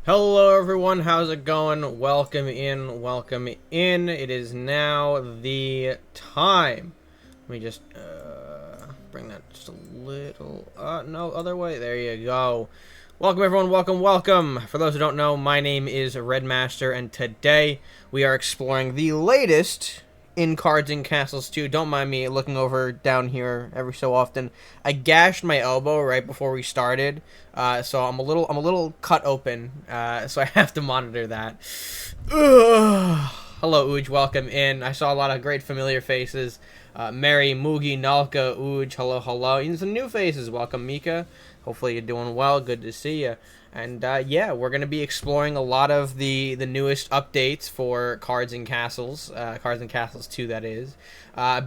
Hello everyone, how's it going? Welcome in, welcome in. It is now the time. Let me just bring that just a little, no, other way. There you go. Welcome everyone, welcome. For those who don't know, my name is Redmaster, and today we are exploring the latest in Cards and Castles 2. Don't mind me looking over down here every so often. I gashed my elbow right before we started, so I'm a little cut open, so I have to monitor that. Ugh. Hello, Ooj. Welcome in. I saw a lot of great familiar faces. Mary, Moogie, Nalka, Ooj. Hello, hello. Even some new faces. Welcome, Mika. Hopefully you're doing well. Good to see you. And yeah, we're going to be exploring a lot of the newest updates for Cards and Castles. Cards and Castles 2, that is.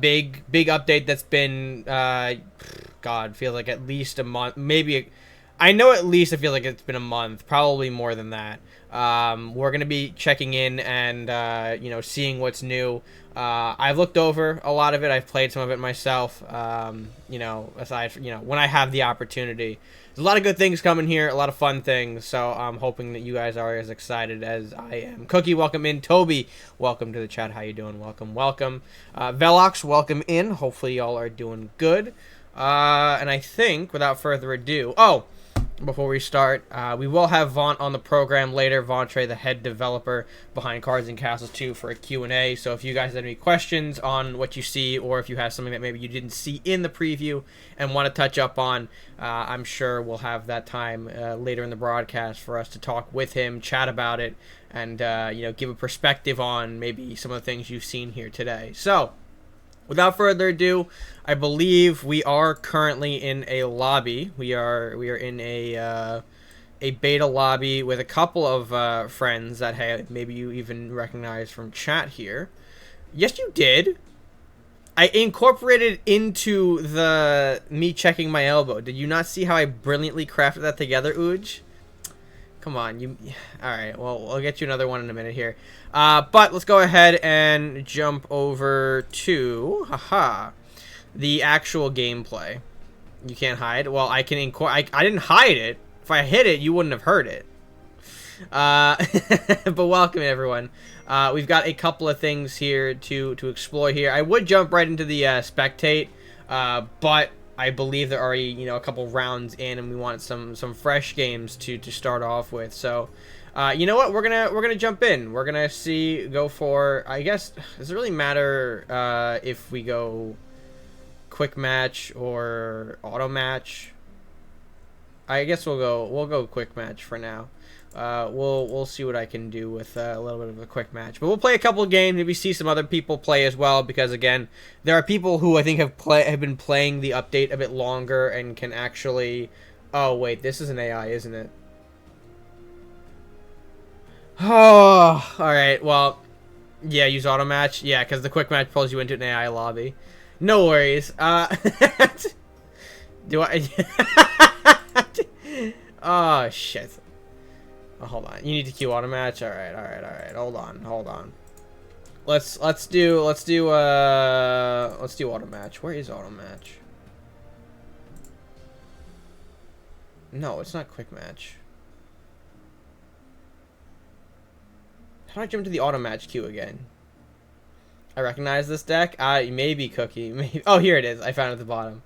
Big update that's been, God, feels like at least a month, maybe I know at least I feel like it's been a month, probably more than that. We're going to be checking in and, you know, seeing what's new. I've looked over a lot of it. I've played some of it myself, you know, aside from, you know, when I have the opportunity. There's a lot of good things coming here, a lot of fun things, so I'm hoping that you guys are as excited as I am. Cookie, welcome in. Toby, welcome to the chat. How you doing? Welcome, welcome. Velox, welcome in. Hopefully y'all are doing good. And I think, without further ado... Oh! Before we start, we will have Vaunt on the program later. Vontre, the head developer behind Cards and Castles 2 for a Q&A. So if you guys have any questions on what you see, or if you have something that maybe you didn't see in the preview and want to touch up on, I'm sure we'll have that time later in the broadcast for us to talk with him, chat about it, and you know, give a perspective on maybe some of the things you've seen here today. So, without further ado, I believe we are currently in a lobby. We are in a beta lobby with a couple of friends that maybe you even recognize from chat here. Yes, you did. I incorporated into the me checking my elbow. Did you not see how I brilliantly crafted that together, Ooj? Come on, you. All right, well, I'll get you another one in a minute here. But let's go ahead and jump over to the actual gameplay. You can't hide. Well, I can I didn't hide it. If I hit it, you wouldn't have heard it. But welcome everyone. We've got a couple of things here to explore here. I would jump right into the spectate, but I believe they're already, you know, a couple rounds in, and we want some fresh games to start off with. So, you know what? We're gonna jump in. We're gonna go for. I guess, does it really matter if we go quick match or auto match? I guess we'll go quick match for now. We'll see what I can do with a little bit of a quick match, but we'll play a couple of games. Maybe see some other people play as well, because again, there are people who I think have been playing the update a bit longer and can actually. Oh wait, this is an AI, isn't it? Oh, all right. Well, yeah, use auto match. Yeah, because the quick match pulls you into an AI lobby. No worries. Do I? Oh shit. Oh, hold on. You need to queue auto match. All right. Hold on. Let's do auto match. Where is auto match? No, it's not quick match. How do I jump to the auto match queue again? I recognize this deck. Maybe Cookie. Maybe. Oh, here it is. I found it at the bottom.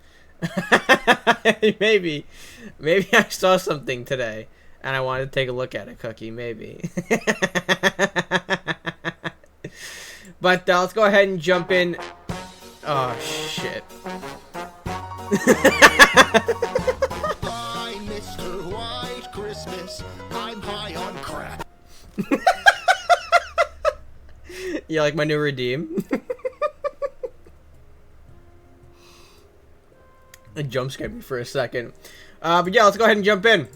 maybe I saw something today and I wanted to take a look at it, Cookie. Maybe. But let's go ahead and jump in. Oh shit. Hi, Mr. White Christmas. I'm high on crap. You like my new redeem? It jump scared me for a second. But yeah, let's go ahead and jump in.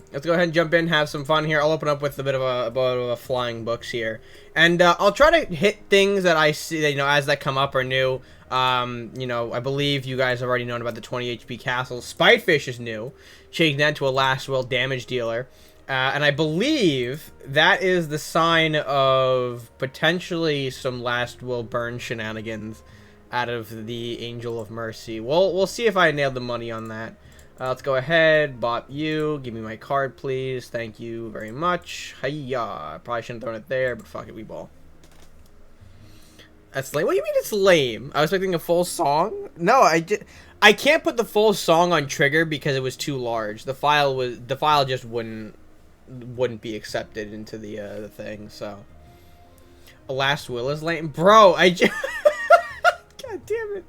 Have some fun here. I'll open up with a bit of a flying books here. And I'll try to hit things that I see, you know, as that come up or new. You know, I believe you guys have already known about the 20 HP castle. Spitefish is new. Changing that to a last will damage dealer. And I believe that is the sign of potentially some last will burn shenanigans out of the Angel of Mercy. We'll see if I nailed the money on that. Let's go ahead. Bop you. Give me my card, please. Thank you very much. Hiya. Probably shouldn't have thrown it there, but fuck it, we ball. That's lame. What do you mean it's lame? I was expecting a full song. No, I can't put the full song on Trigger because it was too large. The file just wouldn't be accepted into the thing. So, a last will is lame, bro. God damn it.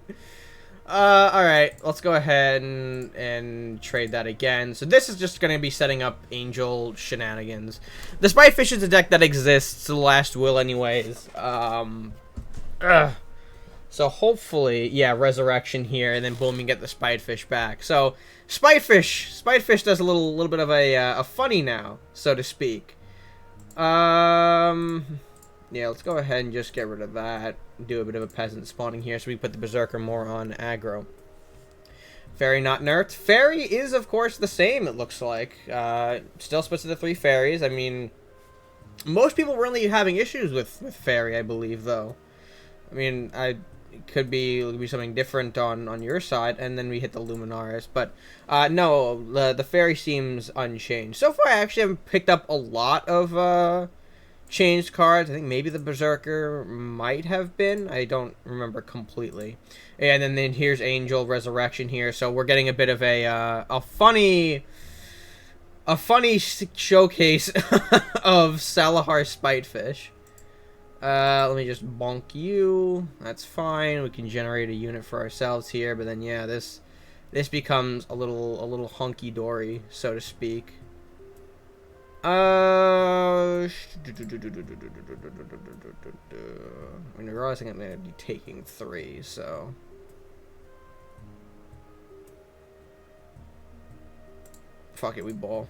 Alright, let's go ahead and trade that again. So this is just going to be setting up Angel shenanigans. The Spitefish is a deck that exists, the last will anyways. So hopefully, yeah, Resurrection here, and then boom, you get the Spitefish back. So, Spitefish does a little bit of a funny now, so to speak. Yeah, let's go ahead and just get rid of that. Do a bit of a peasant spawning here so we put the Berserker more on aggro. Fairy not nerfed. Fairy is, of course, the same, it looks like. Still splits into 3 fairies. I mean, most people were really having issues with Fairy, I believe, though. I mean, it could be something different on your side, and then we hit the Luminaris. But, no, the Fairy seems unchanged. So far, I actually haven't picked up a lot of, changed cards. I think maybe the Berserker might have been. I don't remember completely. And then here's Angel Resurrection here. So we're getting a bit of a funny showcase of Salahar Spitefish. Let me just bonk you. That's fine. We can generate a unit for ourselves here. But then yeah, this becomes a little hunky dory, so to speak. I mean, realizing I'm gonna be taking 3, so. Fuck it, we ball.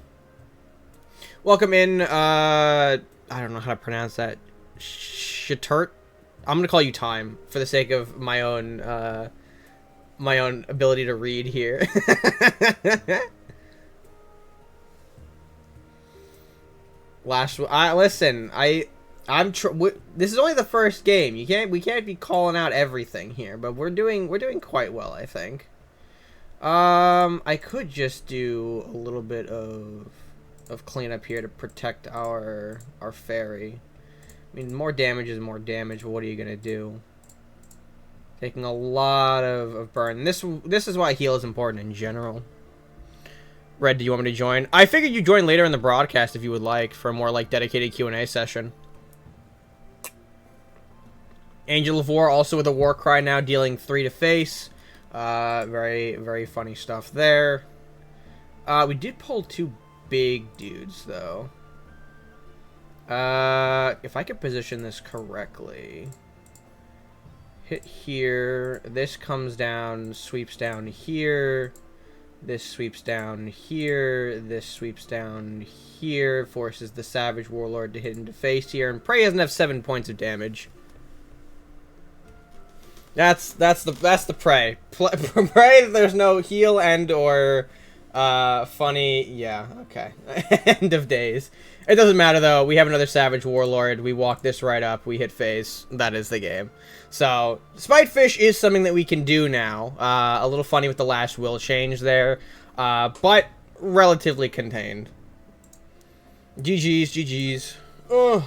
Welcome in, I don't know how to pronounce that. Shaturt? I'm gonna call you Time, for the sake of my own ability to read here. Listen, this is only the first game. We can't be calling out everything here, but we're doing quite well, I think. I could just do a little bit of cleanup here to protect our fairy. I mean, more damage is more damage, but what are you gonna do? Taking a lot of burn. This is why heal is important in general. Red, do you want me to join? I figured you'd join later in the broadcast if you would like, for a more like dedicated Q&A session. Angel of War also with a war cry now, dealing 3 to face. Very, very funny stuff there. We did pull 2 big dudes though. If I could position this correctly. Hit here. This comes down, sweeps down here. This sweeps down here. This sweeps down here. Forces the Savage Warlord to hit into face here. And Prey doesn't have 7 points of damage. That's the Prey. Prey, there's no heal and or funny. Yeah, okay. End of days. It doesn't matter though. We have another Savage Warlord. We walk this right up. We hit face. That is the game. So, Spitefish is something that we can do now. A little funny with the last will change there. But relatively contained. GG's. Ugh.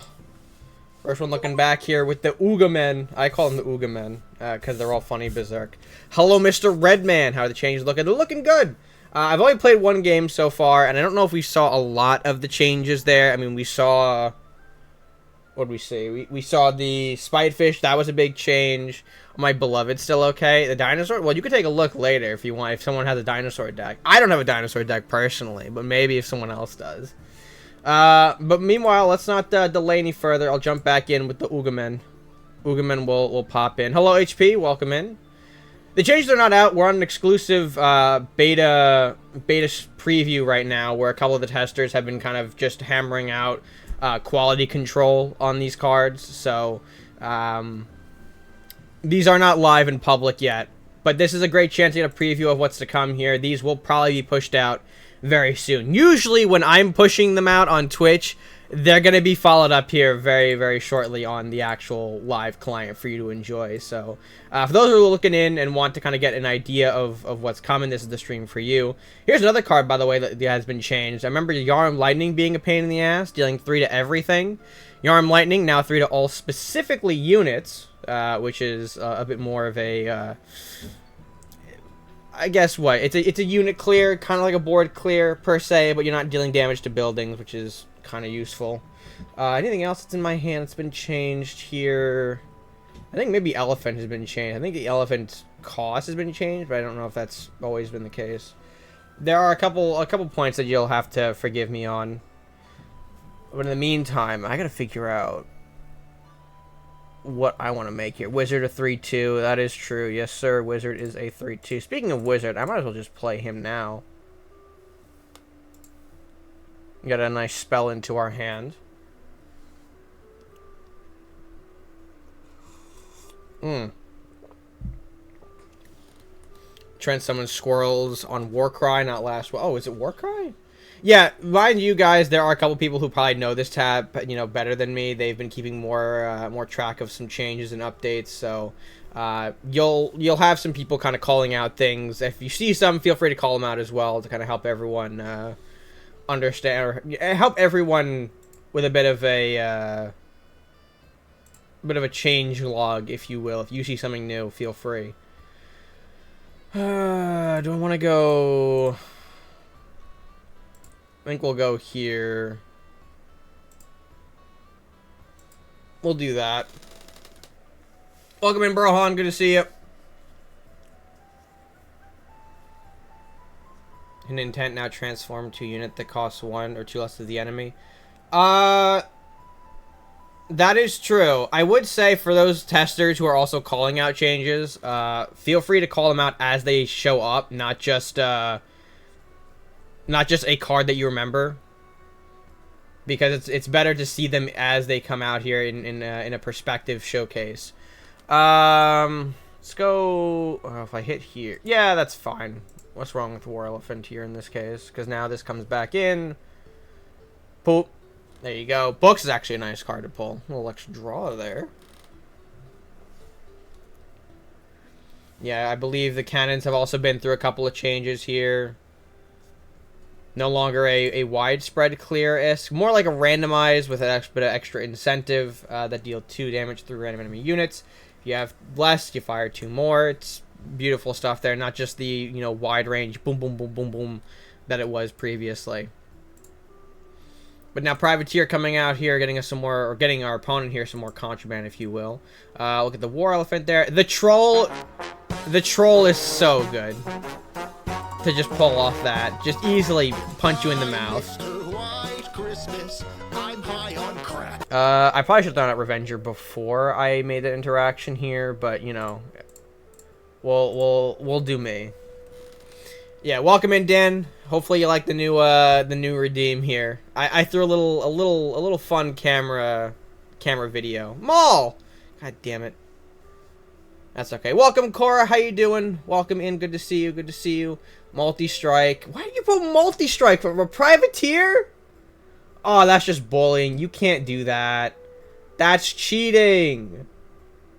First one looking back here with the Ooga Men. I call them the Ooga Men because they're all funny berserk. Hello, Mr. Redman. How are the changes looking? They're looking good. I've only played 1 game so far, and I don't know if we saw a lot of the changes there. I mean, we saw... What did we see? We saw the Spitefish. That was a big change. My Beloved still okay. The Dinosaur? Well, you could take a look later if you want, if someone has a Dinosaur deck. I don't have a Dinosaur deck personally, but maybe if someone else does. But meanwhile, let's not delay any further. I'll jump back in with the Ooga Men. Ooga Men will pop in. Hello, HP. Welcome in. The changes are not out. We're on an exclusive beta preview right now where a couple of the testers have been kind of just hammering out quality control on these cards. So these are not live in public yet. But this is a great chance to get a preview of what's to come here. These will probably be pushed out very soon. Usually when I'm pushing them out on Twitch, they're going to be followed up here very, very shortly on the actual live client for you to enjoy. So for those who are looking in and want to kind of get an idea of what's coming, this is the stream for you. Here's another card, by the way, that has been changed. I remember Yarm Lightning being a pain in the ass, dealing 3 to everything. Yarm Lightning, now 3 to all specifically units, which is a bit more of a... I guess what? It's a unit clear, kind of like a board clear per se, but you're not dealing damage to buildings, which is kind of useful. Anything else that's in my hand that's been changed here? I think maybe Elephant has been changed. I think the Elephant cost has been changed, but I don't know if that's always been the case. There are a couple points that you'll have to forgive me on. But in the meantime, I gotta figure out what I want to make here. Wizard a 3-2. That is true. Yes, sir. Wizard is a 3-2. Speaking of Wizard, I might as well just play him now. Got a nice spell into our hand. Trent summons squirrels on Warcry, not last. Oh, is it Warcry? Yeah, mind you guys, there are a couple people who probably know this tab, you know, better than me. They've been keeping more track of some changes and updates, so you'll have some people kind of calling out things. If you see some, feel free to call them out as well to kind of help everyone understand, or help everyone with a bit of a change log, if you will. If you see something new, feel free. Do I want to go? I think we'll go here. We'll do that. Welcome in, Brohan. Good to see you. An intent now transformed to a unit that costs 1 or 2 less to the enemy. That is true. I would say for those testers who are also calling out changes, feel free to call them out as they show up, not just a card that you remember, because it's better to see them as they come out here in a perspective showcase. Let's go. Oh, if I hit here, yeah, that's fine. What's wrong with War Elephant here in this case? Because now this comes back in. Poop. There you go. Books is actually a nice card to pull. A little extra draw there. Yeah, I believe the cannons have also been through a couple of changes here. No longer a widespread clear-esque. More like a randomized with a bit of extra incentive that deal 2 damage through random enemy units. If you have less, you fire 2 more. It's beautiful stuff there. Not just the, you know, wide range boom, boom, boom, boom, boom that it was previously. But now Privateer coming out here, getting us some more, or getting our opponent here some more contraband, if you will. Look at the War Elephant there. The Troll is so good to just pull off that. Just easily punch you in the mouth. Mr. White Christmas, I'm high on crap. I probably should have done it Revenger before I made the interaction here, but you know, we'll do me. Yeah, welcome in, Dan. Hopefully you like the new redeem here. I threw a little fun camera video. Maul! God damn it. That's okay. Welcome, Cora. How you doing? Welcome in. Good to see you. Good to see you. Multi-strike. Why did you put multi-strike from a privateer? Oh, that's just bullying. You can't do that. That's cheating.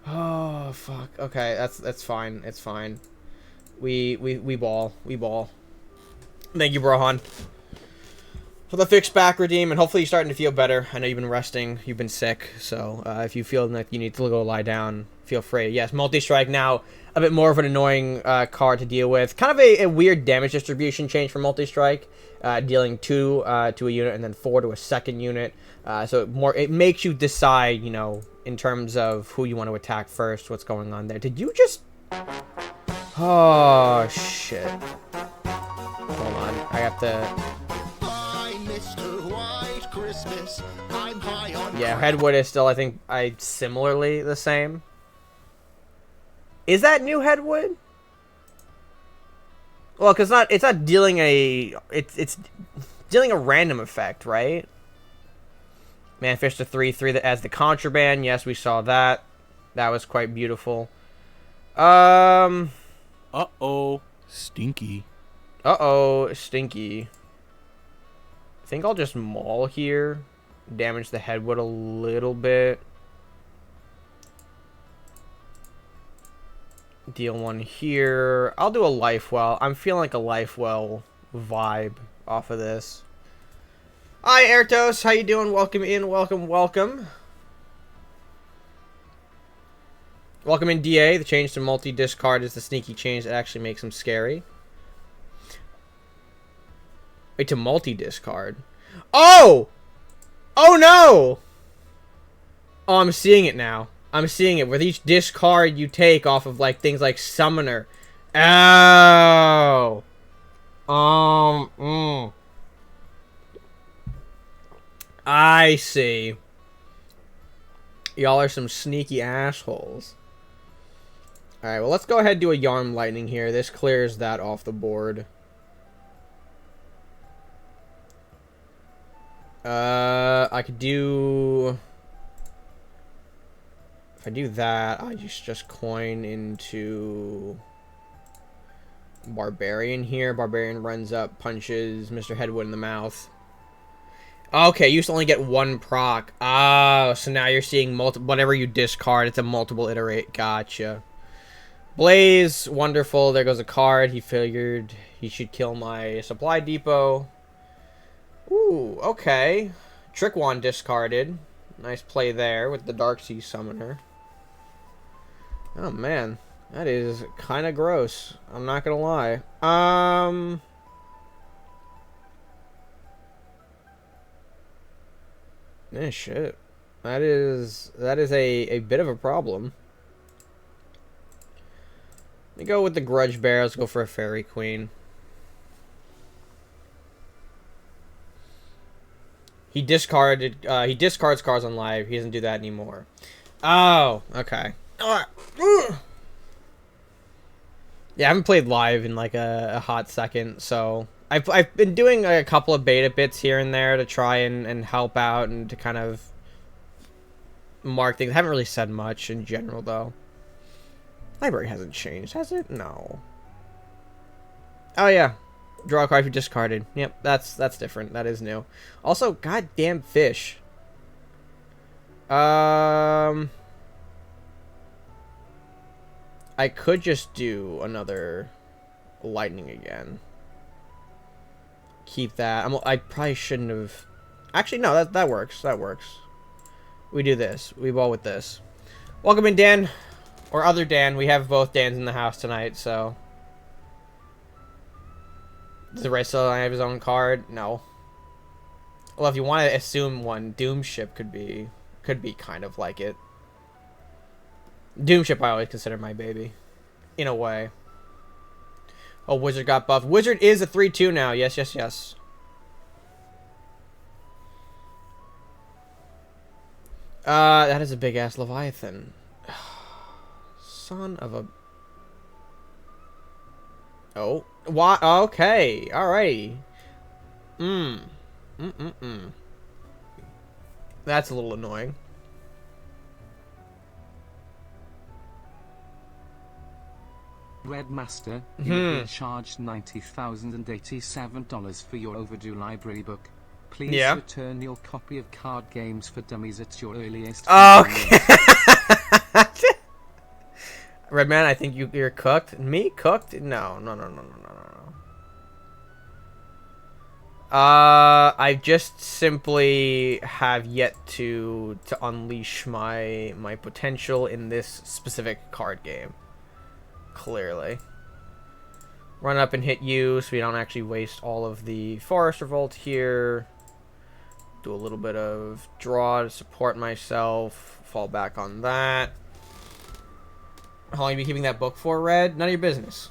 Oh, fuck. Okay, that's fine. It's fine. We ball. We ball. Thank you, Brohan, for the fixed back redeem, and hopefully you're starting to feel better. I know you've been resting, you've been sick, so if you feel like you need to go lie down, feel free. Yes, multi-strike now, a bit more of an annoying card to deal with. Kind of a weird damage distribution change for multi-strike, dealing 2 to a unit and then 4 to a second unit. So it makes you decide, you know, in terms of who you want to attack first, what's going on there. Did you just... Oh, shit. Hold on, I have to... I'm Mr. White Christmas, I'm high on Yeah, crap. Headwood is still, I think, similarly the same. Is that new Headwood? Well, because it's not dealing it's dealing a random effect, right? Manfish to 3/3 that as the contraband. Yes, we saw that. That was quite beautiful. Uh-oh. Stinky. Uh-oh, stinky. I think I'll just maul here. Damage the Headwood a little bit. Deal 1 here. I'll do a life well. I'm feeling like a life well vibe off of this. Hi, Airtos. How you doing? Welcome in. Welcome, welcome. Welcome in, DA. The change to multi-discard is the sneaky change that actually makes them scary. Wait, to multi-discard. Oh! Oh, no! Oh, I'm seeing it now. I'm seeing it. With each discard you take off of, like, things like Summoner. Oh! I see. Y'all are some sneaky assholes. Alright, well, let's go ahead and do a Yarn Lightning here. This clears that off the board. I could do... If I do that, I just coin into... Barbarian here. Barbarian runs up, punches Mr. Headwood in the mouth. Okay, you used to only get one proc. Oh, so now you're seeing multiple. Whatever you discard, it's a multiple iterate. Gotcha. Blaze, wonderful. There goes a card. He figured he should kill my supply depot. Ooh, okay. Trick Wand discarded. Nice play there with the Darksea Summoner. Oh, man. That is kind of gross. I'm not gonna lie. Shit. That is a bit of a problem. Let me go with the Grudge Bear. Let's go for a Fairy Queen. He discards cards on live. He doesn't do that anymore. Oh, okay. Yeah, I haven't played live in like a hot second, so I've been doing a couple of beta bits here and there to try and help out and to kind of mark things. I haven't really said much in general though. Library hasn't changed, has it? No. Oh yeah. Draw a card if you discarded. Yep, that's different. That is new. Also, goddamn fish. I could just do another lightning again. Keep that. I probably shouldn't have. Actually, no. That works. That works. We do this. We ball with this. Welcome in, Dan, or other Dan. We have both Dans in the house tonight, so. Does the rest of have his own card? No. Well, if you want to assume one, Doomship could be kind of like it. Doomship I always consider my baby. In a way. Oh, Wizard got buffed. Wizard is a 3-2 now. Yes, yes, yes. That is a big-ass Leviathan. Son of a... Oh. Why? Okay. Alrighty. That's a little annoying. Red Master, you've been charged $90,087 for your overdue library book. Please return your copy of Card Games for Dummies at your earliest. Okay. Red Man, I think you're cooked. Me cooked? No. I just simply have yet to unleash my potential in this specific card game. Clearly. Run up and hit you so we don't actually waste all of the Forest Revolt here. Do a little bit of draw to support myself. Fall back on that. How long you be keeping that book for, Red? None of your business.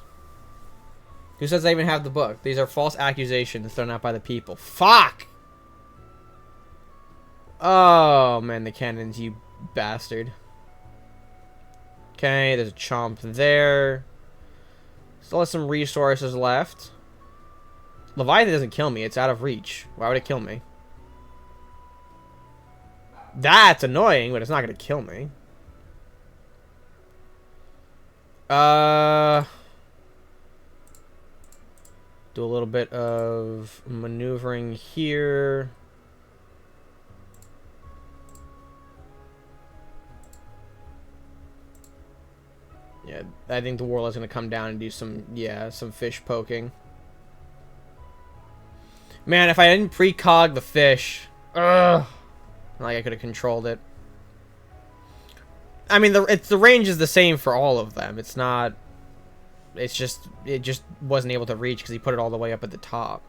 Who says I even have the book? These are false accusations thrown out by the people. Fuck! Oh, man, the cannons, you bastard. Okay, there's a chomp there. Still has some resources left. Leviathan doesn't kill me. It's out of reach. Why would it kill me? That's annoying, but it's not going to kill me. Do a little bit of maneuvering here. Yeah, I think the Warlord's gonna come down and do some fish poking. Man, if I didn't precog the fish, like I could have controlled it. I mean, the range is the same for all of them. It's not. It just wasn't able to reach because he put it all the way up at the top.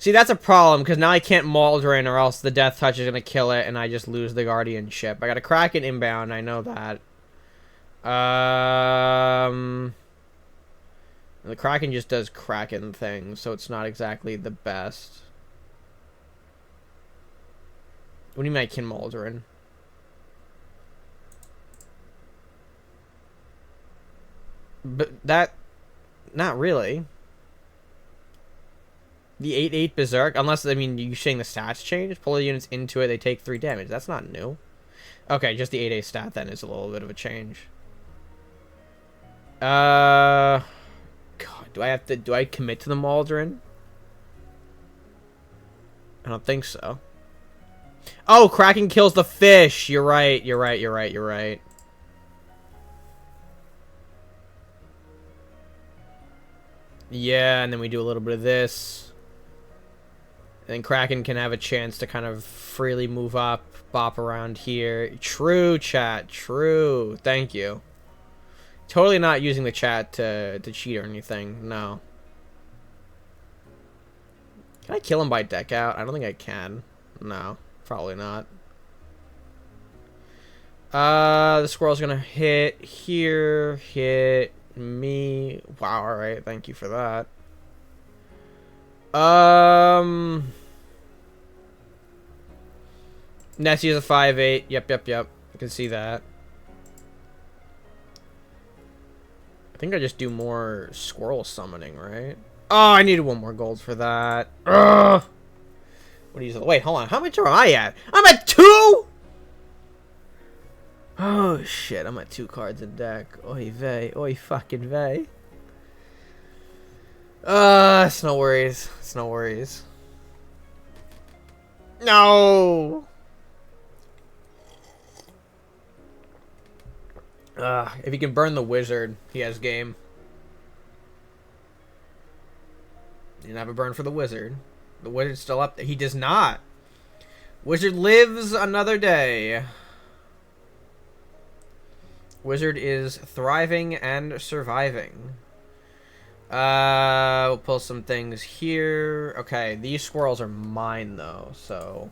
See, that's a problem because now I can't Maldron or else the Death Touch is gonna kill it and I just lose the Guardianship. I got a Kraken inbound. I know that. The Kraken just does Kraken things, so it's not exactly the best. What do you mean I can Maldron? But that... Not really. The 8/8 Berserk, unless, I mean, you're saying the stats change? Pull the units into it, they take 3 damage. That's not new. Okay, just the 8A stat then is a little bit of a change. God, do I commit to the Maldron? I don't think so. Oh, Kraken kills the fish. You're right. You're right. Yeah, and then we do a little bit of this. And then Kraken can have a chance to kind of freely move up, bop around here. True, chat. True. Thank you. Totally not using the chat to cheat or anything. No. Can I kill him by deck out? I don't think I can. No. Probably not. The squirrel's gonna hit here. Hit me. Wow, alright. Thank you for that. Nessie is a 5/8. Yep. I can see that. I think I just do more squirrel summoning, right? Oh, I needed one more gold for that. Ugh. What do you... Wait, hold on. How much am I at? I'm at 2?! Oh, shit. I'm at 2 cards in deck. Oy vey. Oy fucking vey. It's no worries. It's no worries. No! If he can burn the wizard, he has game. He didn't have a burn for the wizard. The wizard's still up there. He does not. Wizard lives another day. Wizard is thriving and surviving. We'll pull some things here. Okay, these squirrels are mine though, so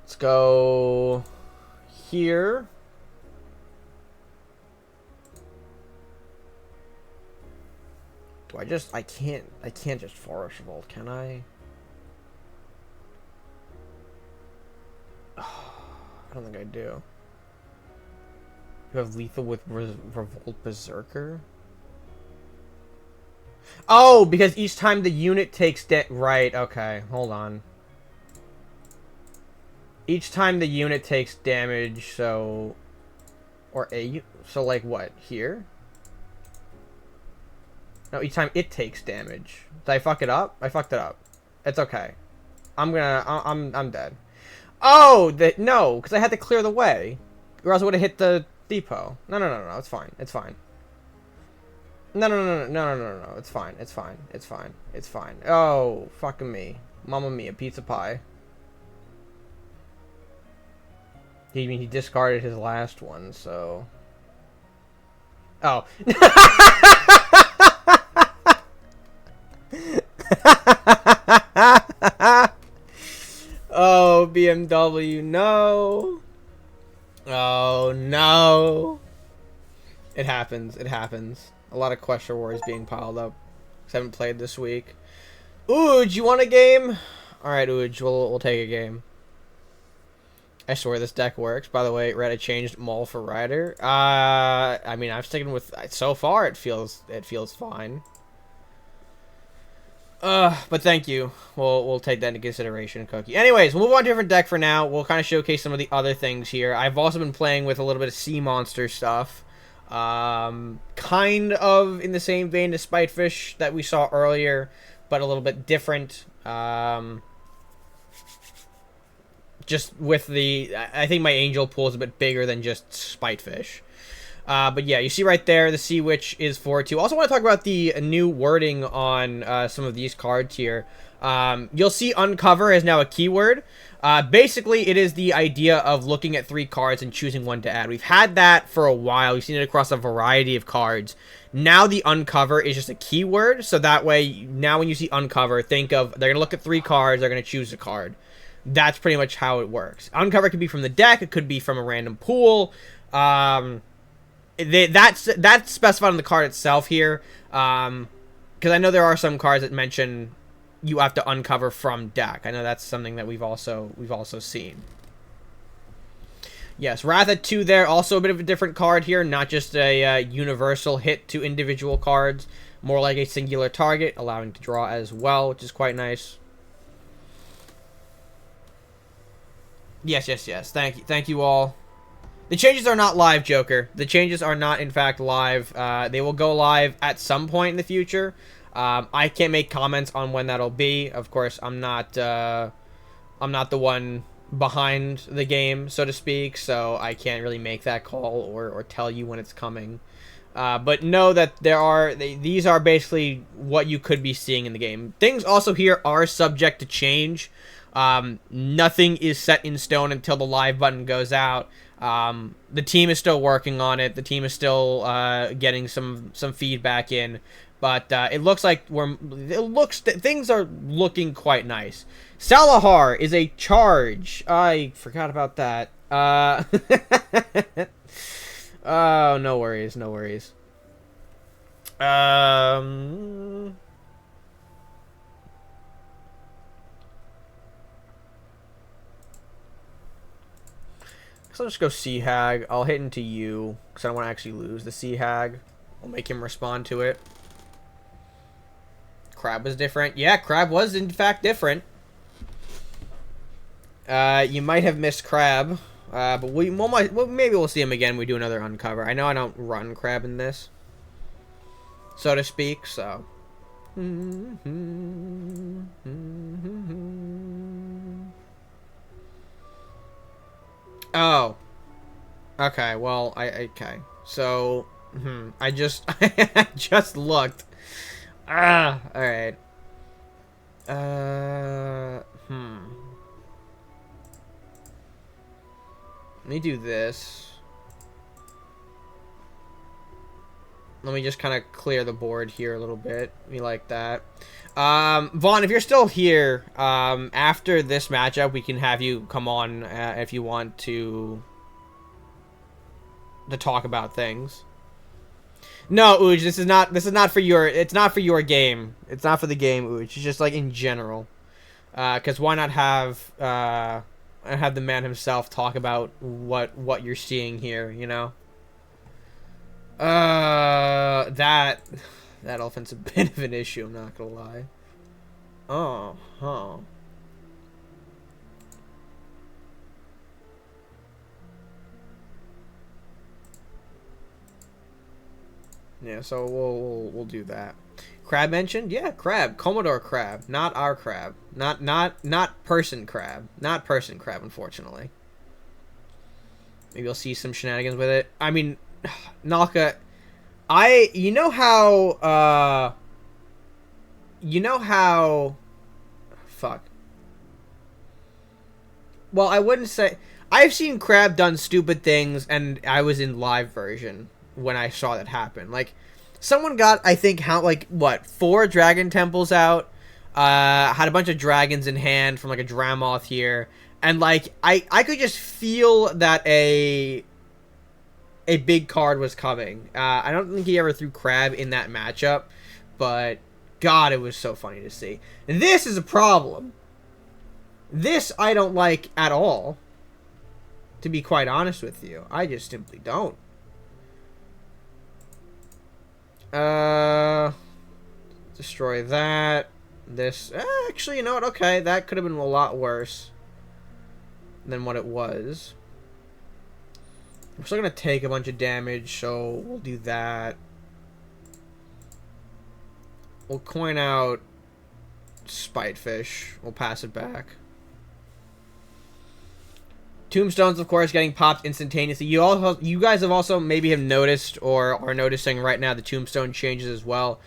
let's go here. I can't just Forest Revolt, can I? Oh, I don't think I do. You have lethal with Revolt Berserker? Oh, because each time the unit takes right, okay, hold on. Each time the unit takes damage, so... So like what, here? No, each time it takes damage. Did I fuck it up? I fucked it up. It's okay. I'm dead. Oh, no, because I had to clear the way. Or else I would have hit the depot. No, it's fine. It's fine. No, it's fine. It's fine. Oh, fucking me. Mamma mia, pizza pie. He discarded his last one, so... Oh. Oh, BMW, no. Oh, no. It happens. A lot of question wars being piled up. I haven't played this week. Ooj, you want a game? Alright, Ooj, we'll take a game. I swear this deck works. By the way, Reddit changed Maul for Rider. I mean, I'm sticking with... So far, it feels fine. But thank you. We'll take that into consideration, Cookie. Anyways, we'll move on to a different deck for now. We'll kind of showcase some of the other things here. I've also been playing with a little bit of sea monster stuff. Kind of in the same vein as Spitefish that we saw earlier, but a little bit different. Just with the... I think my Angel pool is a bit bigger than just Spitefish. But yeah, you see right there, the Sea Witch is 4/2. Also want to talk about the new wording on some of these cards here. You'll see Uncover is now a keyword. Basically, it is the idea of looking at 3 cards and choosing one to add. We've had that for a while. We've seen it across a variety of cards. Now the Uncover is just a keyword, so that way, now when you see Uncover, think of, they're going to look at 3 cards, they're going to choose a card. That's pretty much how it works. Uncover could be from the deck, it could be from a random pool. That's specified on the card itself here, because I know there are some cards that mention you have to uncover from deck. I know that's something that we've also seen. Yes, Wrath at 2 there, also a bit of a different card here, not just a universal hit to individual cards, more like a singular target, allowing to draw as well, which is quite nice. Yes, yes, yes. Thank you all. The changes are not live, Joker. The changes are not, in fact, live. They will go live at some point in the future. I can't make comments on when that'll be. Of course, I'm not the one behind the game, so to speak, so I can't really make that call or tell you when it's coming. But know that these are basically what you could be seeing in the game. Things also here are subject to change. Nothing is set in stone until the live button goes out. The team is still working on it. The team is still getting some feedback in, but it looks like things are looking quite nice. Salahar is a charge. I forgot about that. Oh, no worries, no worries. So I'll just go Sea Hag. I'll hit into you because I don't want to actually lose the Sea Hag. I'll make him respond to it. Crab was different. Yeah, Crab was in fact different. You might have missed Crab, but maybe we'll see him again when we do another uncover. I know I don't run Crab in this, so to speak, so. Oh. Okay, well, okay. So, I just, I just looked. Alright. Let me do this. Let me just kind of clear the board here a little bit. We like that. Vaughn, if you're still here, after this matchup, we can have you come on if you want to talk about things. No, Uj, this is not for your, it's not for your game. It's not for the game, Uj. It's just like in general. Because why not have the man himself talk about what you're seeing here, you know? That elephant's a bit of an issue, I'm not gonna lie. Oh, huh. Yeah, so we'll do that. Crab mentioned? Yeah, Crab. Commodore Crab. Not our Crab. Not person Crab. Not person Crab, unfortunately. Maybe you'll see some shenanigans with it. I mean, Nalka, you know how fuck. Well, I wouldn't say, I've seen Crab done stupid things, and I was in live version when I saw that happen. Like, someone got, I think, 4 dragon temples out, had a bunch of dragons in hand from, like, a Dramoth here, and, like, I could just feel that a big card was coming. I don't think he ever threw Crab in that matchup, but, God, it was so funny to see. And this is a problem. This I don't like at all, to be quite honest with you. I just simply don't. Destroy that. This, actually, you know what? Okay, that could have been a lot worse than what it was. We're still gonna take a bunch of damage, so we'll do that. We'll coin out Spitefish. We'll pass it back. Tombstones, of course, getting popped instantaneously. You guys have also maybe noticed or are noticing right now the tombstone changes as well.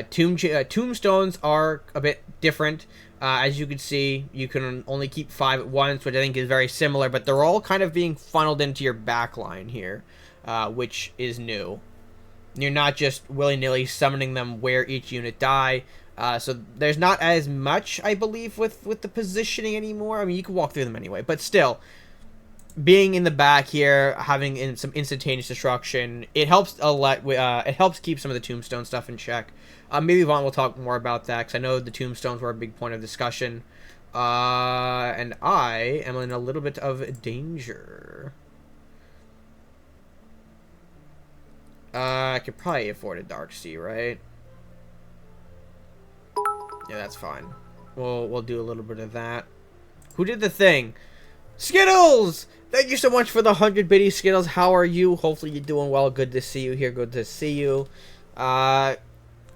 Tombstones are a bit different. As you can see, you can only keep 5 at once, which I think is very similar, but they're all kind of being funneled into your backline here, which is new. You're not just willy-nilly summoning them where each unit die. So there's not as much, I believe, with the positioning anymore. I mean, you can walk through them anyway, but still, being in the back here, having some instantaneous destruction, it helps a lot. It helps keep some of the tombstone stuff in check. Maybe Vaughn will talk more about that, because I know the tombstones were a big point of discussion. And I am in a little bit of danger. I could probably afford a Dark Sea, right? Yeah, that's fine. We'll do a little bit of that. Who did the thing? Skittles! Thank you so much for the 100 bitty Skittles. How are you? Hopefully you're doing well. Good to see you here. Good to see you. I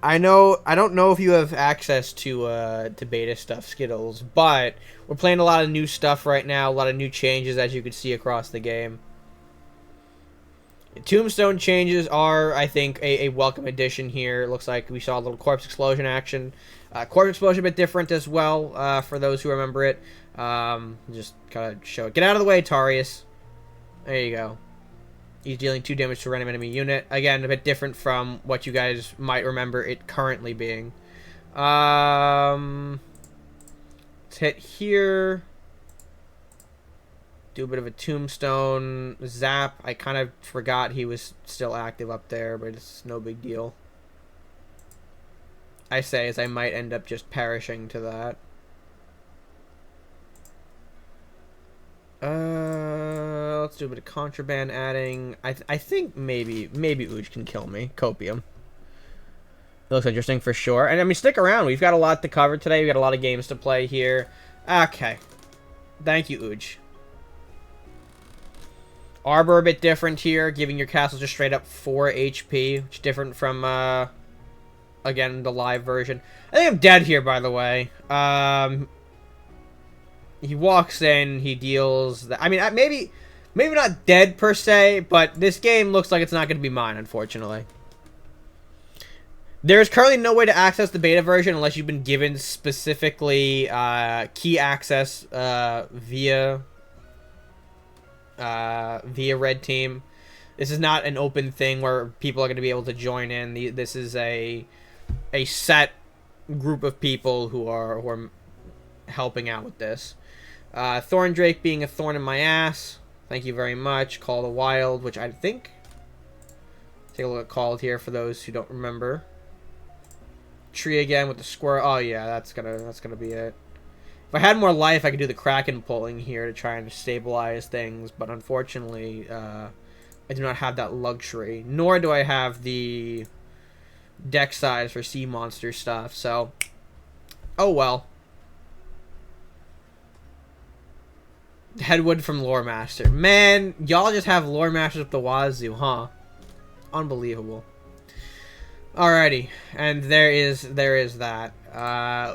don't know if you have access to beta stuff, Skittles, but we're playing a lot of new stuff right now. A lot of new changes, as you can see across the game. Tombstone changes are, I think, a welcome addition here. It looks like we saw a little corpse explosion action. Corpse explosion a bit different as well, for those who remember it. Just kind of show it. Get out of the way, Tarius. There you go. He's dealing 2 damage to a random enemy unit. Again, a bit different from what you guys might remember it currently being. Let's hit here. Do a bit of a tombstone zap. I kind of forgot he was still active up there, but it's no big deal. I say as I might end up just perishing to that. Let's do a bit of contraband adding. I think maybe Uj can kill me. Copium. It looks interesting for sure. And I mean, stick around. We've got a lot to cover today. We've got a lot of games to play here. Okay. Thank you, Uj. Arbor a bit different here, giving your castle just straight up 4 HP, which is different from, again, the live version. I think I'm dead here, by the way. He walks in, he deals... I mean, maybe not dead per se, but this game looks like it's not going to be mine, unfortunately. There's currently no way to access the beta version unless you've been given specifically key access via Red Team. This is not an open thing where people are going to be able to join in. This is a set group of people who are helping out with this. Thorndrake being a thorn in my ass. Thank you very much. Call the Wild, which I think... Take a look at Called here for those who don't remember. Tree again with the squirrel. Oh yeah, that's gonna be it. If I had more life, I could do the Kraken pulling here to try and stabilize things, but unfortunately, I do not have that luxury. Nor do I have the deck size for sea monster stuff, so... Oh well. Headwood from Lore Master. Man, y'all just have Lore Masters up the wazoo, huh? Unbelievable. Alrighty, and there is that.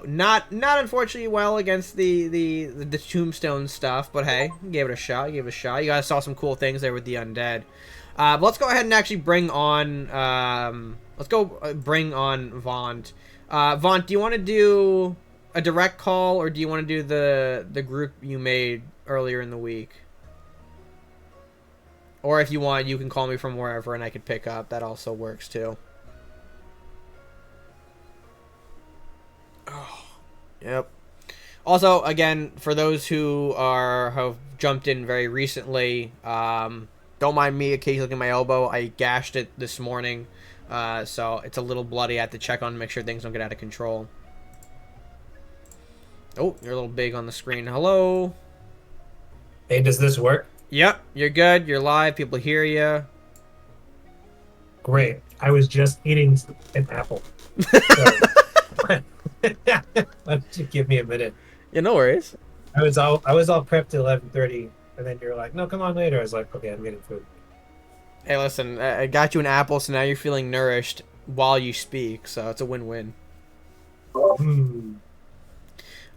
Not unfortunately well against the tombstone stuff, but hey, gave it a shot. You guys saw some cool things there with the undead. But let's go ahead and actually bring on bring on Vaunt. Vaunt, do you want to do a direct call, or do you want to do the group you made earlier in the week? Or if you want, you can call me from wherever and I could pick up. That also works too. Oh, yep. Also, again, for those who have jumped in very recently, don't mind me occasionally looking at my elbow. I gashed it this morning, so it's a little bloody. I have to check on, make sure things don't get out of control. Oh, you're a little big on the screen. Hello. Hey, does this work? Yep, you're good. You're live. People hear you. Great. I was just eating an apple. So, why don't you give me a minute? Yeah, no worries. I was all prepped at 11:30, and then you're like, "No, come on later." I was like, "Okay, I'm getting food." Hey, listen, I got you an apple, so now you're feeling nourished while you speak, so it's a win-win.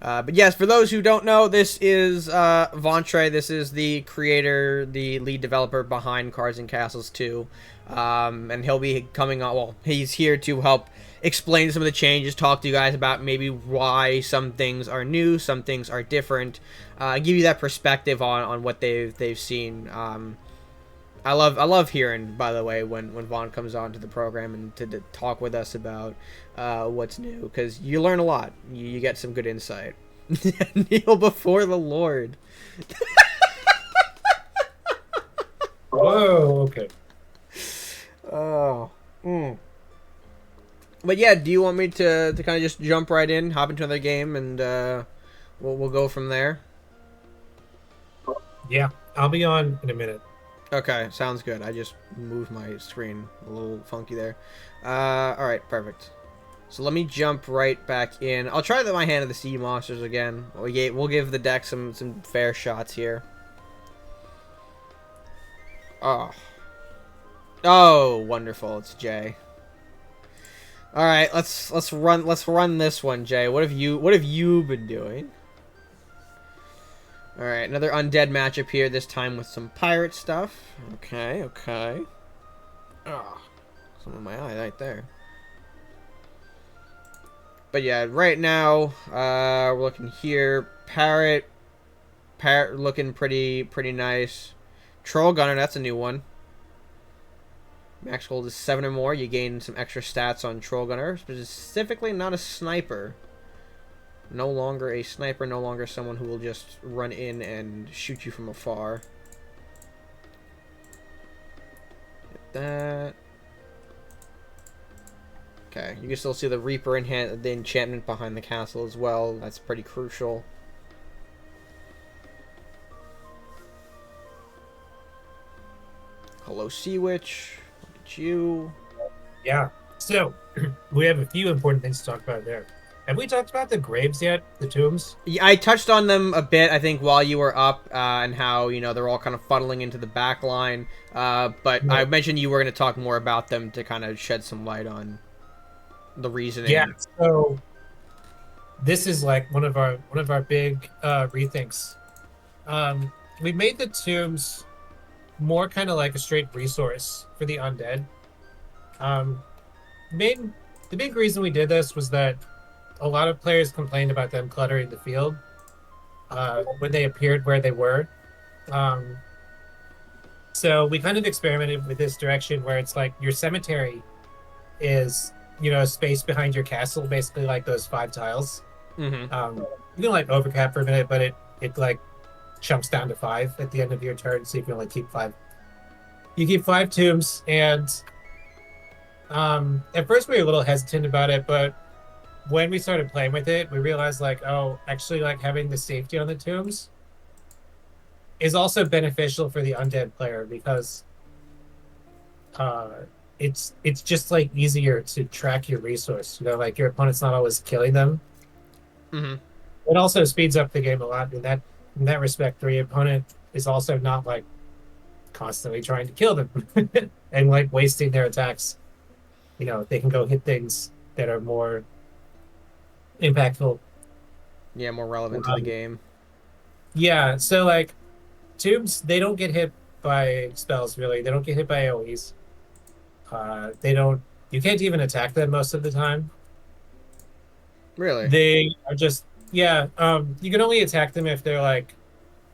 But yes, for those who don't know, this is Ventre. This is the creator, the lead developer behind Cards and Castles 2. And he'll be coming on, well, he's here to help explain some of the changes, talk to you guys about maybe why some things are new, some things are different, give you that perspective on what they've seen. I love hearing, by the way, when Vaughn comes on to the program and to talk with us about what's new, because you learn a lot. You get some good insight. Kneel before the Lord. Whoa, okay. Oh. But yeah, do you want me to kind of just jump right in, hop into another game, and we'll go from there? Yeah, I'll be on in a minute. Okay, sounds good. I just moved my screen a little funky there. Alright, perfect. So let me jump right back in. I'll try my hand at the sea monsters again. We'll give the deck some fair shots here. Oh. Oh, wonderful. It's Jay. All right, let's run this one, Jay. What have you been doing? All right, another undead matchup here. This time with some pirate stuff. Okay, okay. Oh, some of my eye right there. But yeah, right now we're looking here. Parrot looking pretty nice. Troll Gunner, that's a new one. Max gold is 7 or more. You gain some extra stats on Troll Gunner. Specifically, not a sniper. No longer a sniper. No longer someone who will just run in and shoot you from afar. Get that. Okay, you can still see the Reaper the enchantment behind the castle as well. That's pretty crucial. Hello, Sea Witch. Look at you. Yeah. So we have a few important things to talk about there. Have we talked about the graves yet? The tombs? Yeah, I touched on them a bit, I think, while you were up, and how, you know, they're all kind of funneling into the back line. But I mentioned you were going to talk more about them to kind of shed some light on the reasoning. Yeah. So this is like one of our big rethinks. We made the tombs more kind of like a straight resource for the undead. The big reason we did this was that a lot of players complained about them cluttering the field when they appeared where they were. So we kind of experimented with this direction where it's like your cemetery is, you know, space behind your castle, basically like those 5 tiles. Mm-hmm. You can like overcap for a minute, but it like chunks down to 5 at the end of your turn, so you can only keep 5. You keep 5 tombs, and at first we were a little hesitant about it, but when we started playing with it, we realized like, oh, actually like having the safety on the tombs is also beneficial for the undead player because it's just like easier to track your resource. You know, like your opponent's not always killing them. Mm-hmm. It also speeds up the game a lot in that respect. The opponent is also not like constantly trying to kill them and like wasting their attacks. You know, they can go hit things that are more impactful. Yeah, more relevant to the game. Yeah, so like tombs, they don't get hit by spells really. They don't get hit by AoEs. They don't. You can't even attack them most of the time. Really? They are just yeah. You can only attack them if they're like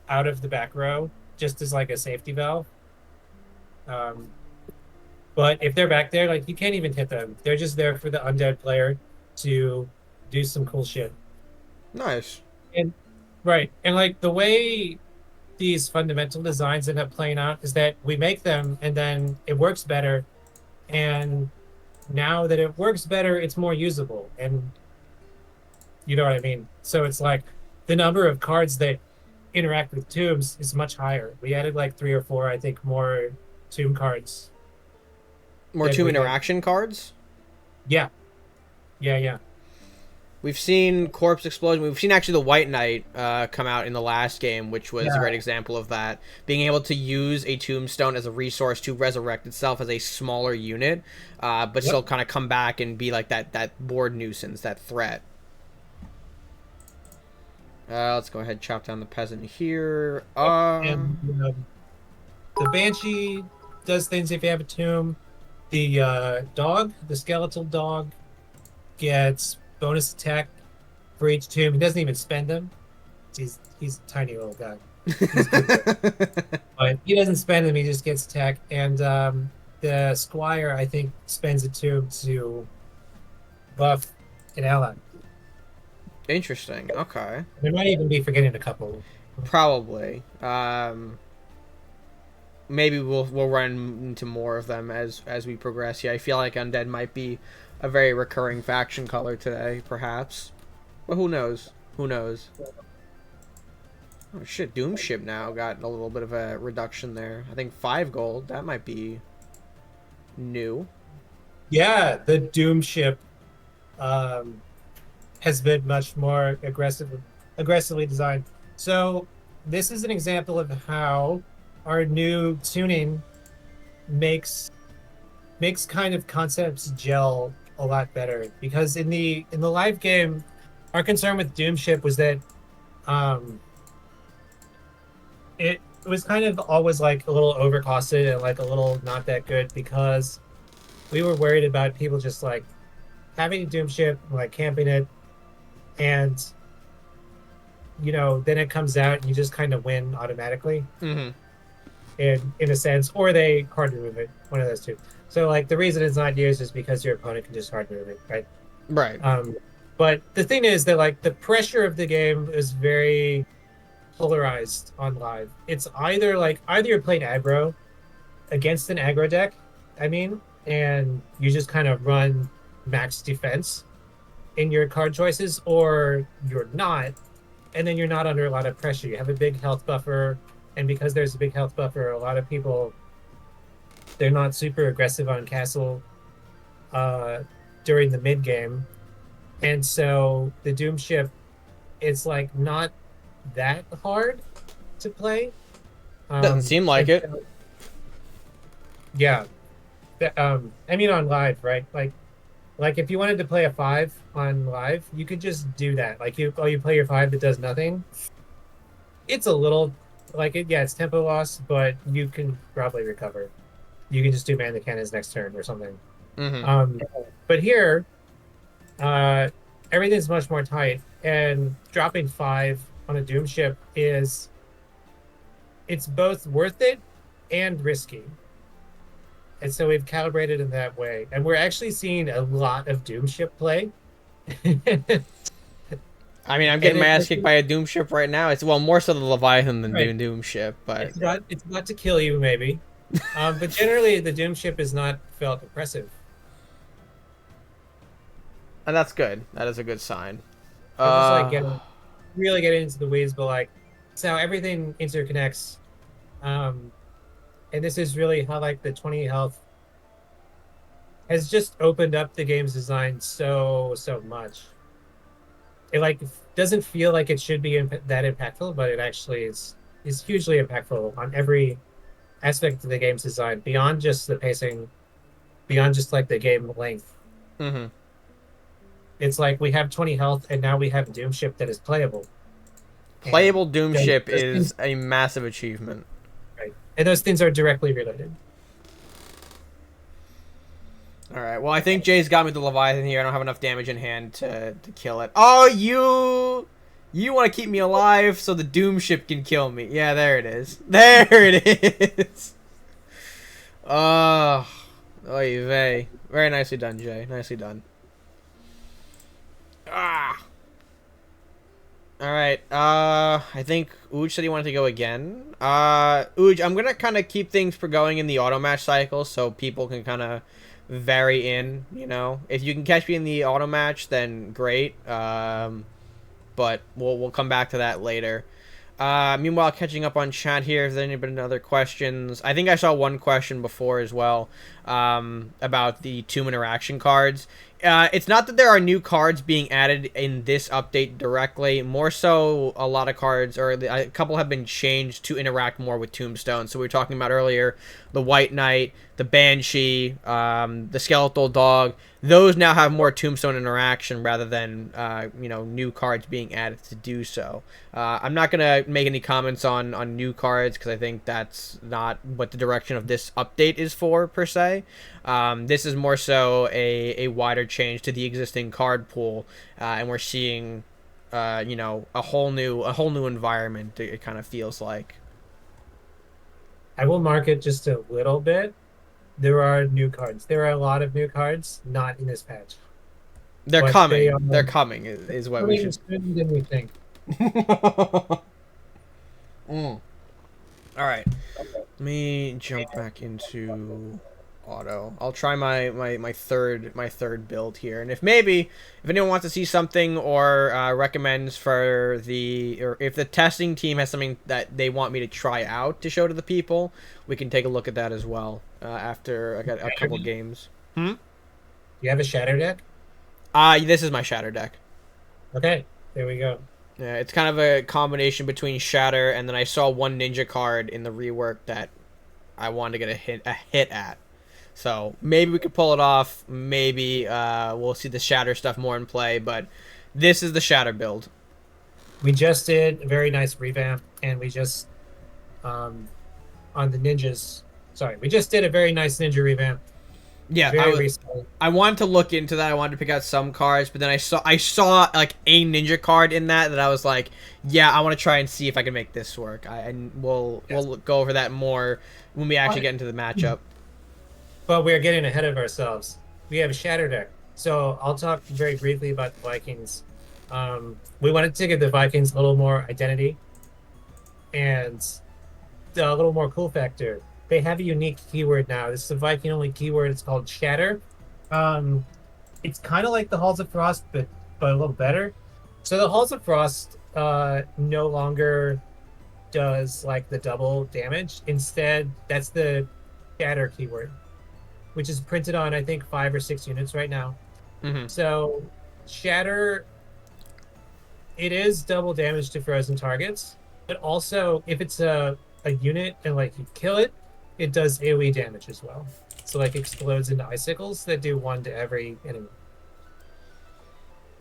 out of the back row, just as like a safety valve. But if they're back there, like you can't even hit them. They're just there for the undead player to do some cool shit. Nice. And right, and like the way these fundamental designs end up playing out is that we make them and then it works better, and now that it works better, it's more usable, and you know what I mean. So it's like the number of cards that interact with tombs is much higher. We added like 3 or 4, I think, more tomb cards. More tomb interaction cards? Yeah. Yeah. We've seen Corpse Explosion. We've seen actually the White Knight come out in the last game, which was a great example of that. Being able to use a tombstone as a resource to resurrect itself as a smaller unit, but still kind of come back and be like that board nuisance, that threat. Let's go ahead and chop down the peasant here. And the Banshee does things if you have a tomb. The dog, the skeletal dog, gets bonus attack for each tomb. He doesn't even spend them. He's a tiny little guy. But he doesn't spend them, he just gets attack. And the squire, I think, spends a tomb to buff an ally. Interesting. Okay. We might even be forgetting a couple. Probably. Maybe we'll run into more of them as we progress. Yeah, I feel like Undead might be a very recurring faction color today, perhaps. But who knows? Who knows? Oh shit, Doom Ship now got a little bit of a reduction there. I think 5 gold. That might be new. Yeah, the Doom Ship has been much more aggressively designed. So this is an example of how our new tuning makes kind of concepts gel a lot better, because in the live game, our concern with Doomship was that um it was kind of always like a little overcosted and like a little not that good, because we were worried about people just like having Doomship, like camping it, and then it comes out and you just kind of win automatically. Mm-hmm. In a sense, or they hard remove it, one of those two. So like the reason it's not used is because your opponent can just hard remove it, right? Right. But the thing is that like the pressure of the game is very polarized on live. It's either you're playing aggro against an aggro deck, and you just kind of run max defense in your card choices, or you're not, and then you're not under a lot of pressure. You have a big health buffer, and because there's a big health buffer, a lot of people, they're not super aggressive on castle during the mid game, and so the Doom ship, it's like not that hard to play. Doesn't seem like it. Yeah. On live, right? Like if you wanted to play a 5 on live, you could just do that. Like you play your 5 that does nothing. It's a little it's tempo loss, but you can probably recover. You can just do man the cannons next turn or something. Mm-hmm. But here, everything's much more tight, and dropping 5 on a Doom ship it's both worth it and risky. And so we've calibrated in that way, and we're actually seeing a lot of Doom ship play. I'm getting my ass kicked by a Doom ship right now. It's more so the Leviathan than right. Doom ship, but it's not to kill you, maybe. But generally, the Doom ship is not felt oppressive, and that's good. That is a good sign. Just really getting into the weeds, but like, so everything interconnects, and this is really how like the 20 health has just opened up the game's design so much. It like doesn't feel like it should be that impactful, but it actually is hugely impactful on every aspect of the game's design, beyond just the pacing, beyond just like the game length. Mm-hmm. It's like we have 20 health, and now we have Doom ship that is playable. Playable Doom ship is a massive achievement. Right. And those things are directly related. All right. Well, I think Jay's got me the Leviathan here. I don't have enough damage in hand to kill it. Oh, you want to keep me alive so the Doom ship can kill me. Yeah, there it is. There it is. Oh, oy vey. Very nicely done, Jay. Nicely done. Ah. All right. I think Ooj said he wanted to go again. Ooj, I'm gonna kind of keep things going in the auto match cycle so people can kind of vary in. If you can catch me in the auto match, then great. But we'll come back to that later. Meanwhile, catching up on chat here. If there's any other questions, I think I saw one question before as well about the Tomb interaction cards. It's not that there are new cards being added in this update directly. More so, a lot of cards, or a couple have been changed to interact more with Tombstone. So we were talking about earlier, the White Knight, the Banshee, the Skeletal Dog. Those now have more Tombstone interaction rather than new cards being added to do so. I'm not gonna make any comments on new cards because I think that's not what the direction of this update is for per se. This is more so a wider change to the existing card pool, and we're seeing a whole new environment. It kind of feels like. I will mark it just a little bit. There are new cards. There are a lot of new cards, not in this patch. They're coming. They're coming. Is what we should. Sooner than we think. All right. Let me jump back into auto. I'll try my third build here, and if anyone wants to see something or recommends or if the testing team has something that they want me to try out to show to the people, we can take a look at that as well after I got a couple games. You have a Shatter deck? This is my Shatter deck. Okay, there we go. Yeah, it's kind of a combination between Shatter and then I saw one Ninja card in the rework that I wanted to get a hit at. So maybe we could pull it off. Maybe we'll see the Shatter stuff more in play. But this is the Shatter build. We just did a very nice revamp, and we just on the ninjas. Sorry, we just did a very nice ninja revamp. Yeah, Very recently. I wanted to look into that. I wanted to pick out some cards, but then I saw like a ninja card in that I was like, yeah, I want to try and see if I can make this work. And we'll go over that more when we actually get into the matchup. But we're getting ahead of ourselves. We have a Shatter deck, so I'll talk very briefly about the Vikings. We wanted to give the Vikings a little more identity and a little more cool factor. They have a unique keyword now. This is a Viking-only keyword. It's called Shatter. It's kind of like the Halls of Frost, but a little better. So the Halls of Frost no longer does like the double damage. Instead, that's the Shatter keyword, which is printed on, I think, 5 or 6 units right now. So Shatter, it is double damage to frozen targets, but also if it's a unit and like you kill it, it does AoE damage as well. So like explodes into icicles that do 1 to every enemy.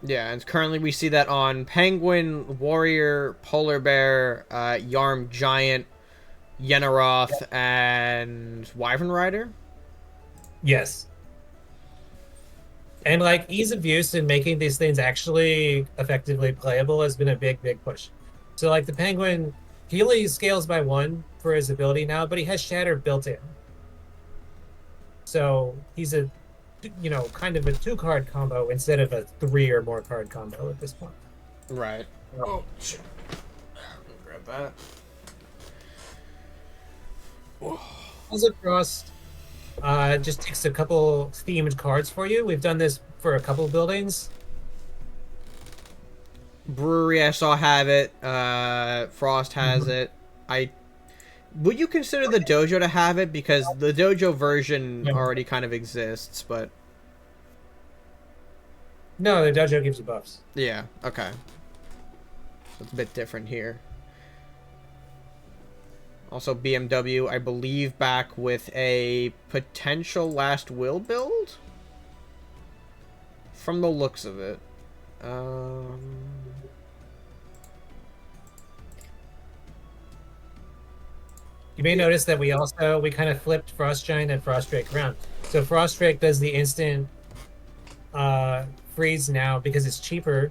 Yeah, and currently we see that on Penguin, Warrior, Polar Bear, Yarm Giant, Yenaroth, and Wyvern Rider. Yes. And like ease of use and making these things actually effectively playable has been a big push. So like the Penguin, he only scales by 1 for his ability now, but he has Shatter built in. So he's a, kind of a 2-card combo instead of a 3 or more card combo at this point. Right. Oh, shit. Grab that. Halls of Frost just takes a couple themed cards for you. We've done this for a couple buildings. Brewery, I saw have it. Frost has it. Would you consider the dojo to have it, because the dojo version already kind of exists, but no, the dojo gives you buffs. Yeah. Okay. It's a bit different here. Also, BMW, I believe, back with a potential Last Will build from the looks of it. You may notice that we kind of flipped Frost Giant and Frost Drake around. So Frost Drake does the instant freeze now because it's cheaper.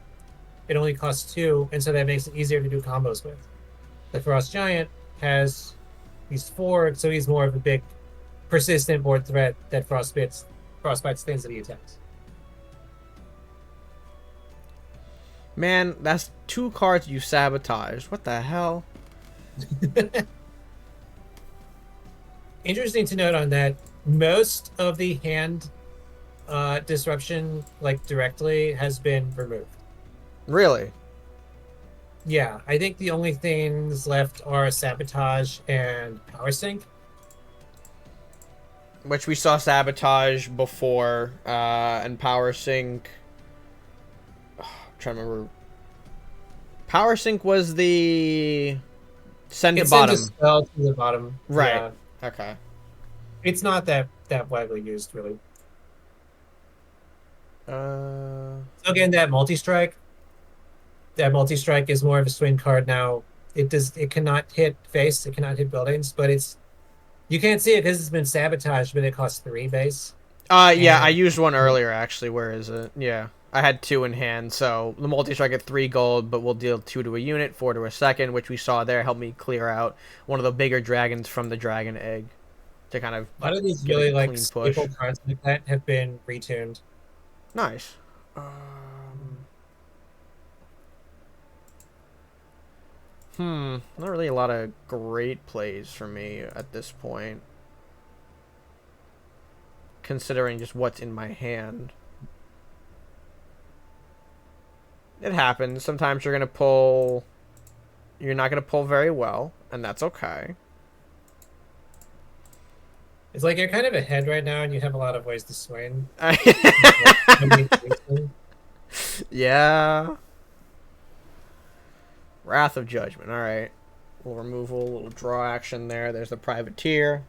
It only costs 2, and so that makes it easier to do combos with. The Frost Giant he's 4, so he's more of a big, persistent board threat that frostbites things that he attacks. Man, that's 2 cards you sabotaged. What the hell? Interesting to note on that, most of the hand disruption, like directly, has been removed. Really? Yeah, I think the only things left are sabotage and power sync. Which we saw sabotage before, and power sync. I'm trying to remember. Power sync was the send to bottom. It's spell to the bottom. Right. Yeah. Okay. It's not that widely used, really. Uh. So again, that multi-strike is more of a swing card now. It cannot hit face, it cannot hit buildings, but you can't see it because it's been sabotaged, but it costs 3 base. Yeah, I used one earlier actually. Where is it? Yeah. I had 2 in hand, so the multi-strike at 3 gold, but we'll deal 2 to a unit, 4 to a second, which we saw there helped me clear out one of the bigger dragons from the dragon egg to kind of a lot of these get really a like clean push. staple cards like that have been retuned. Nice. Not really a lot of great plays for me at this point, considering just what's in my hand. It happens. Sometimes you're not gonna pull very well, and that's okay. It's like you're kind of ahead right now, and you have a lot of ways to swing. Yeah. Wrath of Judgment. All right. Little removal, little draw action there. There's the Privateer.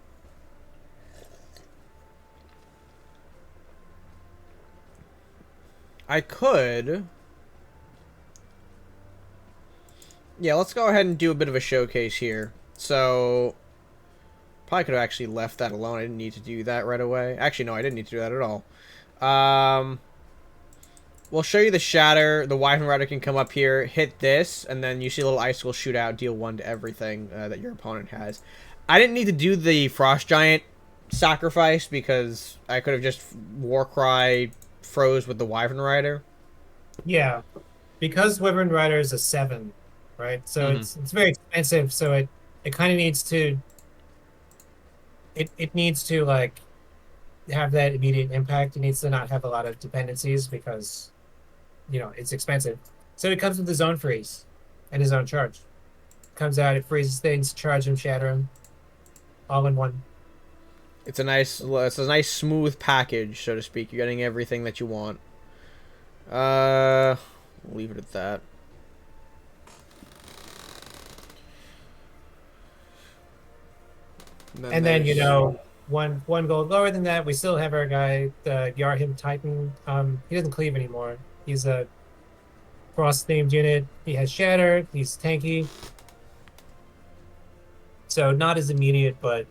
I could. Yeah, let's go ahead and do a bit of a showcase here. So, probably could have actually left that alone. I didn't need to do that right away. Actually, no, I didn't need to do that at all. We'll show you the shatter. The Wyvern Rider can come up here, hit this, and then you see a little icicle shoot out, deal 1 to everything that your opponent has. I didn't need to do the Frost Giant sacrifice because I could have just Warcry froze with the Wyvern Rider. Yeah, because Wyvern Rider is a 7, right? So it's very expensive. So it kind of needs to it needs to like have that immediate impact. It needs to not have a lot of dependencies because it's expensive. So it comes with the zone freeze and his own charge. Comes out, it freezes things, charge them, shatter them, all in one. It's a nice smooth package, so to speak. You're getting everything that you want. Leave it at that. And then one gold lower than that, we still have our guy, the Yarhim Titan. He doesn't cleave anymore. He's a frost-themed unit. He has shatter. He's tanky. So not as immediate, but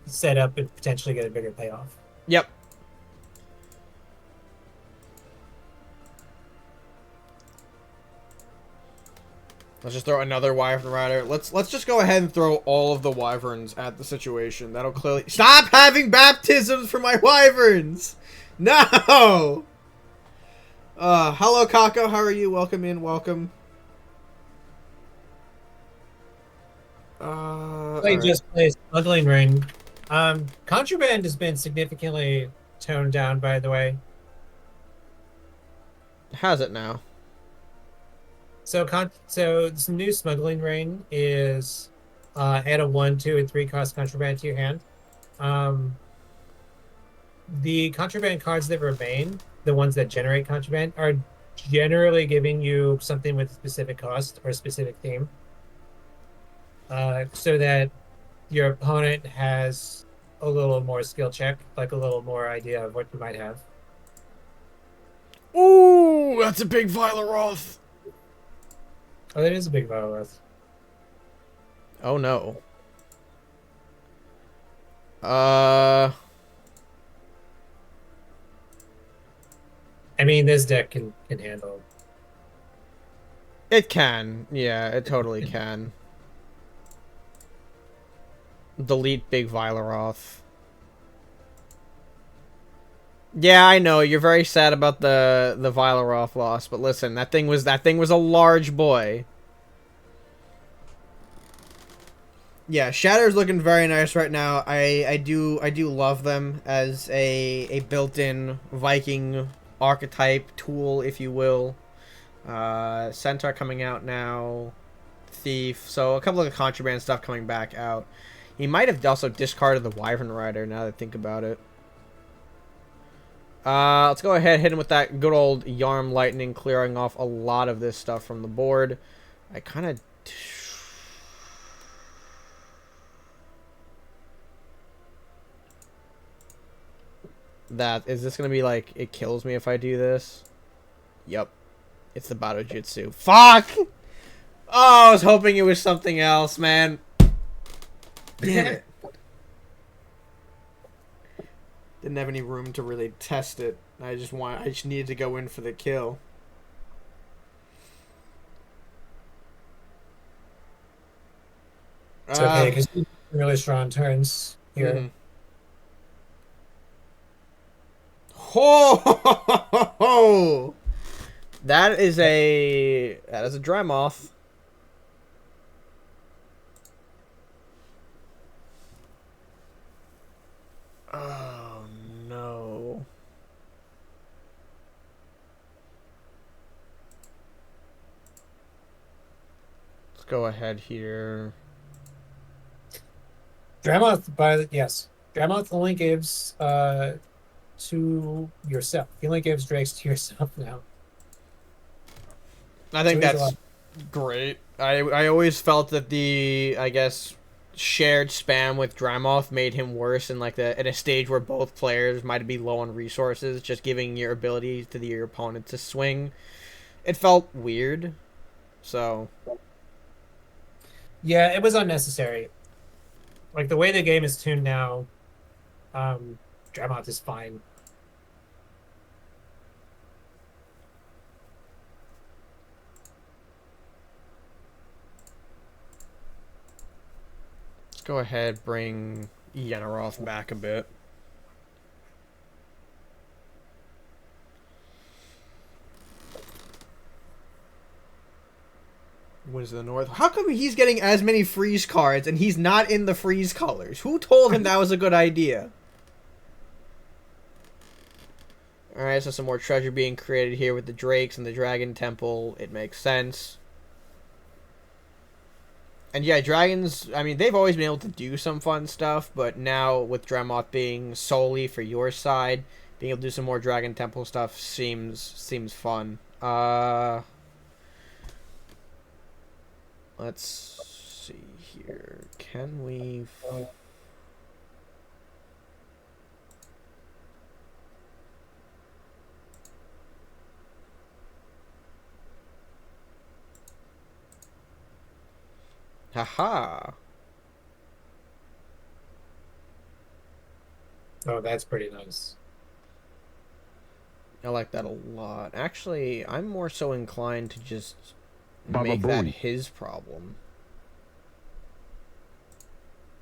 set up and potentially get a bigger payoff. Yep. Let's just throw another Wyvern Rider. Let's just go ahead and throw all of the Wyverns at the situation. That'll clearly... Stop having baptisms for my Wyverns! No! Hello, Kako. How are you? Welcome in. Welcome. Just play Smuggling Ring. Contraband has been significantly toned down, by the way. How's it now? So this new Smuggling Ring is add a 1, 2, and 3 cost contraband to your hand. The contraband cards that remain, the ones that generate contraband, are generally giving you something with a specific cost or a specific theme. So that your opponent has a little more skill check, like a little more idea of what you might have. Ooh, that's a big Vilaroth. Oh, that is a big Vilaroth. Oh no. I mean, this deck can handle. It can. Yeah, it totally can. Delete big Vilaroth. Yeah, I know you're very sad about the Vilaroth loss, but listen, that thing was a large boy. Yeah, Shatter's looking very nice right now. I do love them as a built-in Viking archetype tool, if you will. Centaur coming out now, Thief, so a couple of the contraband stuff coming back out. He might have also discarded the Wyvern Rider, now that I think about it. Let's go ahead, hit him with that good old Yarm Lightning, clearing off a lot of this stuff from the board. I kind of... Is this going to be like, it kills me if I do this? Yep. It's the Bado Jutsu. Fuck! Oh, I was hoping it was something else, man. Damn it. Didn't have any room to really test it. I just needed to go in for the kill. It's okay, because really strong turns here. Mm-hmm. Ho! That is a Dremoth. Oh no. Let's go ahead here. Dramoth only gives to yourself. He only gives Drakes to yourself now. I think that's great. I always felt that the, I guess, shared spam with Drymoth made him worse in like at a stage where both players might be low on resources, just giving your ability to your opponent to swing. It felt weird. So Yeah, it was unnecessary. Like the way the game is tuned now, Dramont is fine. let's go ahead, bring Yenneroth back a bit. Winds of the North. How come he's getting as many freeze cards and he's not in the freeze colors? Who told him that was a good idea? Alright, so some more treasure being created here with the drakes and the dragon temple. It makes sense. And yeah, dragons, I mean, they've always been able to do some fun stuff, but now with Dremoth being solely for your side, being able to do some more dragon temple stuff seems fun. Let's see here. Can we... Haha. Oh, that's pretty nice. I like that a lot. Actually, I'm more so inclined to just Baba make that Booey. his problem.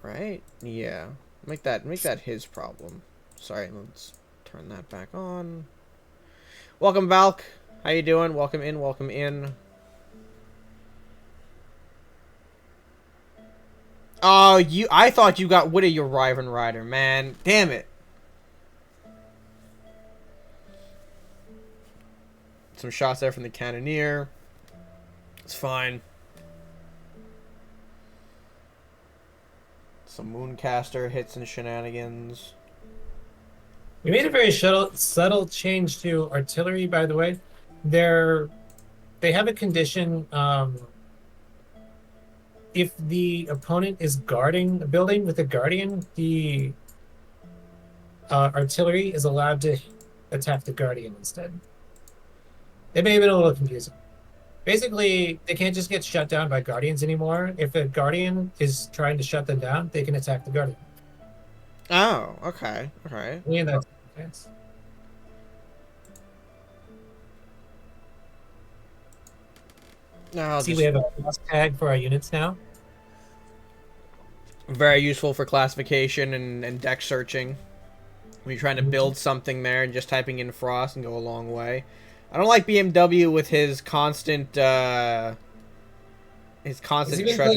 Right? Yeah. Make that his problem. Sorry, let's turn that back on. Welcome, Valk. How you doing? Welcome in, welcome in. Oh, I thought you got rid of your Riven Rider, man. Damn it. Some shots there from the Cannoneer. It's fine. Some Mooncaster hits and shenanigans. We made a very subtle change to artillery, by the way. They have a condition. If the opponent is guarding a building with a guardian, the artillery is allowed to attack the guardian instead. It may have been a little confusing. Basically, they can't just get shut down by guardians anymore. If a guardian is trying to shut them down, they can attack the guardian. Oh, okay. Alright. Yeah, that's sense. Now See, we have a plus tag for our units now. very useful for classification and deck searching. When you're trying to build something there and just typing in Frost can go a long way. I don't like BMW with his constant treasure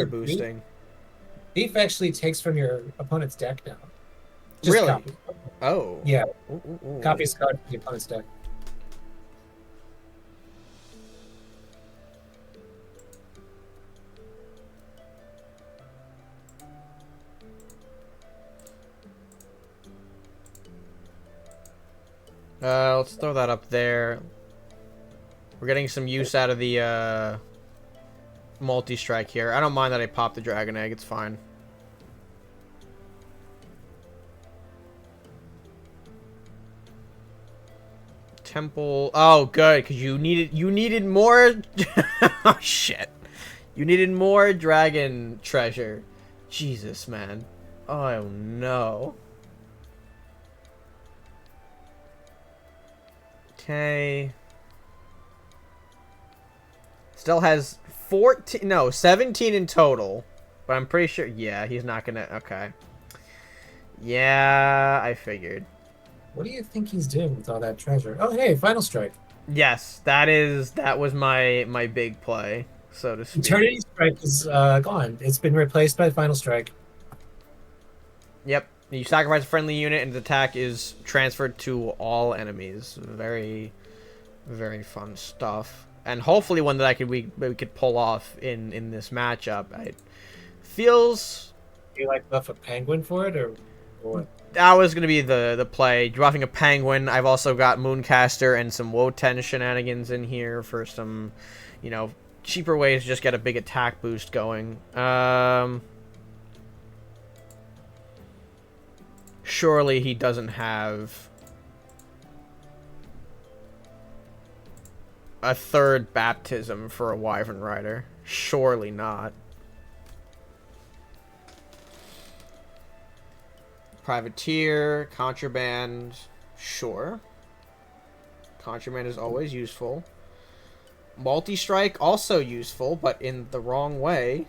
boosting. Thief actually takes from your opponent's deck now. Just Really? copy. Oh. Yeah. Ooh, ooh, ooh. Copies card from the opponent's deck. Let's throw that up there. We're getting some use out of the multi-strike here. I don't mind that I popped the dragon egg. It's fine. Temple. Oh, good, because you needed more. Oh shit! You needed more dragon treasure. Jesus, man. Oh no. Okay. Still has 17 in total. But I'm pretty sure, yeah, he's not gonna, okay. Yeah, I figured. What do you think he's doing with all that treasure? Oh, hey, Final Strike. Yes, that was my big play, so to speak. Eternity Strike is gone. It's been replaced by Final Strike. Yep. You sacrifice a friendly unit and the attack is transferred to all enemies. Very, very fun stuff. And hopefully one that we could pull off in this matchup. It feels... Do you like buff a penguin for it, or what? That was going to be the play. Dropping a penguin. I've also got Mooncaster and some Woten shenanigans in here for some, cheaper ways to just get a big attack boost going. Surely he doesn't have a third baptism for a Wyvern Rider. Surely not. Privateer, contraband, sure. Contraband is always useful. Multi-strike, also useful, but in the wrong way.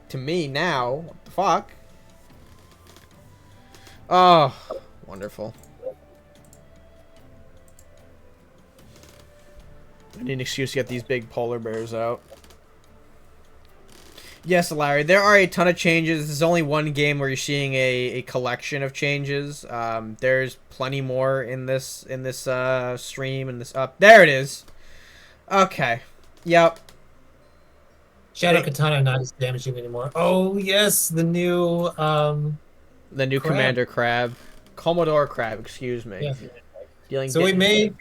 To me now. What the fuck? Oh, wonderful. I need an excuse to get these big polar bears out. Yes, Larry, there are a ton of changes. This is only one game where you're seeing a collection of changes. There's plenty more in this stream and this up. There it is. Okay. Yep. Shadow Katana not as damaging anymore. Oh yes, the new Crab. Commander Crab. Commodore Crab, excuse me. Yeah. Dealing So we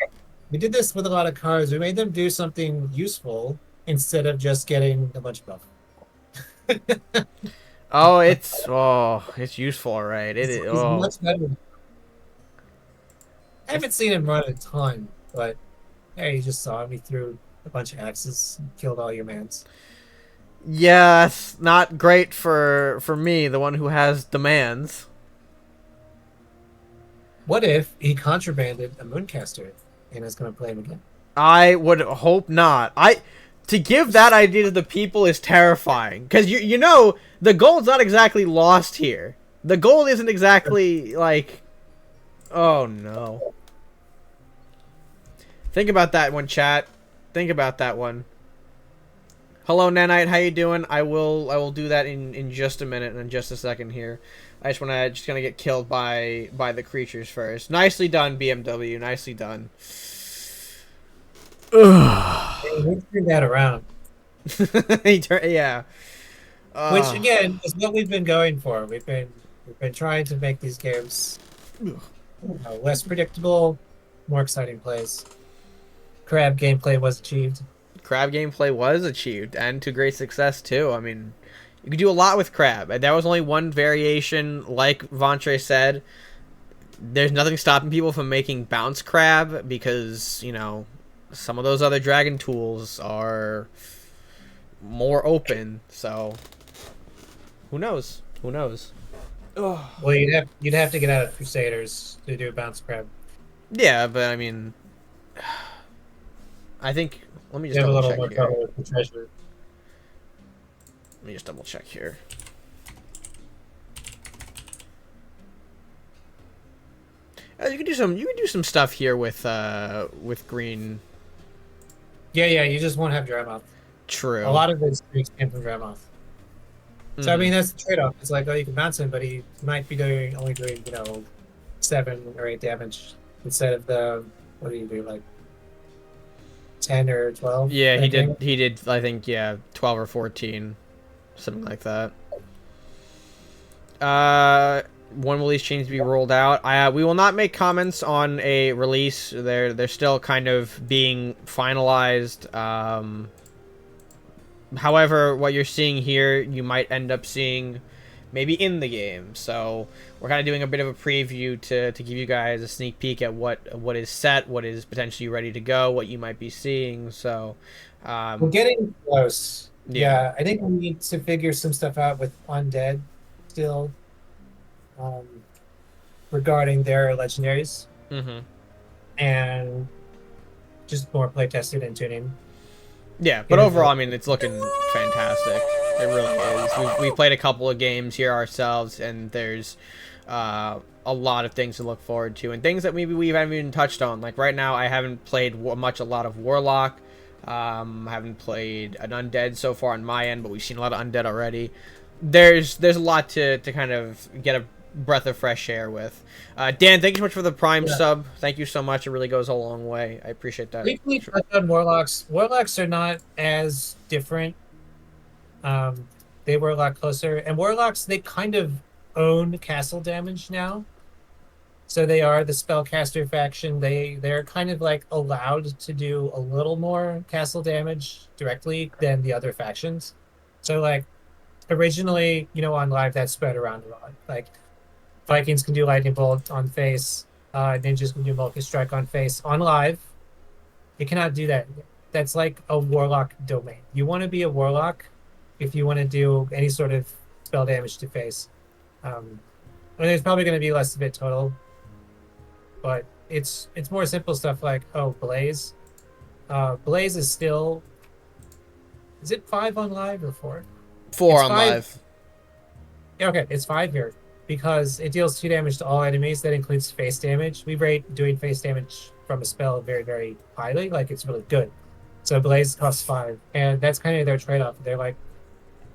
did this with a lot of cards. We made them do something useful instead of just getting a bunch of buff. it's useful, all right. It's much better. I haven't seen him run a ton, but hey, you just saw me threw a bunch of axes and killed all your mans. Yeah, it's not great for me, the one who has demands. What if he contrabanded a Mooncaster and is going to play him again? I would hope not. To give that idea to the people is terrifying, because you know the gold's not exactly lost here. The gold isn't exactly like, oh no. Think about that one, chat. Think about that one. Hello, Nanite. How you doing? I will do that in just a minute and in just a second here. I just gonna get killed by the creatures first. Nicely done, BMW. Nicely done. Hey, we turned that around. Yeah. Which again is what we've been going for. We've been trying to make these games less predictable, more exciting plays. Crab gameplay was achieved. Crab gameplay was achieved, and to great success too. I mean, you could do a lot with Crab. There was only one variation, like Ventre said. There's nothing stopping people from making Bounce Crab because, you know, some of those other dragon tools are more open. So, who knows? Who knows? Well, you'd have to get out of Crusaders to do Bounce Crab. Yeah, but I mean, I think. Let me just You have a double little check more here. trouble with the treasure. Let me just double check here. You can do some stuff here with green. Yeah, you just won't have Drymoth. True. A lot of his streaks came from Drymoth. So I mean that's the trade-off. It's like, oh, you can bounce him, but he might be only doing 7 or 8 damage instead of the, what do you do, like 10 or 12? Yeah, he did. I think 12 or 14, something like that. When will these changes be rolled out? We will not make comments on a release. They're still kind of being finalized. However, what you're seeing here, you might end up seeing maybe in the game. So we're kind of doing a bit of a preview to give you guys a sneak peek at what is set, what is potentially ready to go, what you might be seeing. So we're getting close. Yeah. I think we need to figure some stuff out with Undead still. Regarding their legendaries, and just more play tested and tuning. Yeah, but overall, I mean, it's looking fantastic. It really is. We played a couple of games here ourselves, and there's a lot of things to look forward to, and things that maybe we haven't even touched on. Like right now, I haven't played a lot of Warlock. I haven't played an Undead so far on my end, but we've seen a lot of Undead already. There's a lot to kind of get a breath of fresh air with. Dan, thank you so much for the Prime sub. Thank you so much. It really goes a long way. I appreciate that. Briefly touch on Warlocks. Warlocks are not as different. They were a lot closer. And Warlocks, they kind of own castle damage now. So they are the spellcaster faction. They're kind of like allowed to do a little more castle damage directly than the other factions. So like originally, on live that spread around a lot. Like Vikings can do lightning bolt on face. Ninjas can do multi-strike on face. On live, you cannot do that. That's like a warlock domain. You want to be a warlock if you want to do any sort of spell damage to face. I mean, there's probably going to be less of it total, but it's more simple stuff like, oh, Blaze. Blaze is still... Is it 5 on live or 4? 4 It's on 5. live. Yeah, okay, it's 5 here because it deals 2 damage to all enemies. That includes face damage. We rate doing face damage from a spell very, very highly. Like, it's really good. So Blaze costs 5, and that's kind of their trade-off. They're like,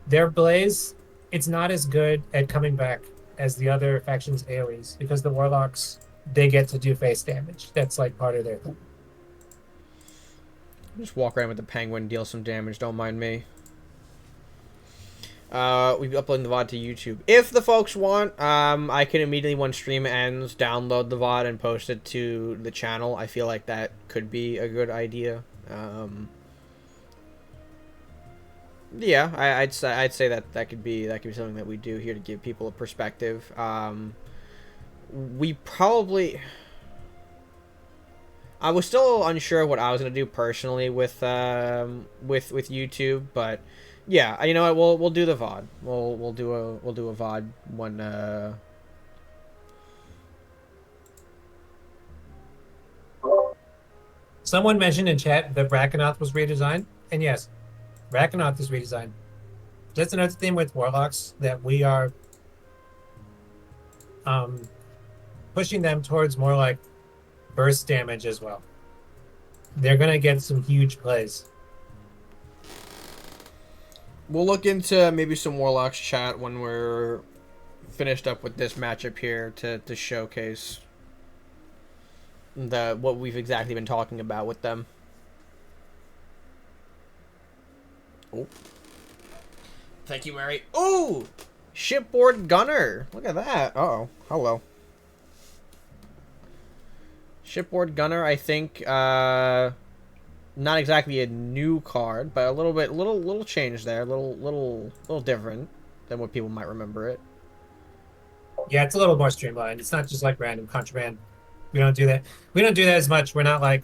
their Blaze, it's not as good at coming back as the other factions' AoEs because the Warlocks, they get to do face damage. That's like part of their thing. Just walk around with the penguin, deal some damage. Don't mind me. We'll be uploading the VOD to YouTube. If the folks want, I can immediately, when stream ends, download the VOD and post it to the channel. I feel like that could be a good idea. Yeah, I'd say that could be something that we do here to give people a perspective. We probably... I was still unsure what I was gonna do personally with YouTube, but yeah, you know what, we'll do the VOD. We'll do a VOD when Someone mentioned in chat that Rakanoth was redesigned, and yes, Rakanoth is redesigned. That's another thing with Warlocks that we are pushing them towards more like burst damage as well. They're gonna get some huge plays. We'll look into maybe some Warlocks chat when we're finished up with this matchup here to showcase what we've exactly been talking about with them. Oh. Thank you, Mary. Ooh! Shipboard Gunner. Look at that. Uh-oh. Hello. Shipboard Gunner, I think, not exactly a new card, but a little change there, a little different than what people might remember it. Yeah, it's a little more streamlined. It's not just like random contraband. We don't do that. We don't do that as much. We're not like...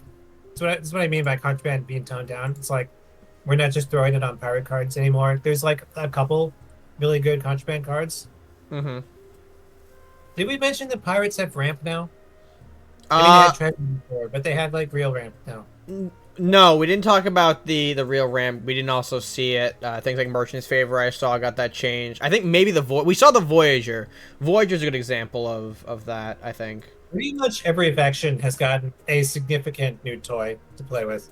That's what I mean by contraband being toned down. It's like, we're not just throwing it on pirate cards anymore. There's like a couple really good contraband cards. Mm-hmm. Did we mention that pirates have ramp now? I mean, they had treasure before, but they had like real ramp now. No, we didn't talk about the real ramp. We didn't also see it. Things like Merchant's Favor I saw got that changed. I think maybe we saw the Voyager. Voyager's a good example of that, I think. Pretty much every faction has gotten a significant new toy to play with.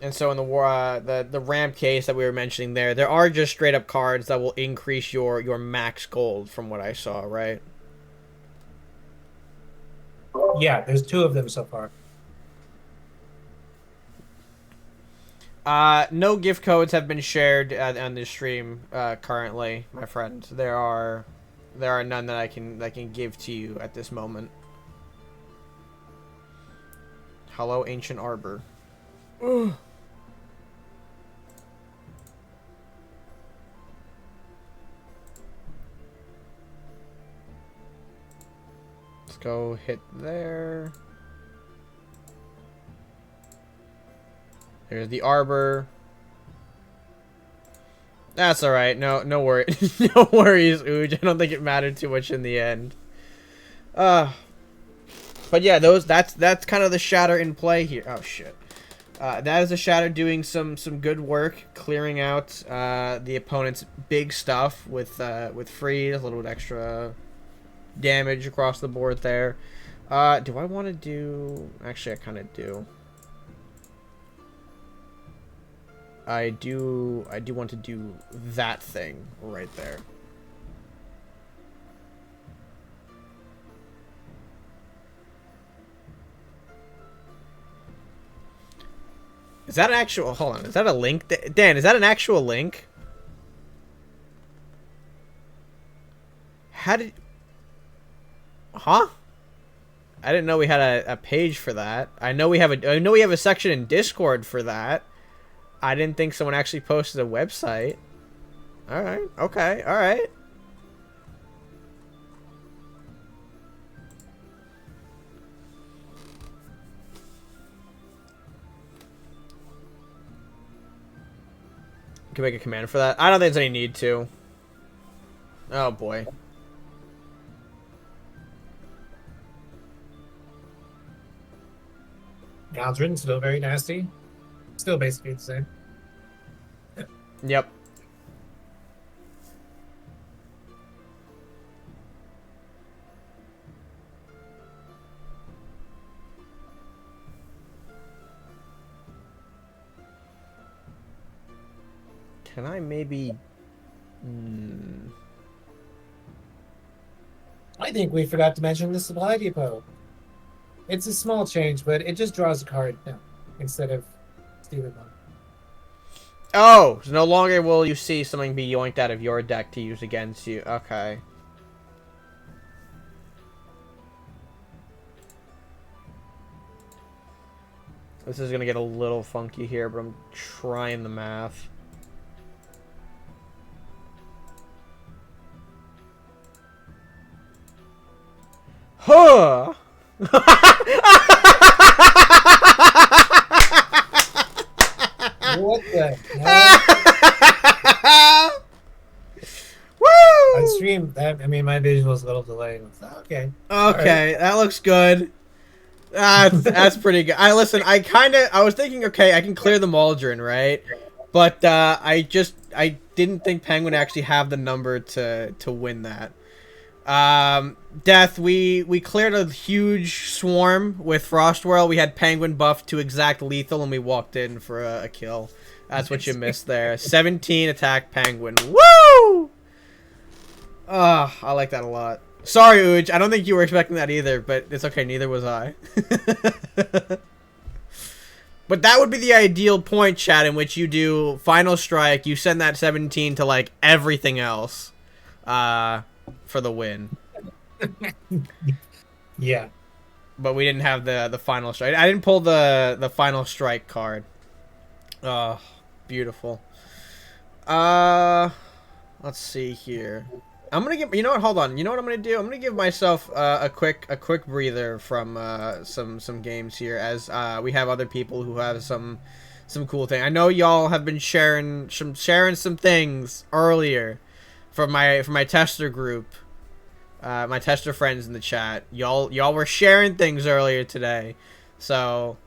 And so in the ramp case that we were mentioning there are just straight up cards that will increase your max gold from what I saw, right? Yeah, there's 2 of them so far. No gift codes have been shared on this stream currently, my friend. There are none that I can give to you at this moment. Hello, Ancient Arbor. Ugh. Let's go hit there. Here's the Arbor. That's all right. No worry. No worries, Ooj. I don't think it mattered too much in the end. But yeah, that's kind of the Shatter in play here. Oh shit. That is the Shatter doing some good work, clearing out the opponent's big stuff with freeze, a little bit extra damage across the board there. Do I want to do? Actually, I kind of do. I do want to do that thing right there. Is that an actual... Hold on. Is that a link? Dan, is that an actual link? How did... Huh? I didn't know we had a page for that. I know we have a section in Discord for that. I didn't think someone actually posted a website. All right. Okay. All right. Can make a command for that. I don't think there's any need to. Oh boy. Aldrin, still very nasty. Still basically the same. Yep. Can I maybe... I think we forgot to mention the supply depot. It's a small change, but it just draws a card now instead of stealing one. Oh, so no longer will you see something be yoinked out of your deck to use against you. Okay. This is gonna get a little funky here, but I'm trying the math. Huh! What the hell? Woo! On stream, that, I mean, my visual is a little delayed. Okay. Okay, that looks good. That's pretty good. I was thinking, okay, I can clear the Maldron, right? But I didn't think Penguin actually have the number to win that. Death, we cleared a huge swarm with Frostwhirl. We had Penguin buffed to exact lethal, and we walked in for a kill. That's what you missed there. 17 attack Penguin. Woo! I like that a lot. Sorry, Uj. I don't think you were expecting that either, but it's okay. Neither was I. But that would be the ideal point, chat, in which you do Final Strike. You send that 17 to, like, everything else for the win. Yeah. But we didn't have the Final Strike. I didn't pull the Final Strike card. Oh, beautiful. Let's see here. I'm gonna give. You know what? Hold on. You know what I'm gonna do? I'm gonna give myself a quick breather from some games here, as we have other people who have some cool thing. I know y'all have been sharing some things earlier from my tester group, my tester friends in the chat. Y'all were sharing things earlier today, so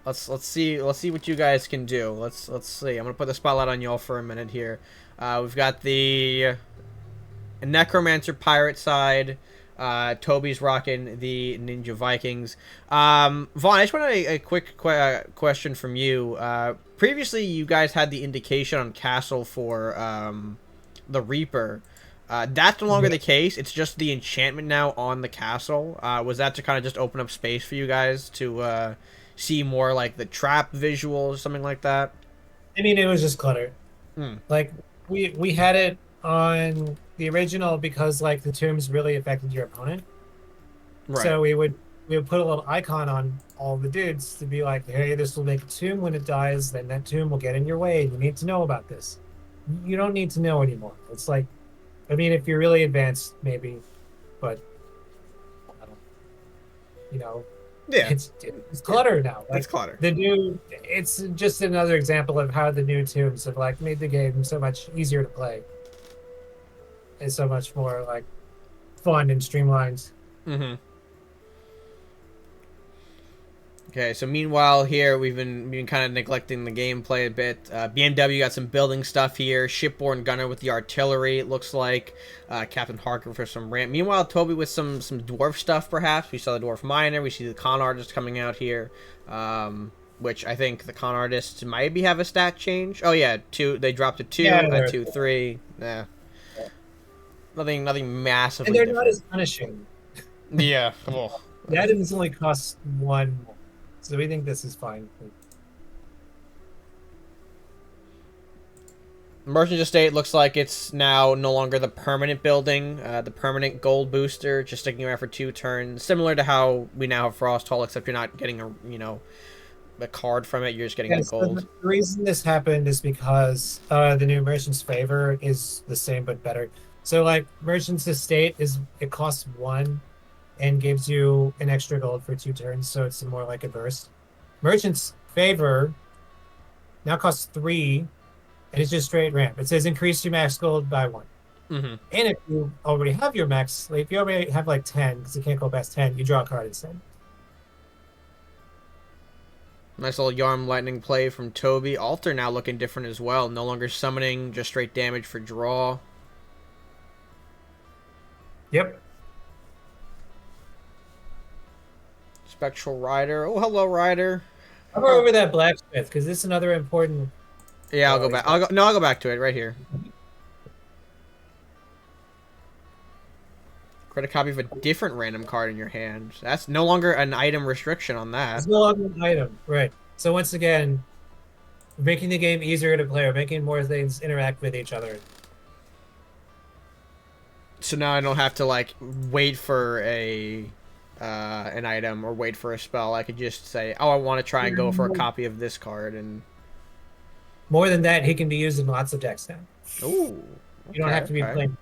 let's see what you guys can do. Let's see. I'm gonna put the spotlight on y'all for a minute here. We've got the Necromancer Pirate side. Toby's rocking the Ninja Vikings. Vaughn, I just wanted a quick question from you. Previously, you guys had the indication on Castle for the Reaper. That's no longer the case. It's just the enchantment now on the castle. Was that to kind of just open up space for you guys to see more like the trap visuals, something like that? I mean, it was just clutter. Like, we had it on the original because, like, the tombs really affected your opponent. Right. So we would put a little icon on all the dudes to be like, hey, this will make a tomb when it dies, then that tomb will get in your way. You need to know about this. You don't need to know anymore. It's like, I mean, if you're really advanced, maybe, but I don't, you know, yeah, it's clutter now. Like, it's clutter. It's just another example of how the new tombs have like made the game so much easier to play. It's so much more like fun and streamlined. Mm-hmm. Okay, so meanwhile here we've been kind of neglecting the gameplay a bit. BMW got some building stuff here. Shipborne Gunner with the artillery, it looks like. Captain Harker for some ramp. Meanwhile, Toby with some dwarf stuff, perhaps. We saw the dwarf miner. We see the con artist coming out here, which I think the con artists maybe have a stat change. Oh yeah, 2. They dropped a 2, a 2, 3. Yeah, nothing massive. And they're not as punishing. Yeah. Oh. The items only cost 1 more. So we think this is fine. Merchant Estate looks like it's now no longer the permanent building, the permanent gold booster, just sticking around for 2 turns. Similar to how we now have Frost Hall, except you're not getting a a card from it. You're just getting Yeah, the so gold. the reason this happened is because the new Merchant's Favor is the same but better. So like Merchant's Estate it costs 1 and gives you an extra gold for 2 turns, so it's more like a burst. Merchant's Favor now costs 3 and it's just straight ramp. It says increase your max gold by 1. Mm-hmm. And if you already have your max, like if you already have like 10, because you can't go past 10, you draw a card instead. Nice little Yarm Lightning play from Toby. Alter now looking different as well. No longer summoning, just straight damage for draw. Yep. Spectral Rider. Oh, hello, Rider. I'll go over that blacksmith because this is another important. Yeah, I'll go back. I'll go back to it right here. Create a copy of a different random card in your hand. That's no longer an item restriction on that. It's no longer an item, right? So once again, making the game easier to play, or making more things interact with each other. So now I don't have to like wait for a an item or wait for a spell. I could just say, "Oh, I want to try and go for a copy of this card." And more than that, he can be used in lots of decks now. ooh, okay, you don't have to be playing,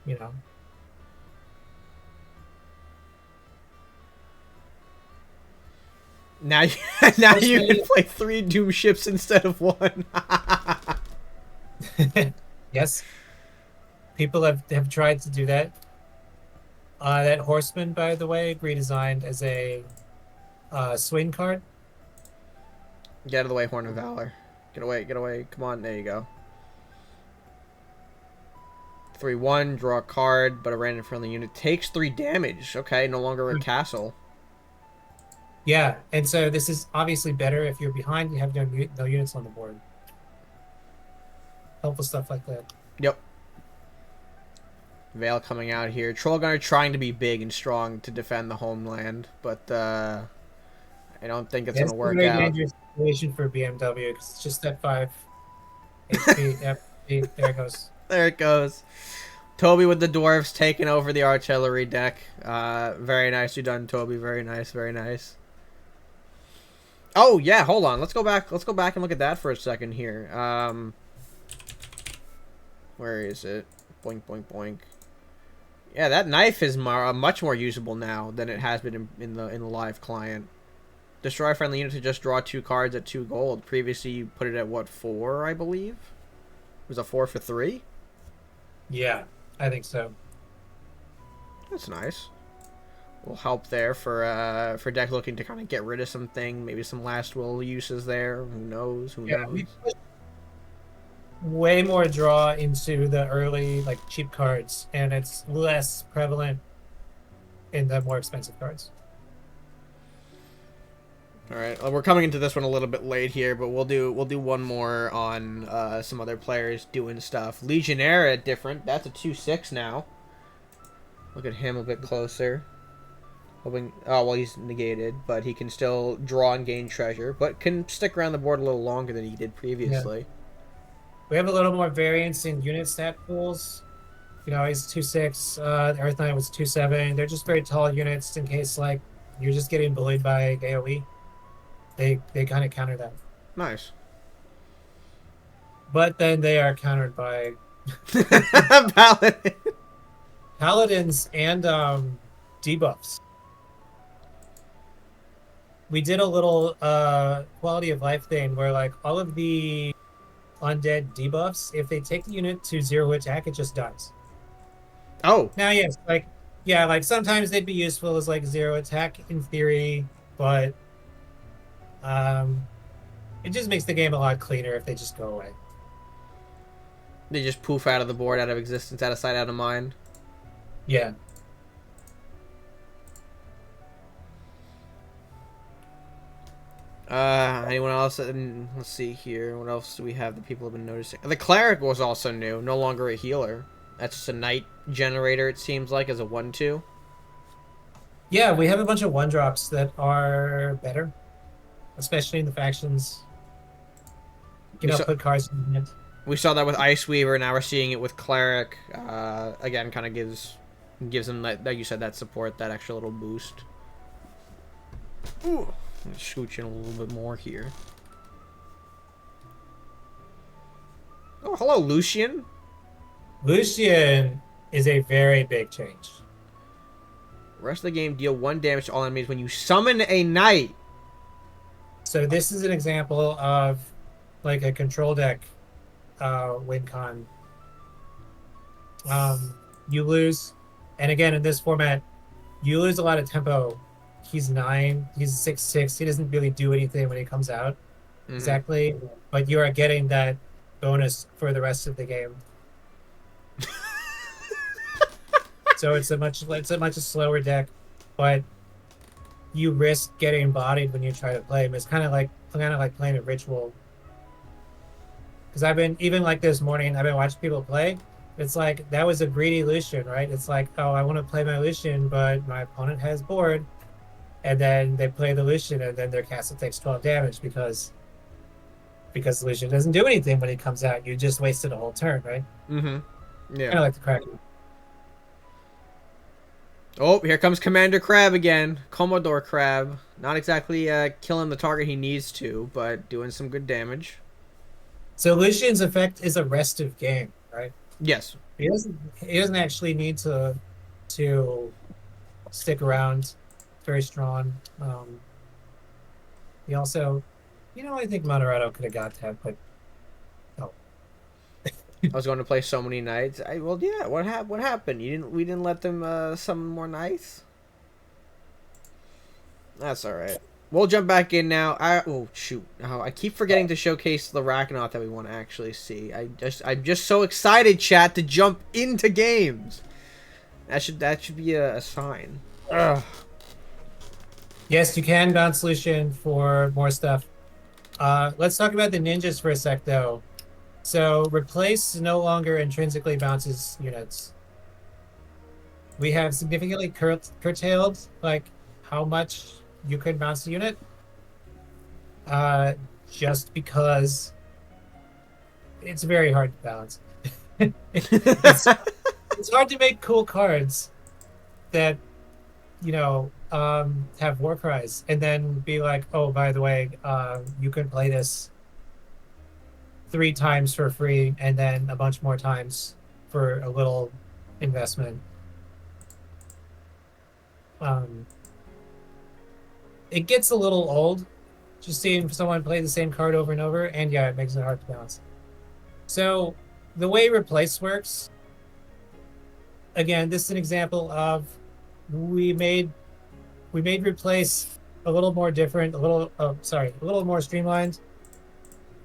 you know. Now you can play 3 Doom ships instead of 1. Yes, people have tried to do that. That Horseman, by the way, redesigned as a swing card. Get out of the way, Horn of Valor. Get away, get away. Come on, there you go. 3/1, draw a card, but a random friendly unit takes 3 damage. Okay, no longer a castle. Yeah, and so this is obviously better if you're behind, you have no units on the board. Helpful stuff like that. Yep. Veil coming out here. Trollgunner trying to be big and strong to defend the homeland, but I don't think it's going to work a very out. dangerous situation for BMW because it's just that 5 HP. Yep, there it goes. There it goes. Toby with the dwarves taking over the artillery deck. Very nicely done, Toby. Very nice, very nice. Oh yeah, hold on. Let's go back and look at that for a second here. Where is it? Boink, boink, boink. Yeah, that knife is much more usable now than it has been in the live client. Destroy a friendly unit to just draw 2 cards at 2 gold. Previously, you put it at what, 4, I believe? It was a 4 for 3. Yeah, I think so. That's nice. Will help there for deck looking to kind of get rid of something. Maybe some last will uses there. Who knows? Who knows? We put way more draw into the early like cheap cards, and it's less prevalent in the more expensive cards. All right, we're coming into this one a little bit late here, but we'll do one more on some other players doing stuff. Legionnaire different. That's a 2/6 now. Look at him a bit closer. Hoping, oh well, he's negated, but he can still draw and gain treasure, but can stick around the board a little longer than he did previously. Yeah. We have a little more variance in unit stat pools. You know, he's 2/6. Earth Knight was 2/7. They're just very tall units in case like you're just getting bullied by AoE. They kind of counter that. Nice. But then they are countered by Paladin. paladins and debuffs. We did a little quality of life thing where like all of the undead debuffs, if they take the unit to 0 attack, it just dies. Oh. Now yes, like sometimes they'd be useful as like 0 attack in theory, but it just makes the game a lot cleaner if they just go away. They just poof out of the board, out of existence, out of sight, out of mind. Yeah. Anyone else? Let's see here. What else do we have that people have been noticing? The cleric was also new. No longer a healer. That's just a knight generator, it seems like, as a 1/2. Yeah, we have a bunch of 1-drops that are better, especially in the factions. You know, put cards in the hand. We saw that with Ice Weaver. Now we're seeing it with cleric. Again, kind of gives them that, like you said, that support, that extra little boost. Ooh. Scooch in a little bit more here. Oh, hello, Lucian. Lucian is a very big change. Rest of the game, deal 1 damage to all enemies when you summon a knight. So this is an example of like a control deck win con. You lose, and again in this format, you lose a lot of tempo. He's 9, he's 6'6", he doesn't really do anything when he comes out. Exactly, but you are getting that bonus for the rest of the game. So it's a much slower deck, but you risk getting bodied when you try to play him. It's kind of like playing a ritual. Because I've been, even like this morning, I've been watching people play. It's like, that was a greedy Lucian, right? It's like, oh, I want to play my Lucian, but my opponent has board. And then they play the Lucian, and then their castle takes 12 damage because Lucian doesn't do anything when he comes out. You just wasted a whole turn, right? Yeah. Kind of like the Kraken. Oh, here comes Commander Crab again. Commodore Crab. Not exactly killing the target he needs to, but doing some good damage. So Lucian's effect is a restive game, right? Yes. He doesn't actually need to stick around. Very strong. He also, I think Moderato could have got that, but no. I was going to play so many knights. Well, yeah. What happened? We didn't let them summon more knights. That's all right. We'll jump back in now. Oh shoot! I keep forgetting to showcase the Rackonaut that we want to actually see. I'm just so excited, chat, to jump into games. That should be a sign. Ugh. Yes, you can bounce Lucian for more stuff. Let's talk about the ninjas for a sec, though. So replace no longer intrinsically bounces units. We have significantly curtailed like how much you could bounce a unit. Just because it's very hard to balance. it's hard to make cool cards that have war cries and then be like, oh, by the way, you can play this 3 times for free and then a bunch more times for a little investment. It gets a little old just seeing someone play the same card over and over, and yeah, it makes it hard to balance. So the way replace works, again, this is an example of we made replace a little more different, a little more streamlined.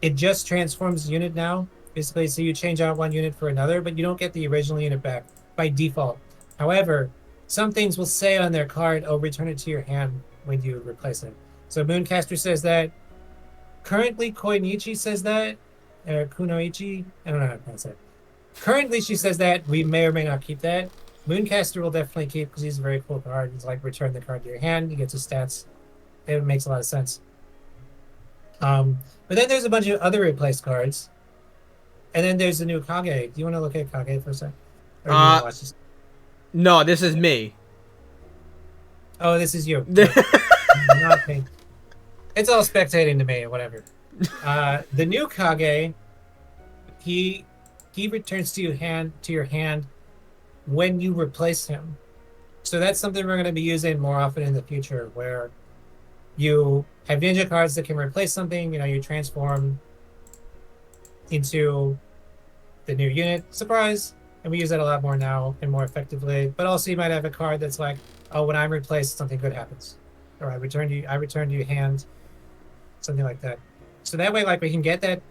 It just transforms the unit now, basically, so you change out one unit for another, but you don't get the original unit back by default. However, some things will say on their card, oh, return it to your hand when you replace it. So Mooncaster says that. Currently, Koinichi says that. Or Kunoichi. I don't know how to pronounce it. Currently, she says that. We may or may not keep that. Mooncaster will definitely keep because he's a very cool card. He's like, return the card to your hand. He gets his stats. It makes a lot of sense. But then there's a bunch of other replaced cards. And then there's the new Kage. Do you want to look at Kage for a sec? Or do you want to watch this? No, this is me. Oh, this is you. Not me. It's all spectating to me, whatever. The new Kage, he returns to your hand when you replace him. So that's something we're going to be using more often in the future, where you have ninja cards that can replace something. You transform into the new unit. Surprise! And we use that a lot more now and more effectively. But also you might have a card that's like, oh, when I'm replaced, something good happens. Or I return to your hand. Something like that. So that way, like, we can get that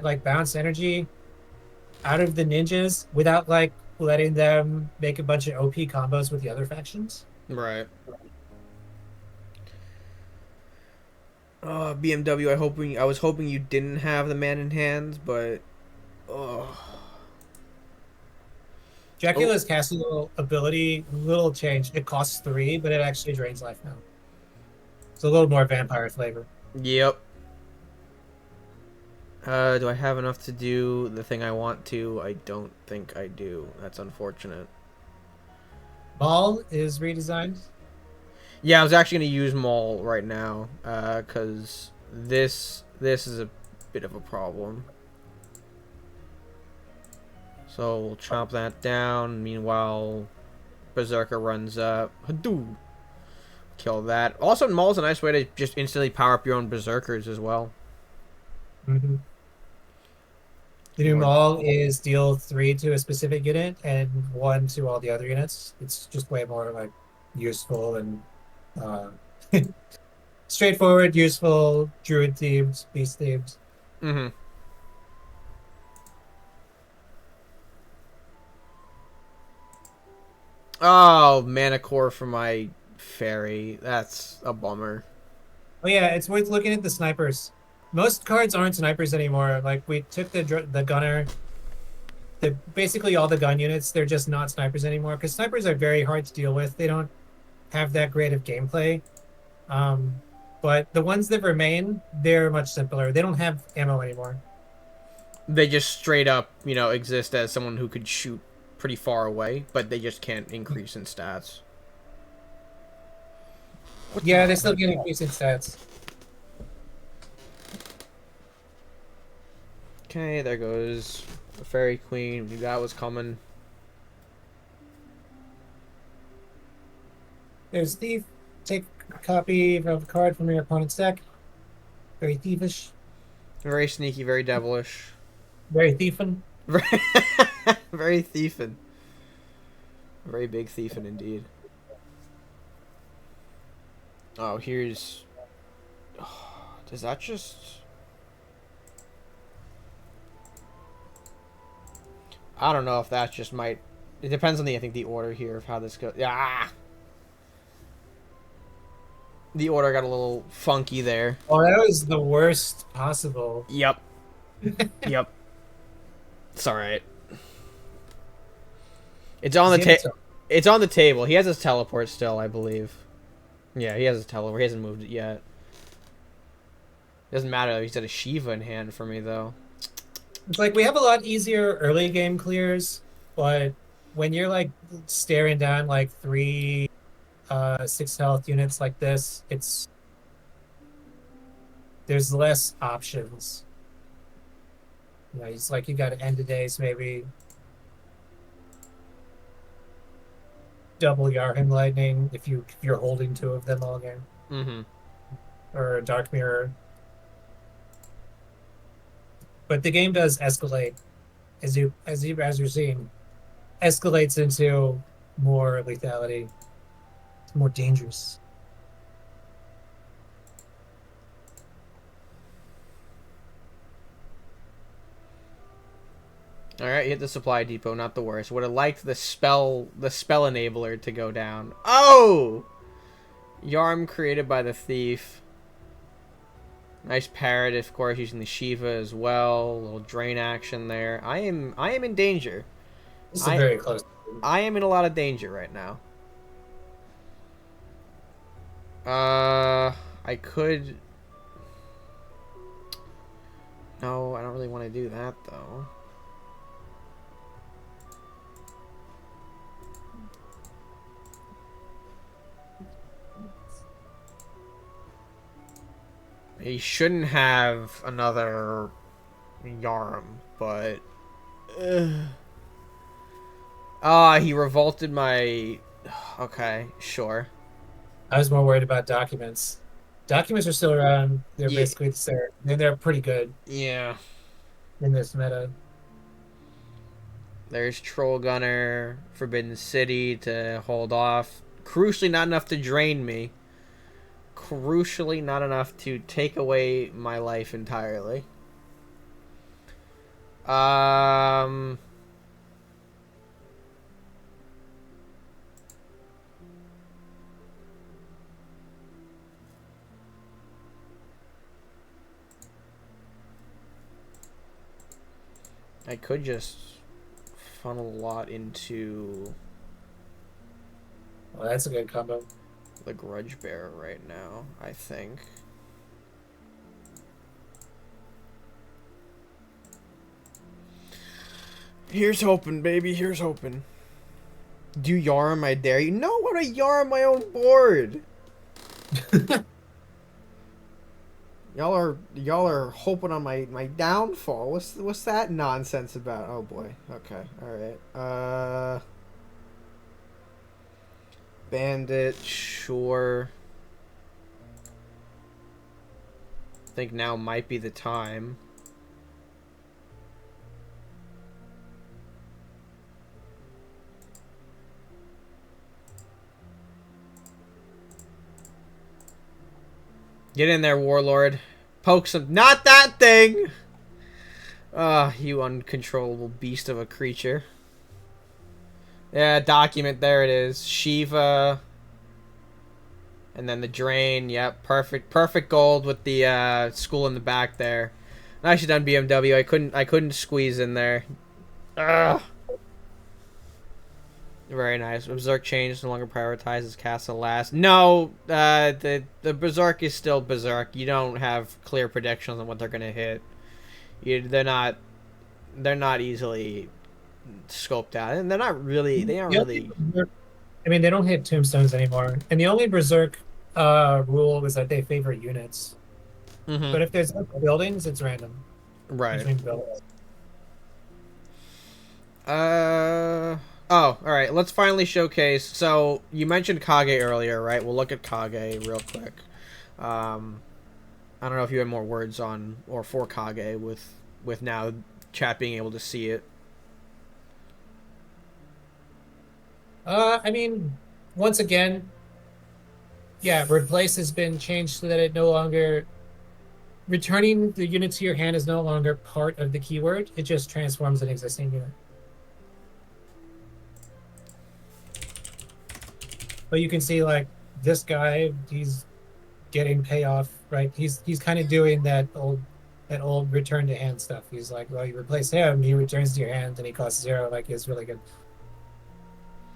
like bounce energy out of the ninjas without like letting them make a bunch of OP combos with the other factions. Right. BMW, I was hoping you didn't have the man in hand, but Dracula's castle ability, little change. It costs 3, but it actually drains life now. It's a little more vampire flavor. Yep. Do I have enough to do the thing I want to? I don't think I do. That's unfortunate. Ball is redesigned. Yeah, I was actually gonna use Maul right now, cause this is a bit of a problem. So we'll chop that down. Meanwhile, Berserker runs up. Hadoo! Kill that. Also, Maul's a nice way to just instantly power up your own Berserkers as well. Mm-hmm. The new Maul is deal 3 to a specific unit and 1 to all the other units. It's just way more like useful and uh, straightforward, useful, druid themes, beast themes. Mm-hmm. Oh, mana core for my fairy. That's a bummer. Oh yeah, it's worth looking at the snipers. Most cards aren't snipers anymore. Like we took the gunner, basically all the gun units. They're just not snipers anymore because snipers are very hard to deal with. They don't have that great of gameplay. But the ones that remain, they're much simpler. They don't have ammo anymore. They just straight up, exist as someone who could shoot pretty far away, but they just can't increase in stats. Yeah, they still get increase in stats. Okay, there goes the Fairy Queen. We knew that was coming. There's Thief. Take a copy of a card from your opponent's deck. Very thievish. Very sneaky, very devilish. Very thiefin. Very thiefin. Very big thiefin indeed. Oh, here's... does that just... I don't know if that just might... It depends on I think the order here of how this goes. Ah! The order got a little funky there. Oh, that was the worst possible. Yep. Yep. It's alright. It's on it's on the table. He has his teleport still, I believe. Yeah, he has his teleport. He hasn't moved it yet. Doesn't matter. He's got a Shiva in hand for me, though. It's like we have a lot easier early game clears, but when you're like staring down like 3 6 health units like this, there's less options. It's like you got to end of days, maybe double Yarham Lightning if you're holding 2 of them all game. Mm-hmm. Or Dark Mirror. But the game does escalate as you're seeing. Escalates into more lethality. It's more dangerous. Alright, hit the supply depot, not the worst. Would have liked the spell enabler to go down. Oh! Yarm created by the thief. Nice parrot, of course, using the Shiva as well. A little drain action there. I am in danger. This is very close. I am in a lot of danger right now. I could... No, I don't really want to do that, though. He shouldn't have another Yarm, but... he revolted my... Okay, sure. I was more worried about documents. Documents are still around. They're basically they're pretty good. Yeah. In this meta. There's Troll Gunner, Forbidden City to hold off. Crucially, not enough to drain me. Crucially, not enough to take away my life entirely. I could just funnel a lot into... Well, that's a good combo. The Grudge Bearer right now, I think. Here's hoping, baby. Here's hoping. Do Yarm, I dare you. No, what a Yarm my own board. Y'all are hoping on my downfall. What's that nonsense about? Oh boy. Okay. All right. Bandit, sure. I think now might be the time. Get in there, Warlord. Poke some. Not that thing! Ah, you uncontrollable beast of a creature. Yeah, document. There it is. Shiva. And then the drain. Yep, perfect. Perfect gold with the school in the back there. Nicely done, BMW. I couldn't squeeze in there. Ugh. Very nice. Berserk change no longer prioritizes castle last. No, the Berserk is still Berserk. You don't have clear predictions on what they're gonna hit. They're not easily scoped out, and they're not really. They aren't really. I mean, they don't hit tombstones anymore, and the only Berserk rule is that they favor units. But if there's buildings, it's random. Right. Between buildings. Oh, all right. Let's finally showcase. So you mentioned Kage earlier, right? We'll look at Kage real quick. I don't know if you have more words on or for Kage with now chat being able to see it. I mean, once again, yeah, replace has been changed so that it no longer returning the unit to your hand is no longer part of the keyword. It just transforms an existing unit. But you can see like this guy, he's getting payoff, right? He's kind of doing that old return to hand stuff. He's like, well, you replace him, he returns to your hand, and he costs 0. Like, it's really good.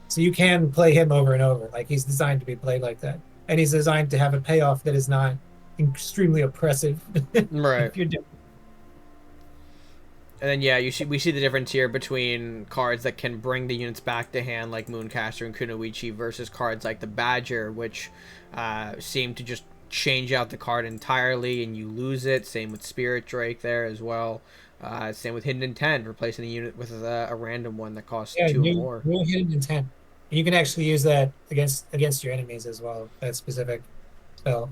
So you can play him over and over. Like, he's designed to be played like that, and he's designed to have a payoff that is not extremely oppressive. Right. If you're doing. And then yeah, we see the difference here between cards that can bring the units back to hand, like Mooncaster and Kunoichi, versus cards like the Badger, which seem to just change out the card entirely and you lose it. Same with Spirit Drake there as well. Same with Hidden Intent, replacing the unit with a random one that costs 2 or more. New Hidden Intent. You can actually use that against your enemies as well. That specific spell.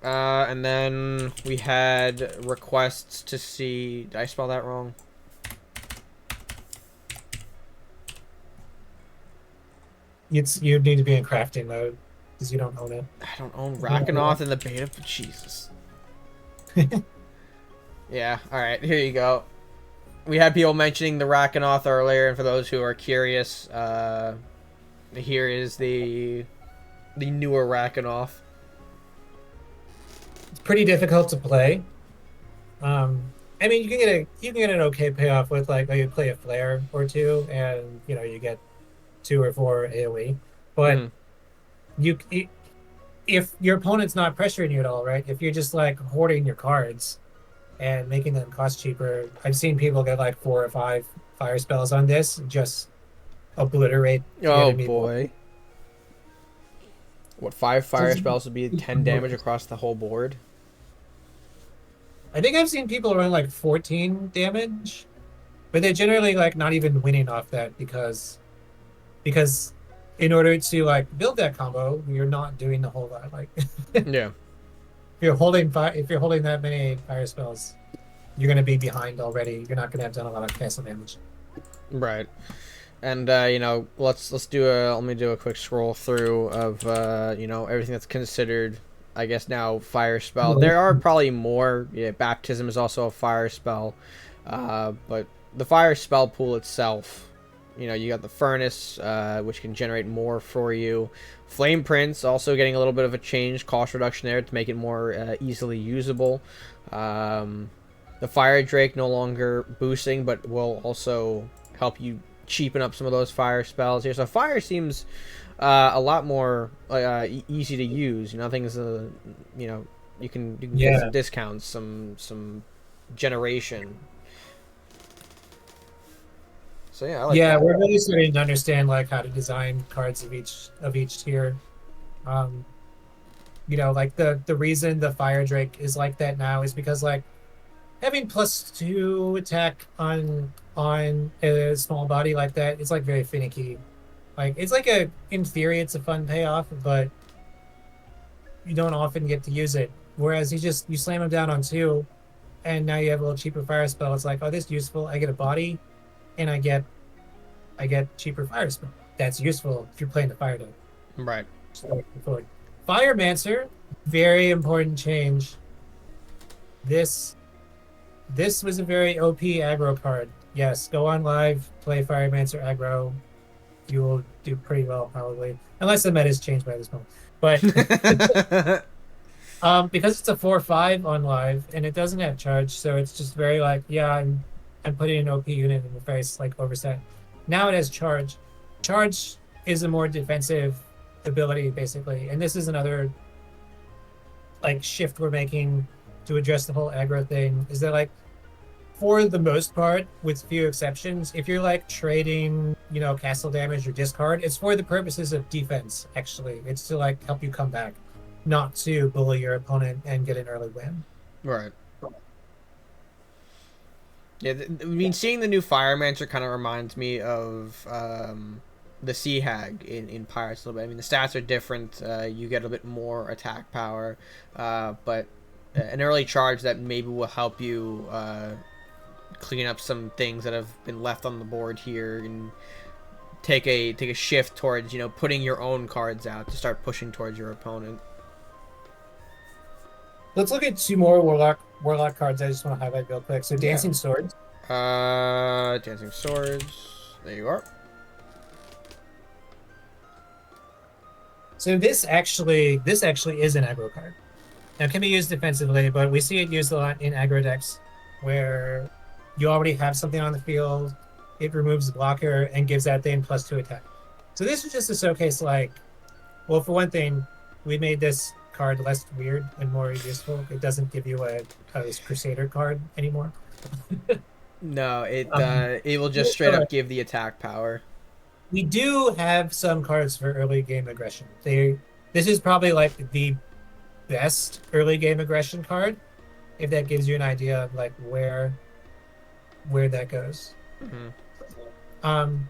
And then we had requests to see. Did I spell that wrong? You need to be in crafting mode because you don't own it. I don't own Rakanoth in the beta, but Jesus. Yeah, alright, here you go. We had people mentioning the Rakanoth earlier, and for those who are curious, here is the newer Rakanoth. It's pretty difficult to play. I mean, you can get an okay payoff with like, oh, you play a flare or two, and you get 2 or 4 AOE. But if your opponent's not pressuring you at all, right? If you're just like hoarding your cards and making them cost cheaper, I've seen people get like 4 or 5 fire spells on this and just obliterate the enemy. Boy. What, 5 fire spells would be 10 damage across the whole board? I think I've seen people run like 14 damage, but they're generally like not even winning off that because in order to like build that combo, you're not doing the whole lot. Like, yeah, if you're holding that many fire spells, you're gonna be behind already. You're not gonna have done a lot of castle damage. Right. And let's do let me do a quick scroll through of everything that's considered, I guess, now fire spell. There are probably more. Yeah, baptism is also a fire spell, but the fire spell pool itself, you got the furnace, which can generate more for you. Flame Prince also getting a little bit of a change, cost reduction there to make it more easily usable. The Fire Drake no longer boosting, but will also help you cheapen up some of those fire spells here. So fire seems a lot more easy to use. Things you can get some discounts, some generation. So yeah, I like that. We're really starting to understand like how to design cards of each tier. Um, you know, like the reason the Fire Drake is like that now is because like having +2 attack on a small body like that, it's like very finicky. Like it's like a in theory it's a fun payoff, but you don't often get to use it. Whereas you slam him down on 2, and now you have a little cheaper fire spell. It's like, oh, this is useful. I get a body, and I get cheaper fire spell. That's useful if you're playing the fire deck. Right. So, Firemancer, very important change. This this was a very OP aggro card. Yes, go on live, play Firemancer aggro. You will do pretty well probably, unless the meta's changed by this moment. But because it's a 4/5 on live and it doesn't have charge, so it's just very like, yeah, I'm putting an OP unit in the face like overset. Now it has charge. Charge is a more defensive ability basically, and this is another like shift we're making to address the whole aggro thing. Is that like for the most part, with few exceptions, if you're like trading, you know, castle damage or discard, it's for the purposes of defense. Actually, it's to like help you come back, not to bully your opponent and get an early win. Right. Yeah, I mean, seeing the new Firemancer kind of reminds me of the Sea Hag in Pirates a little bit. I mean, the stats are different. You get a bit more attack power, but an early charge that maybe will help you clean up some things that have been left on the board here and take a shift towards, you know, putting your own cards out to start pushing towards your opponent. Let's look at 2 more warlock cards. I just want to highlight real quick. So Dancing Swords. Dancing Swords. There you are. So this actually is an aggro card. Now it can be used defensively, but we see it used a lot in aggro decks where you already have something on the field, it removes the blocker and gives that thing +2 attack. So this is just to showcase, like, well, for one thing, we made this card less weird and more useful. It doesn't give you a Crusader card anymore. No, it will just straight up give the attack power. We do have some cards for early game aggression. This is probably like the best early game aggression card, if that gives you an idea of like where that goes. Mm-hmm.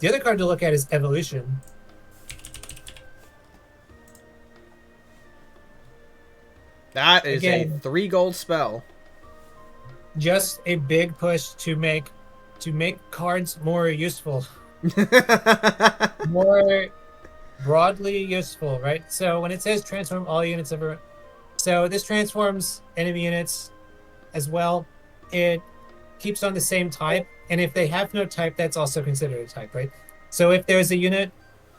The other card to look at is Evolution. That is Again, a 3 gold spell. Just a big push to make cards more useful, more broadly useful, right? So when it says transform all units of, so this transforms enemy units as well. It keeps on the same type, and if they have no type, that's also considered a type, right? So if there's a unit,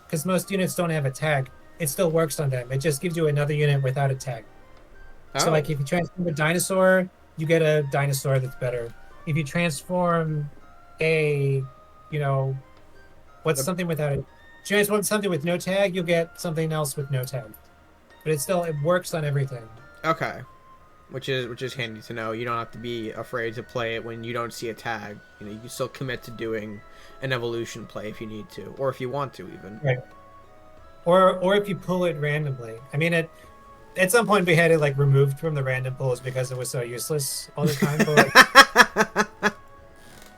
because most units don't have a tag, it still works on them. It just gives you another unit without a tag. Oh. So like if you transform a dinosaur, you get a dinosaur that's better. If you transform a, you know, something without it? Transform something with no tag, you'll get something else with no tag. But it works on everything. Okay. Which is handy to know. You don't have to be afraid to play it when you don't see a tag. You know, you can still commit to doing an evolution play if you need to, or if you want to even. Right. Or if you pull it randomly. I mean, at some point we had it like removed from the random pulls because it was so useless all the time. But like,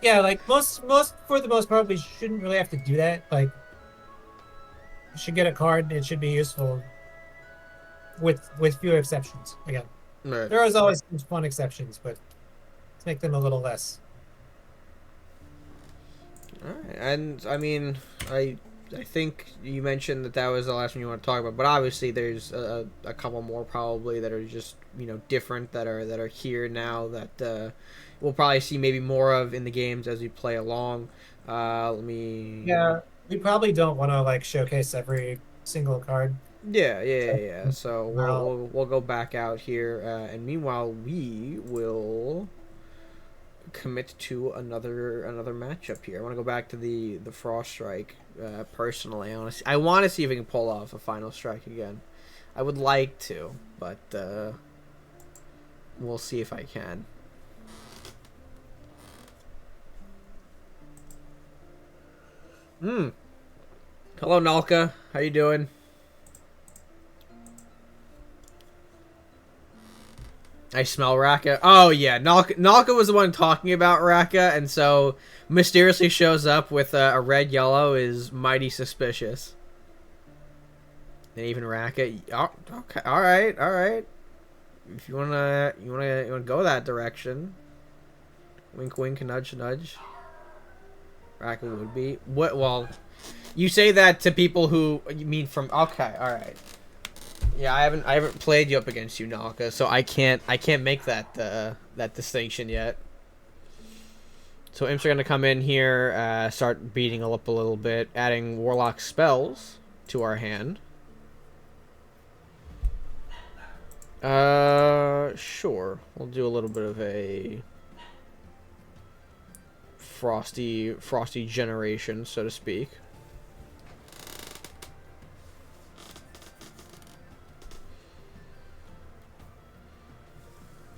yeah, like most for the most part, we shouldn't really have to do that. Like, you should get a card and it should be useful. With few exceptions. Again, Right. there is always some fun exceptions, but let's make them a little less. All right. And I mean, I think you mentioned that was the last one you want to talk about, but obviously there's a couple more probably that are just, you know, different that are here now that we'll probably see maybe more of in the games as we play along. Let me. Yeah, we probably don't want to like showcase every single card. Yeah. So we'll go back out here, and meanwhile we will commit to another matchup here. I want to go back to the Frost Strike. Personally, I want to see if we can pull off a Final Strike again. I would like to, but we'll see if I can. Hello, Nalka. How you doing? I smell Raka. Oh yeah, Nalka was the one talking about Raka, and so mysteriously shows up with a red yellow is mighty suspicious. And even Raka. Oh, okay, all right. If you wanna go that direction, wink, wink, nudge, nudge. Raka would be what? Well, you say that to people who you mean from. Okay, all right. Yeah, I haven't played you up against you, Nalka, so I can't make that that distinction yet. So imps are gonna come in here, start beating up a little bit, adding warlock spells to our hand. Sure. We'll do a little bit of a frosty generation, so to speak.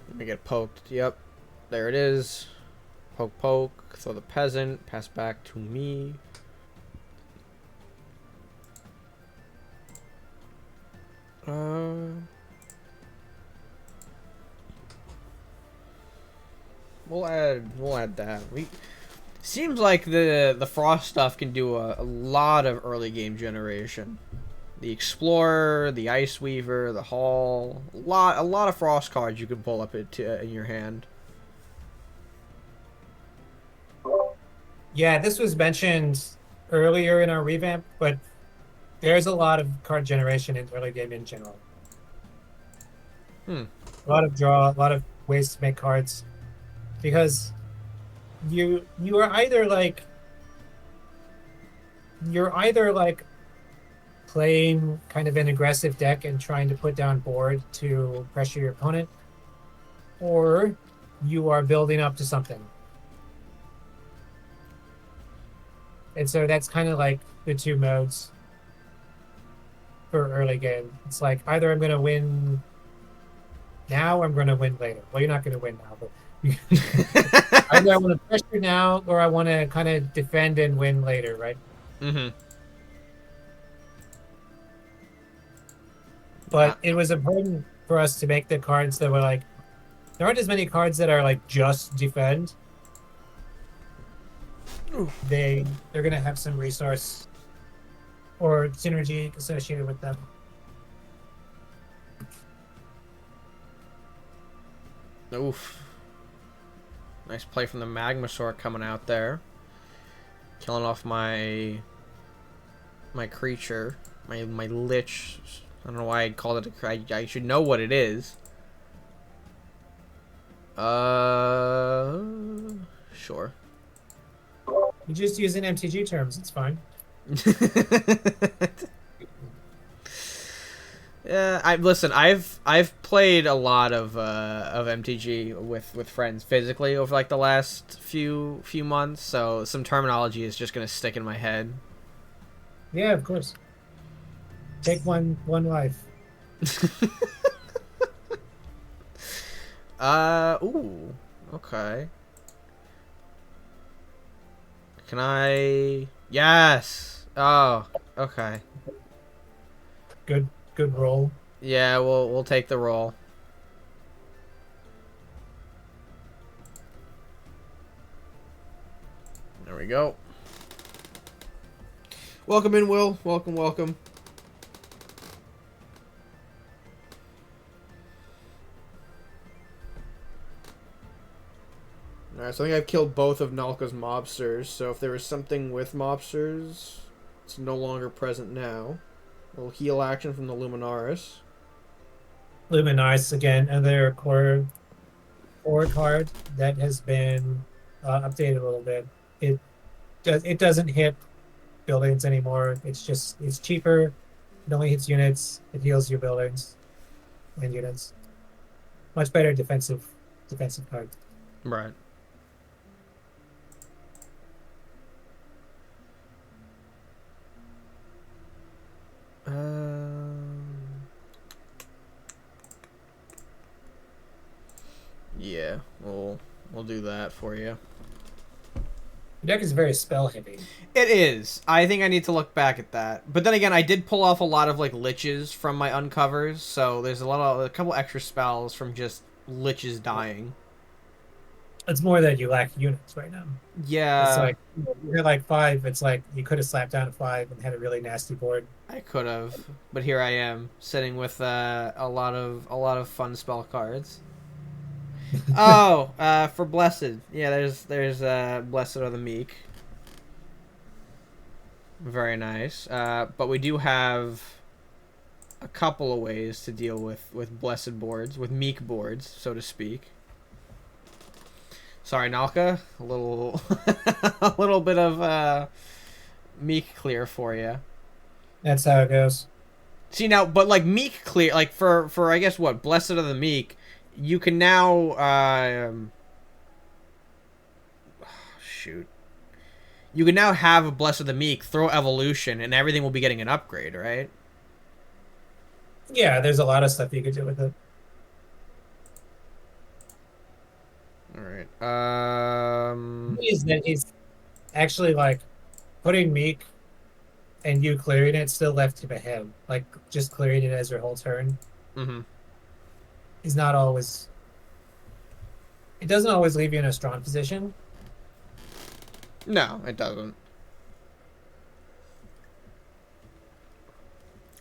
Let me get poked. Yep. There it is. Poke, poke. Throw the peasant. Pass back to me. We'll add that. Seems like the frost stuff can do a lot of early game generation. The Explorer, the Ice Weaver, the Hall, a lot of frost cards you can pull up in your hand. Yeah, this was mentioned earlier in our revamp, but there's a lot of card generation in early game in general. A lot of draw, a lot of ways to make cards, because you're either like playing kind of an aggressive deck and trying to put down board to pressure your opponent, or you are building up to something. And so that's kind of like the two modes for early game. It's like either I'm going to win now or I'm going to win later. Well, you're not going to win now, but either I want to pressure now or I want to kind of defend and win later, right? Mm-hmm. But it was important for us to make the cards that were like, there aren't as many cards that are like just defend. They're going to have some resource or synergy associated with them. Oof. Nice play from the Magmasaur coming out there. Killing off my creature. My Lich. I don't know why I called it a... I should know what it is. Sure. You just using MTG terms, it's fine. Yeah, listen. I've played a lot of MTG with friends physically over like the last few months, so some terminology is just gonna stick in my head. Yeah, of course. Take one life. Ooh. Okay. Can I? Yes. Oh. Okay. Good roll. Yeah, we'll take the roll. There we go. Welcome in, Will. Welcome. Alright, so I think I've killed both of Nalka's mobsters, so if there was something with mobsters, it's no longer present now. A little heal action from the Luminaris. Luminaris, again, another core card that has been updated a little bit. It doesn't hit buildings anymore. It's cheaper. It only hits units. It heals your buildings and units. Much better defensive card. Right. Yeah, we'll do that for you. The deck is very spell heavy. It is. I think I need to look back at that. But then again, I did pull off a lot of like liches from my uncovers, so there's a couple extra spells from just liches dying. It's more that you lack units right now. It's Yeah, like you had like 5. It's like you could have slapped down a 5 and had a really nasty board. I could have, but here I am sitting with a lot of fun spell cards. Oh, for Blessed, yeah. There's Blessed are the Meek. Very nice. But we do have a couple of ways to deal with Blessed boards, with Meek boards, so to speak. Sorry, Nalka. A little, a little bit of Meek clear for you. That's how it goes. See now, but like Meek clear, like for I guess what Blessed of the Meek, you can now shoot. You can now have a Blessed of the Meek throw evolution, and everything will be getting an upgrade, right? Yeah, there's a lot of stuff you could do with it. All right. Is that he's actually like putting Meek and you clearing it still left him ahead. Like just clearing it as your whole turn. Mm-hmm. Is not always. It doesn't always leave you in a strong position. No, it doesn't.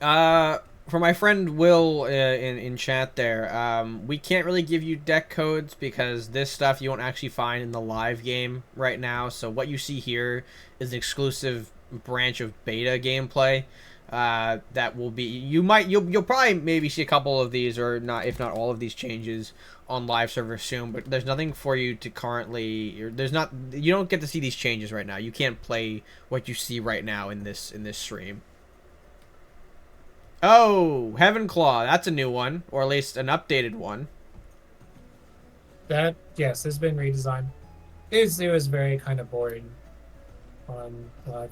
For my friend Will in chat there, we can't really give you deck codes because this stuff you won't actually find in the live game right now. So what you see here is an exclusive branch of beta gameplay. That will be you'll probably maybe see a couple of these or not, if not all of these changes on live server soon, but there's nothing for you to currently, you don't get to see these changes right now. You can't play what you see right now in this stream. Oh, Heaven Claw, that's a new one, or at least an updated one. That yes, has been redesigned. It was very kind of boring on live.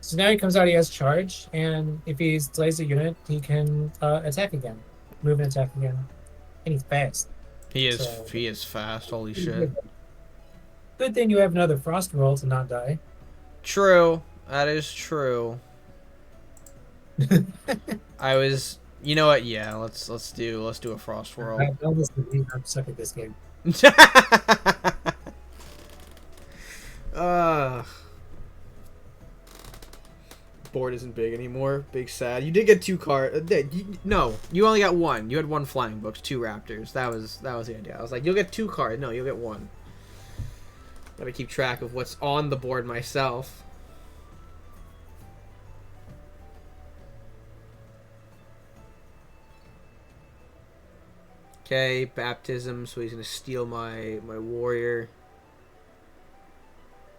So now he comes out, he has charge, and if he slays a unit, he can attack again, move and attack again, and he's fast. He is So- he is fast. Holy shit. Good thing you have another frost roll to not die. True, that is true. I was, you know what? Yeah, let's do a frost whirl. I'm stuck at this game. Board isn't big anymore. Big sad. You did get 2 cards. No, you only got 1. You had 1 flying books, 2 raptors. That was the idea. I was like, you'll get 2 cards. No, you'll get 1. Gotta keep track of what's on the board myself. Okay, baptism. So he's gonna steal my warrior.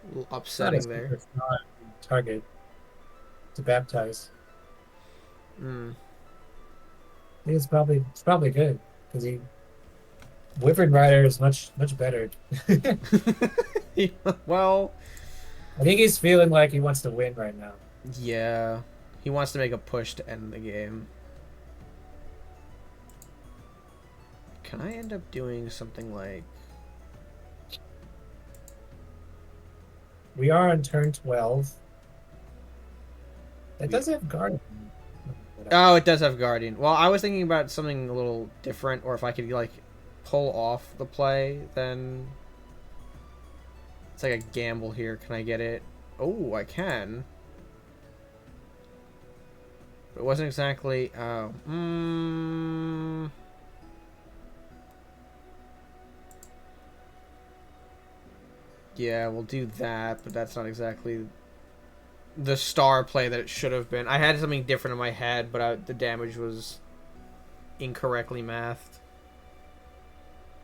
A little upsetting there. It's not a target to baptize. Hmm. I think it's probably good because Wyvern Rider is much better. Well, I think he's feeling like he wants to win right now. yeah. He wants to make a push to end the game. Can I end up doing something like... We are on turn 12. It does have Guardian. Oh, it does have Guardian. Well, I was thinking about something a little different, or if I could, like, pull off the play, then... It's like a gamble here. Can I get it? Oh, I can. But it wasn't exactly... Oh. Yeah, we'll do that, but that's not exactly the star play that it should have been. I had something different in my head, but the damage was incorrectly mathed.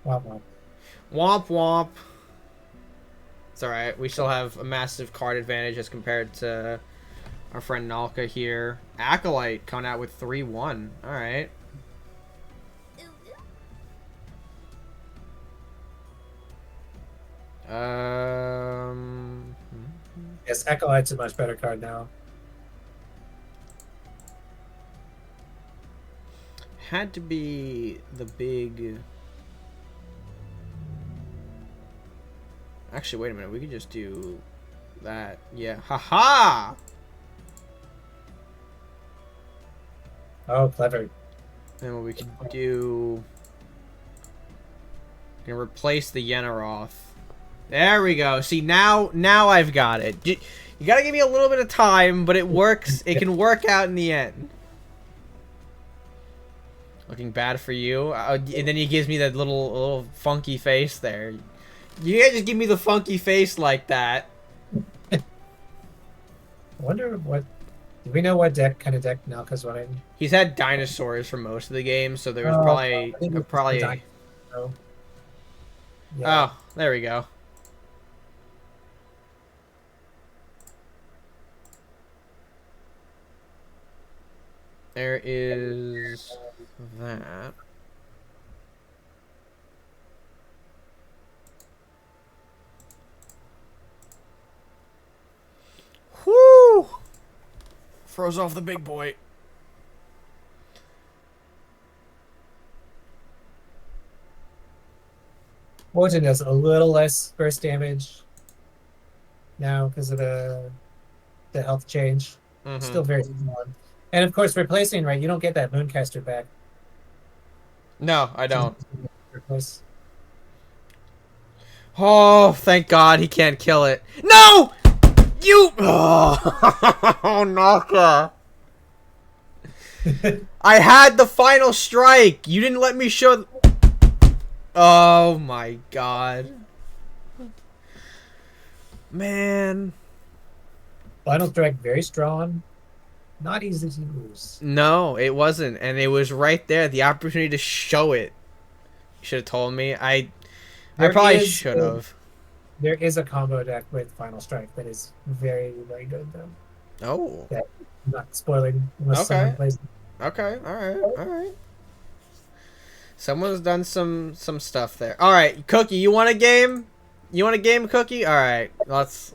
Womp womp. Womp womp. It's alright. We still have a massive card advantage as compared to our friend Nalka here. Acolyte coming out with 3-1. Alright. Yes, Acolyte's a much better card now. Had to be the big... Actually, wait a minute. We could just do that. Yeah. Haha! Oh, clever. And what we could do... Gonna replace the Yenaroth. There we go. See, now I've got it. You gotta give me a little bit of time, but it works. It can work out in the end. Looking bad for you. And then he gives me that little funky face there. You can't just give me the funky face like that. I wonder what... Do we know what kind of deck Nalka's running? He's had dinosaurs for most of the game, so there was probably... Oh. Yeah. Oh, there we go. There is that. Whoo! Froze off the big boy. Fortune does a little less burst damage now because of the health change. Still very strong. And of course, replacing, right? You don't get that Mooncaster back. No, I don't. Replace. Oh, thank God he can't kill it. No! You... Oh, Naka. I had the final strike. You didn't let me show... Oh, my God. Man. Final strike, very strong. Not easy to use. No, it wasn't. And it was right there. The opportunity to show it. You should have told me. I probably should have. There is a combo deck with Final Strike that is very, very good, though. Oh. That I'm not spoiling unless someone plays it. Okay, alright. Someone's done some stuff there. Alright, Cookie, you want a game? You want a game, Cookie? Alright, let's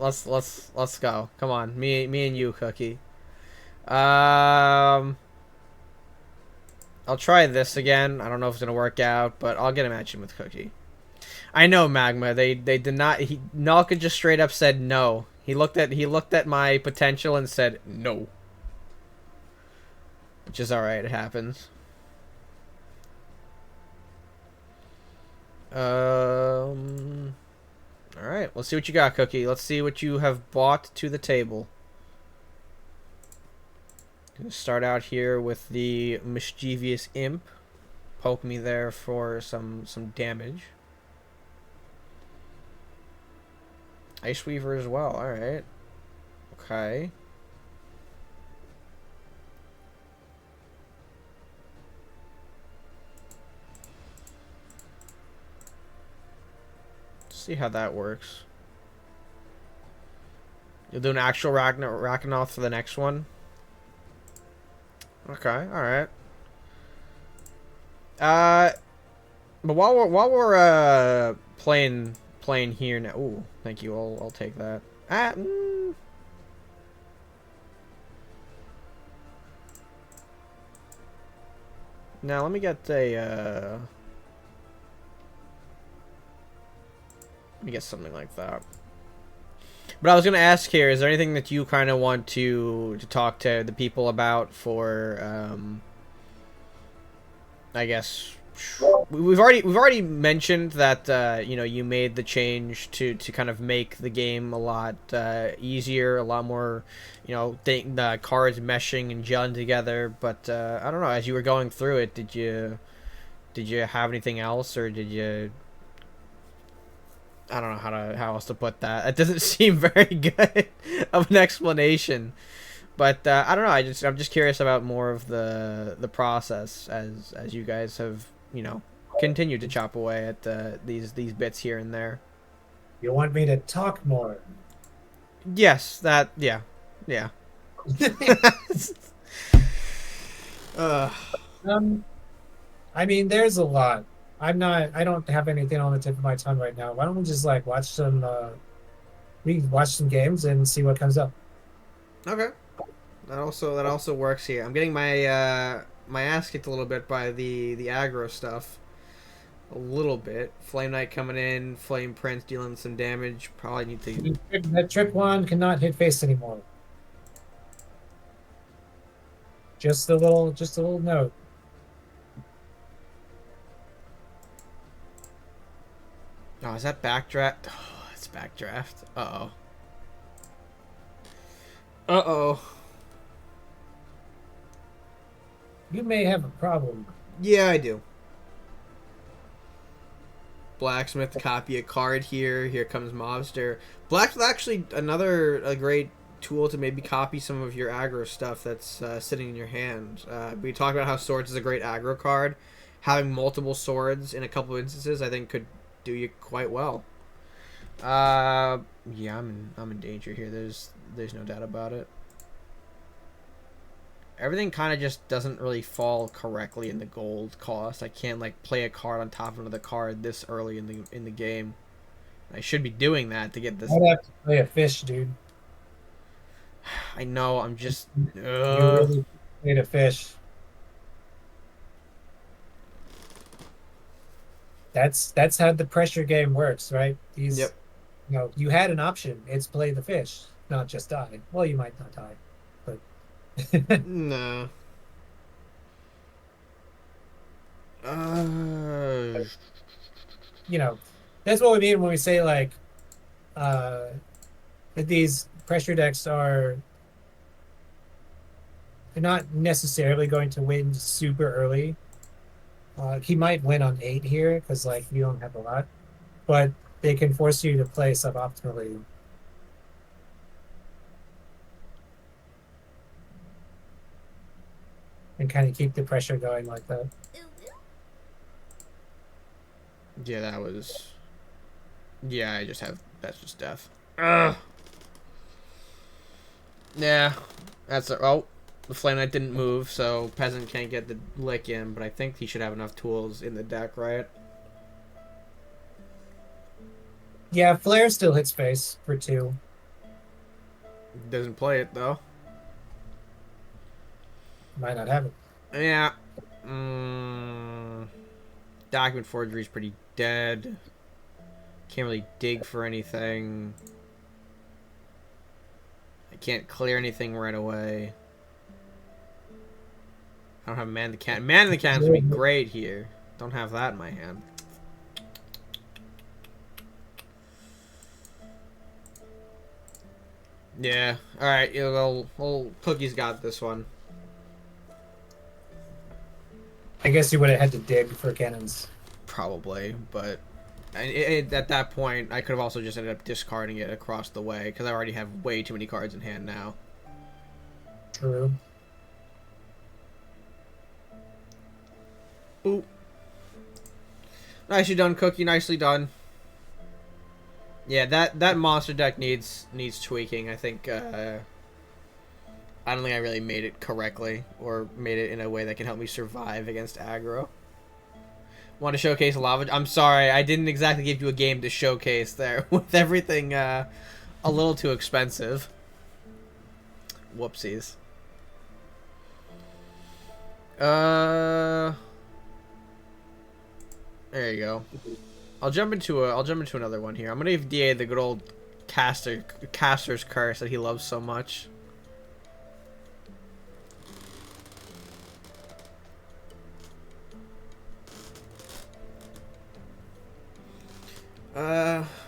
go. Come on, me and you, Cookie. I'll try this again. I don't know if it's gonna work out, but I'll get a match in with Cookie. I know, Magma. They did not. Nalka just straight up said no. He looked at my potential and said no. Which is alright. It happens. Alright. Let's see what you got, Cookie. Let's see what you have brought to the table. Gonna start out here with the mischievous imp. Poke me there for some damage. Ice Weaver as well. Alright. Okay. Let's see how that works. You'll do an actual Rakanoth for the next one? Okay, alright. But while we're playing here now. Ooh, thank you. I'll take that. Now let me get a let me get something like that. But I was gonna ask here, is there anything that you kind of want to talk to the people about for I guess we've already mentioned that you know, you made the change to kind of make the game a lot easier, a lot more, you know, the cards meshing and gelling together. But I don't know, as you were going through it, did you have anything else, or did you? I don't know how else to put that. It doesn't seem very good of an explanation. But I don't know. I'm just curious about more of the process as you guys have, you know, continued to chop away at these bits here and there. You want me to talk more? Yes, that yeah. I mean, there's a lot. I don't have anything on the tip of my tongue right now. Why don't we just like watch some games and see what comes up? Okay. That also works here. I'm getting my my ass kicked a little bit by the aggro stuff. A little bit. Flame Knight coming in, Flame Prince dealing some damage. Probably need to. That trip one cannot hit face anymore. Just a little note. Oh, is that backdraft? Oh, it's backdraft. Uh-oh. Uh-oh. You may have a problem. Yeah, I do. Blacksmith, copy a card here. Here comes Mobster. Blacksmith actually a great tool to maybe copy some of your aggro stuff that's sitting in your hand. We talked about how swords is a great aggro card. Having multiple swords in a couple of instances, I think, could do you quite well. Yeah, I'm in danger here. There's no doubt about it. Everything kind of just doesn't really fall correctly in the gold cost. I can't like play a card on top of another card this early in the game. I should be doing that to get this. I'd have to play a fish, dude. I know. I'm just. You really played a fish. That's how the pressure game works, right? Yep. You know, you had an option. It's play the fish, not just die. Well, you might not die, but No. you know, that's what we mean when we say like that these pressure decks are they're not necessarily going to win super early. He might win on 8 here because like you don't have a lot, but they can force you to play suboptimally. And kind of keep the pressure going like that. Yeah, that was. Yeah, I just have. That's just death. Ugh. Yeah, that's oh, the Flame Knight didn't move, so Peasant can't get the lick in. But I think he should have enough tools in the deck, right? Yeah, Flare still hits face for 2. Doesn't play it though. Might not have it. Yeah. Document forgery is pretty dead. Can't really dig for anything. I can't clear anything right away. I don't have Man the Cannon. Man the Cannons would be great here. Don't have that in my hand. Yeah. Alright, well, Cookie's got this one. I guess you would have had to dig for cannons. Probably, but at that point, I could have also just ended up discarding it across the way, because I already have way too many cards in hand now. True. Boop. Nicely done, Cookie. Nicely done. Yeah, that monster deck needs tweaking. I think I don't think I really made it correctly or made it in a way that can help me survive against aggro. Want to showcase lava? I'm sorry, I didn't exactly give you a game to showcase there with everything a little too expensive. Whoopsies. There you go. I'll jump into another one here. I'm gonna give DA the good old caster's curse that he loves so much.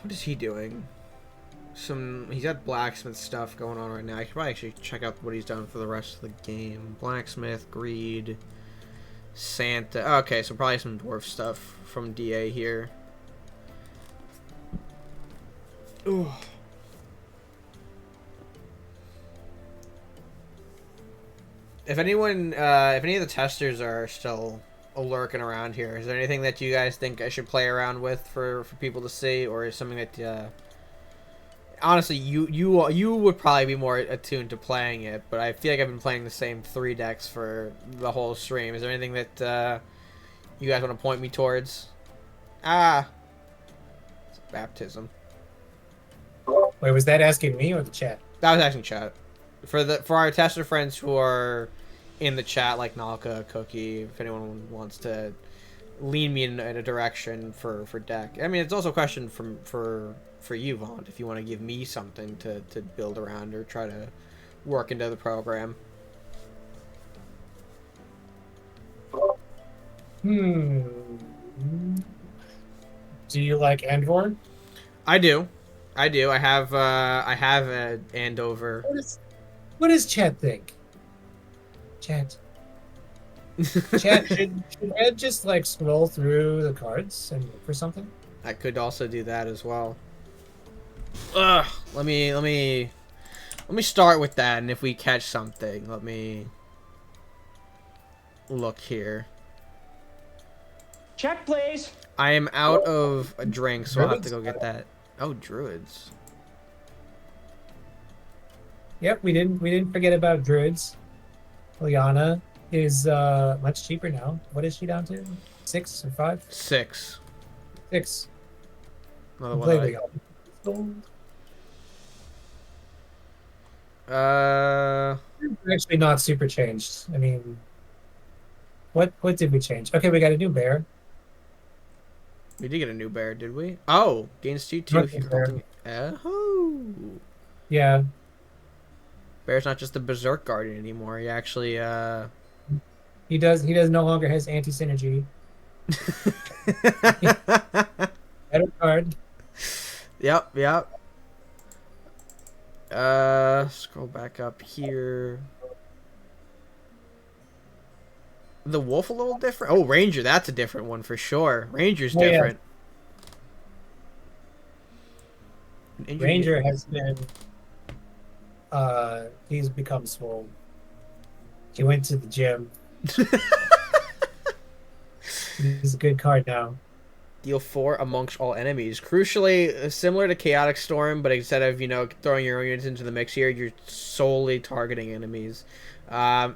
What is he doing? He's got blacksmith stuff going on right now. I should probably actually check out what he's done for the rest of the game. Blacksmith, greed, Santa. Okay, so probably some dwarf stuff from DA here. Ooh. If any of the testers are still lurking around here, is there anything that you guys think I should play around with for people to see, or is something that honestly you would probably be more attuned to playing it, but I feel like I've been playing the same 3 decks for the whole stream. Is there anything that you guys want to point me towards? It's baptism. Wait, was that asking me or the chat? That was asking chat. For our tester friends who are in the chat, like Nalka, Cookie, if anyone wants to lean me in a direction for deck. I mean, it's also a question for you, Vaughn, if you want to give me something to build around or try to work into the program. Do you like Andor? I do. I do. I have a Andover. What does Chet think? Chet. Chet, should Ed just like scroll through the cards and look for something? I could also do that as well. Ugh. Let me start with that, and if we catch something, let me look here. Check, please. I am out of a drink, so I'll have to go Druids? get that. Oh, druids. Yep, we didn't forget about druids. Liana is much cheaper now. What is she down to? 6 or 5? 6. 6. Another Completely. one. Actually, not super changed. I mean, what did we change? Okay, we got a new bear. We did get a new bear, did we? Oh, gains T2 if you're holding. Oh. Yeah, Bear's not just the berserk guardian anymore. He actually he does. He does no longer has anti synergy. Better card. Yep, yep. Scroll back up here. The wolf a little different. Oh, ranger, that's a different one for sure. Ranger's Oh, yeah. different. Ranger has been. He's become swole. He went to the gym. He's a good card now. Deal 4 amongst all enemies. Crucially, similar to Chaotic Storm, but instead of, throwing your own units into the mix here, you're solely targeting enemies.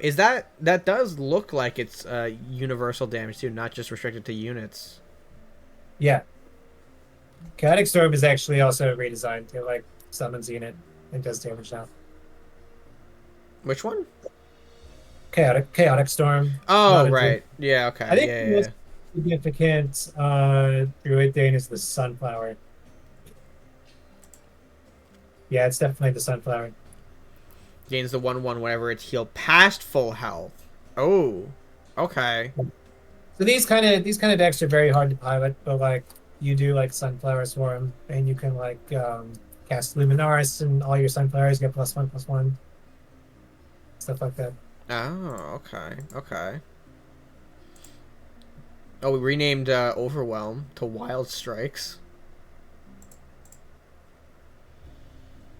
Is that does look like it's universal damage too, not just restricted to units. Yeah. Chaotic Storm is actually also redesigned. It like summons a unit and does damage now. Which one? Chaotic Storm. Oh, right. Yeah, okay. I think yeah, the yeah. most significant druid thing is the sunflower. Yeah, it's definitely the sunflower. Gains the 1/1 whenever it's healed past full health. Oh, okay. So these kind of decks are very hard to pilot, but like you do like Sunflower Swarm, and you can like cast Luminaris, and all your sunflowers get +1/+1, stuff like that. Oh, okay, okay. Oh, we renamed Overwhelm to Wild Strikes.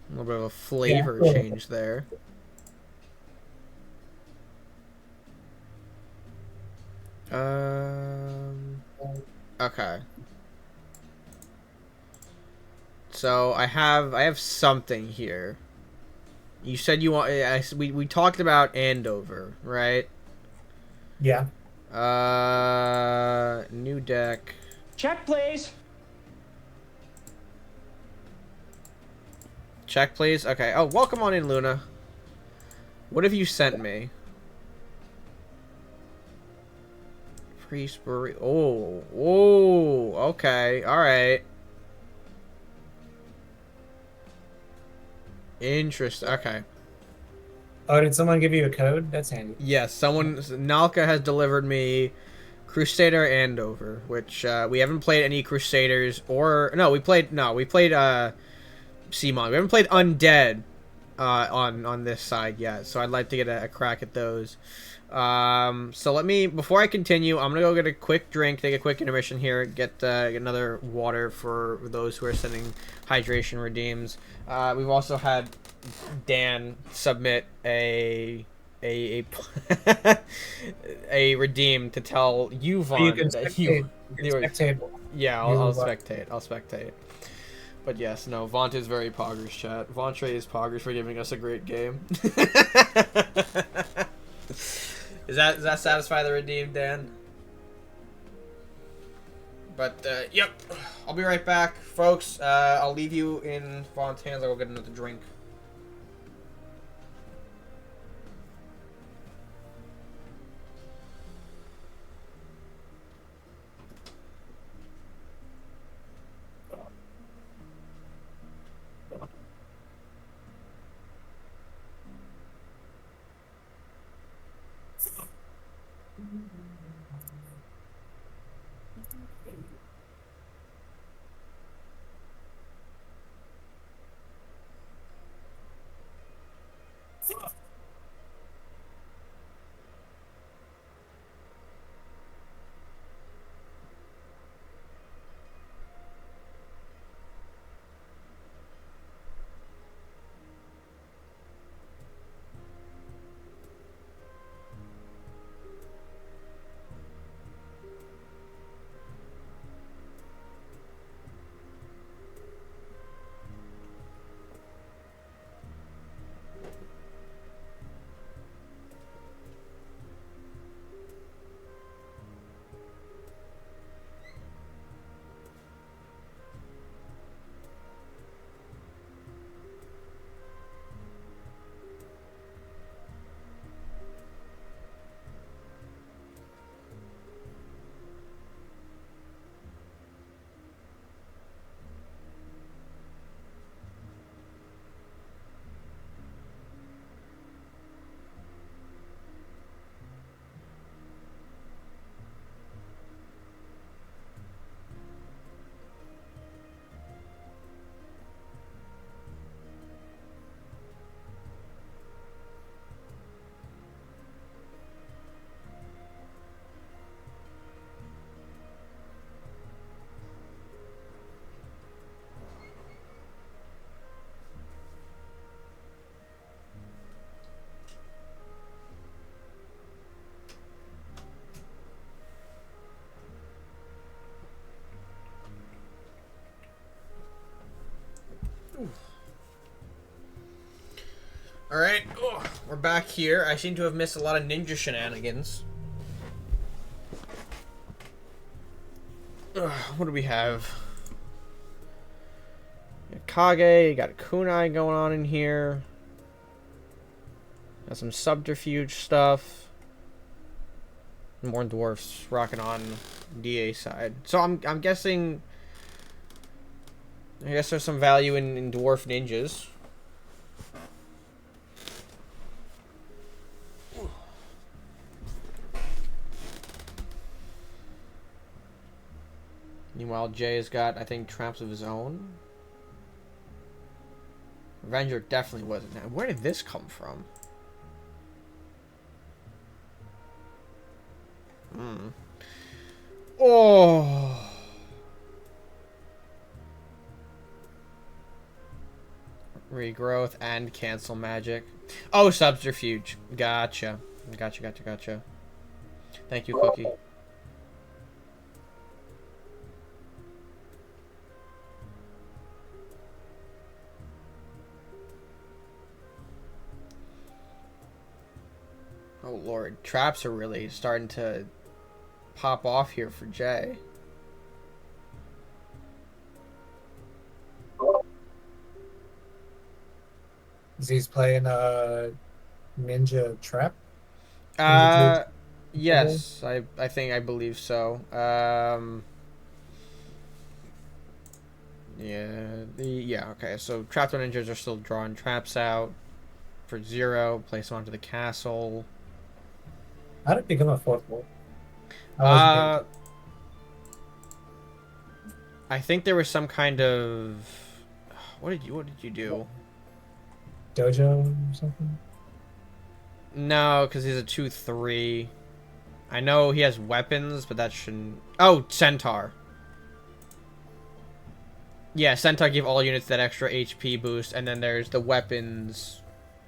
A little bit of a flavor change there. Okay. So I have something here. You said you want. We talked about Andover, right? Yeah. New deck. Check, please. Check, please. Okay. Oh, welcome on in, Luna. What have you sent me? Priest Burry. Oh, oh. Okay. All right. Interesting. Okay. Oh, did someone give you a code? That's handy. Yes, Nalka has delivered me Crusader Andover, which we haven't played any Crusaders we played Simon. We haven't played Undead on this side yet, so I'd like to get a crack at those. So before I continue, I'm gonna go get a quick drink, take a quick intermission here, get another water for those who are sending hydration redeems. We've also had Dan submit a redeem to tell you, Vaughn, You can that spectate. Spectate. yeah, I'll spectate. I'll spectate. But yes, no, Vaunt is very poggers, chat. Ventre is poggers for giving us a great game. Does that satisfy the redeem, Dan? But, yep. I'll be right back, folks. I'll leave you in Vaughn's hands. I'll go get another drink. we're back here. I seem to have missed a lot of ninja shenanigans. What do we have? You got Kage, you got Kunai going on in here. Got some subterfuge stuff. More dwarfs rocking on DA side. So I'm guessing. I guess there's some value in dwarf ninjas. Meanwhile, Jay has got, I think, traps of his own. Avenger definitely wasn't. Now, where did this come from? Oh. Regrowth and cancel magic. Oh, subterfuge. Gotcha. Gotcha. Thank you, Cookie. Oh lord, traps are really starting to pop off here for Jay. He's playing Ninja Trap. Yes, I believe so. Yeah, okay. So trapped ninjas are still drawing traps out for 0. Place them onto the castle. How did it become a 4th wall? I think there was some kind of. What did you do? Dojo or something? No, because he's a 2/3. I know he has weapons, but that shouldn't. Oh, Centaur. Yeah, Centaur give all units that extra HP boost, and then there's the weapons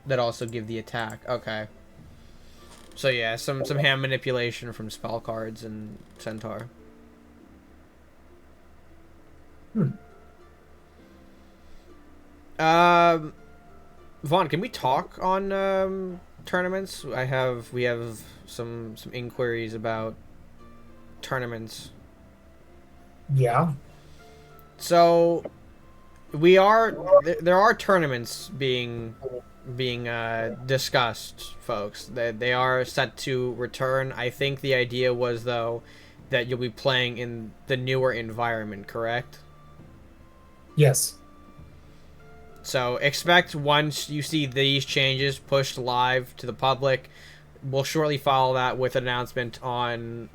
that also give the attack. Okay. So yeah, some hand manipulation from spell cards and Centaur. Vaughn, can we talk on tournaments? We have some inquiries about tournaments. Yeah. So there are tournaments being discussed, folks. They are set to return. I think the idea was, though, that you'll be playing in the newer environment, correct? Yes. So expect once you see these changes pushed live to the public, we'll shortly follow that with an announcement on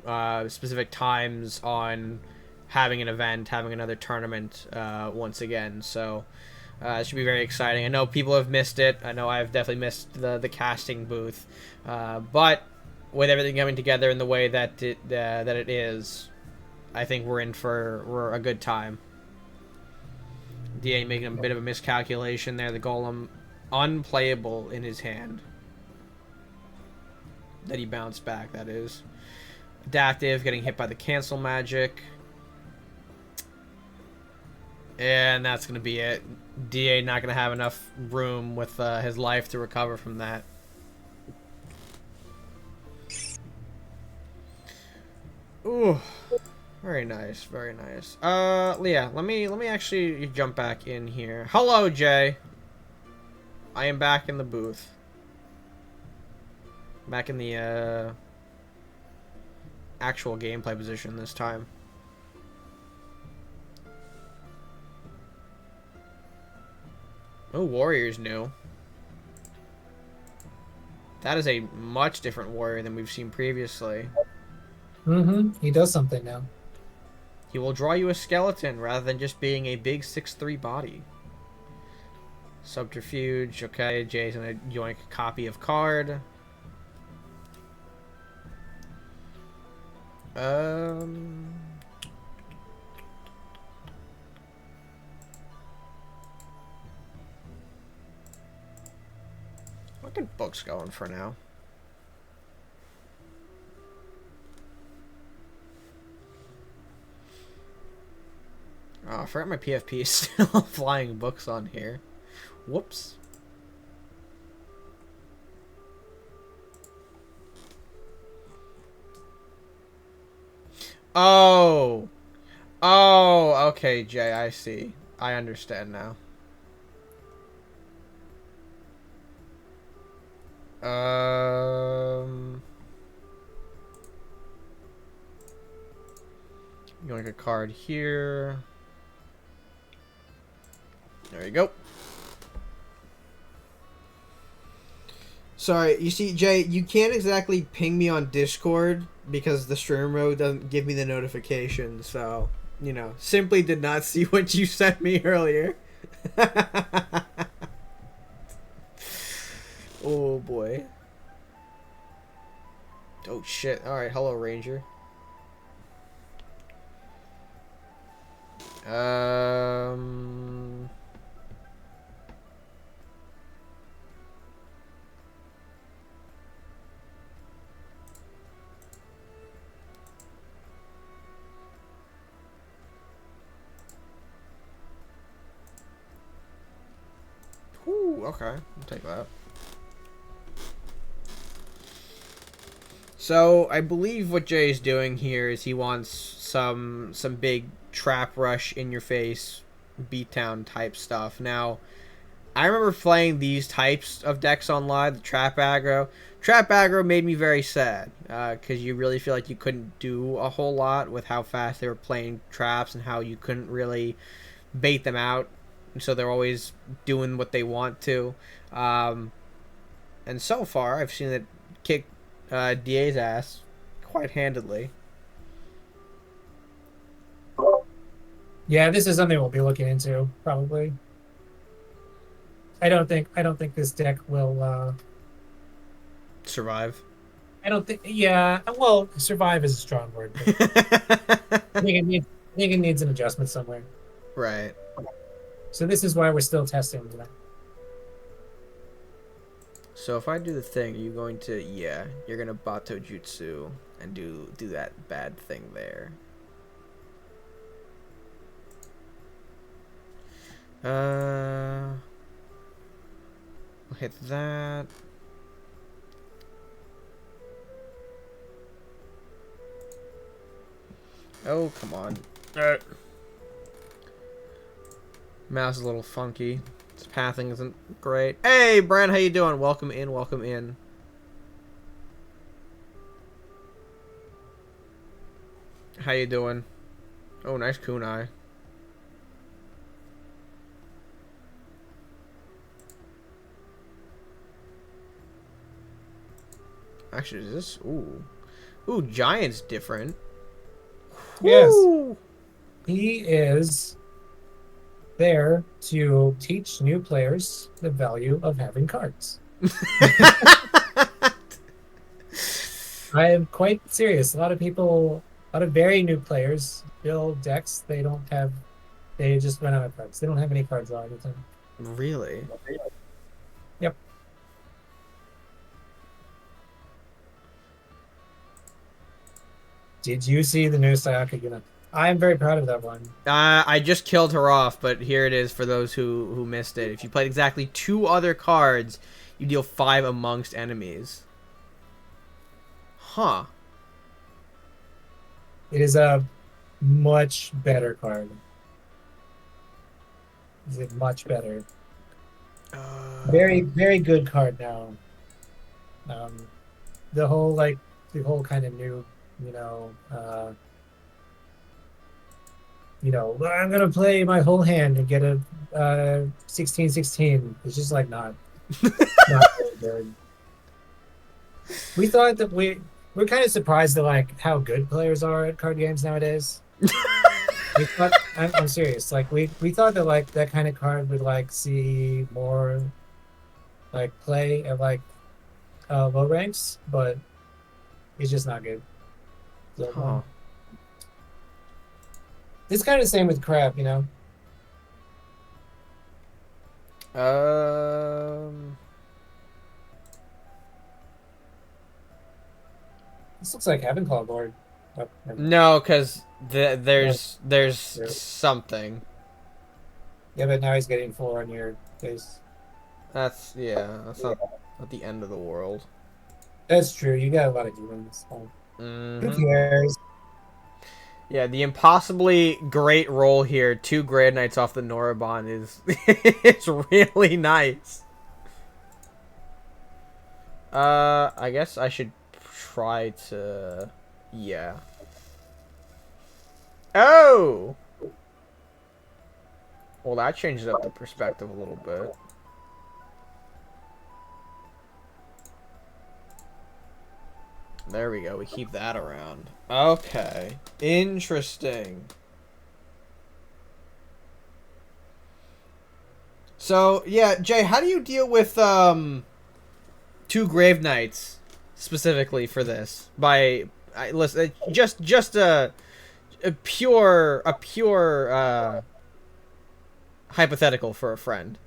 specific times on having an event, having another tournament once again. So it should be very exciting. I know people have missed it. I know I've definitely missed the casting booth. But with everything coming together in the way that it is, I think we're in for a good time. DA making a bit of a miscalculation there. The golem unplayable in his hand. That he bounced back, that is. Adaptive getting hit by the cancel magic. And that's going to be it. DA not going to have enough room with his life to recover from that. Ooh. Very nice, very nice. Leah, let me actually jump back in here. Hello, Jay. I am back in the booth. Back in the actual gameplay position this time. Oh, Warrior's new. That is a much different warrior than we've seen previously. He does something now. He will draw you a skeleton rather than just being a big 6'3" body. Subterfuge, okay. Jay's gonna yoink a copy of card. What can books going for now? Oh, I forgot my PFP is still flying books on here. Whoops. Oh. Oh, okay, Jay, I see. I understand now. You want a card here. There you go. Sorry, you see, Jay, you can't exactly ping me on Discord because the stream mode doesn't give me the notification, so, you know, simply did not see what you sent me earlier. Oh, boy. Oh, shit. Alright, hello, Ranger. Whew, okay. I'll take that. So, I believe what Jay is doing here is he wants some big trap rush in your face beatdown type stuff. Now, I remember playing these types of decks on live, the trap aggro. Trap aggro made me very sad, because you really feel like you couldn't do a whole lot with how fast they were playing traps and how you couldn't really bait them out. So they're always doing what they want to. And so far, I've seen it kick DA's ass quite handedly. Yeah, this is something we'll be looking into probably. I don't think this deck will. Survive. I don't think. Yeah, well, survive is a strong word. But I think it needs an adjustment somewhere. Right. So this is why we're still testing. You know? So if I do the thing, are you going to... Yeah, you're going to Bato Jutsu and do that bad thing there. We'll hit that. Oh, come on. Mouse is a little funky. This pathing isn't great. Hey, Brand, how you doing? Welcome in, welcome in. How you doing? Oh, nice kunai. Actually, is this... Ooh. Ooh, Giant's different. Yes. Woo! He is there to teach new players the value of having cards. I am quite serious. A lot of very new players build decks. They just run out of cards. They don't have any cards all the time. Really? Yep. Did you see the new Sayaka unit? I'm very proud of that one. I just killed her off, but here it is for those who missed it. If you played exactly 2 other cards, you deal 5 amongst enemies. Huh. It is a much better card. Is it much better? Very, very good card now. The whole kind of new, I'm gonna play my whole hand and get a 16/16. It's just like not very good. We thought that we're kind of surprised at like how good players are at card games nowadays. We thought, I'm serious. Like we thought that like that kind of card would like see more like play at like low ranks, but it's just not good. So, Huh. it's kind of the same with crab, you know. This looks like Heaven Claw board. Oh, No, because there's Yeah. something. yeah, but now he's getting 4 on your face. That's not the end of the world. That's true. You got a lot of demons. So. Who Mm-hmm. cares? Yeah, the impossibly great roll here, 2 Grave Knights off the Norabon is it's really nice. I guess I should try to... Yeah. Oh! Well, that changes up the perspective a little bit. There we go. We keep that around. Okay. Interesting. So, yeah, Jay, how do you deal with 2 Grave Knights specifically for this? Listen, just a pure hypothetical for a friend.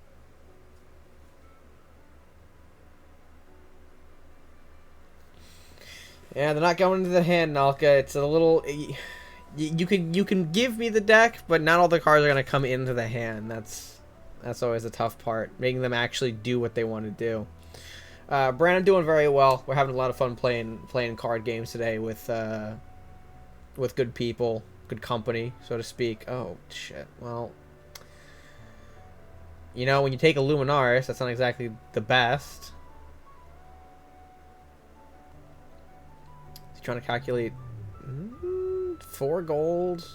Yeah, they're not going into the hand, Nalka. It's a little... You can give me the deck, but not all the cards are going to come into the hand. That's always a tough part, making them actually do what they want to do. Brandon doing very well. We're having a lot of fun playing card games today with good people, good company, so to speak. Oh, shit. Well, you know, when you take a Luminaris, that's not exactly the best. Trying to calculate 4 gold.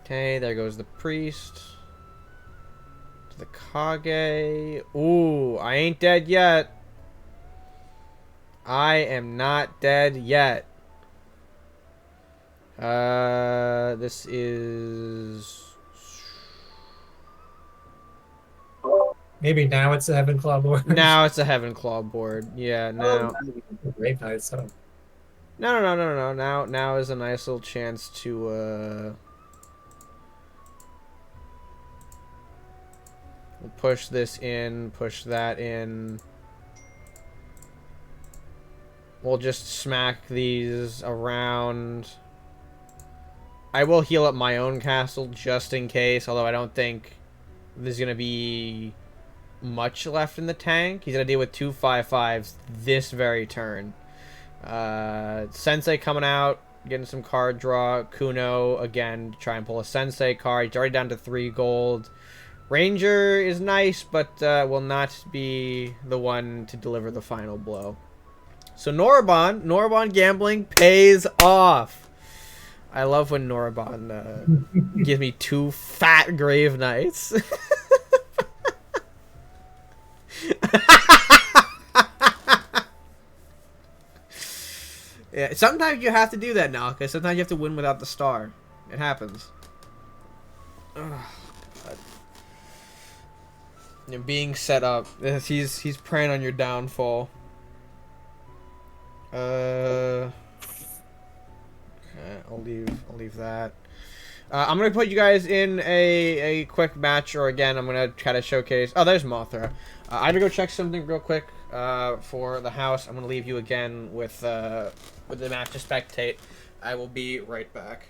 Okay, there goes the priest. To the Kage. Ooh, I ain't dead yet. I am not dead yet. This is... Maybe now it's a Heaven Claw board. Now it's a Heaven Claw board. Yeah, now. Grave Knights, so. No. Now is a nice little chance to we'll push this in, push that in. We'll just smack these around. I will heal up my own castle just in case, although I don't think there's gonna be much left in the tank. He's gonna deal with 2 5/5s this very turn. Sensei coming out, getting some card draw. Kuno again to try and pull a Sensei card. He's already down to 3 gold. Ranger is nice, but will not be the one to deliver the final blow. So Norabon gambling pays off. I love when Norabon gives me 2 fat Grave Knights. Yeah, sometimes you have to do that now, because sometimes you have to win without the star. It happens. You're being set up. He's preying on your downfall. Okay, I'll leave that. I'm gonna put you guys in a quick match, or again, I'm gonna try to showcase. Oh, there's Mothra. I'm gonna go check something real quick for the house. I'm gonna leave you again with the match to spectate. I will be right back.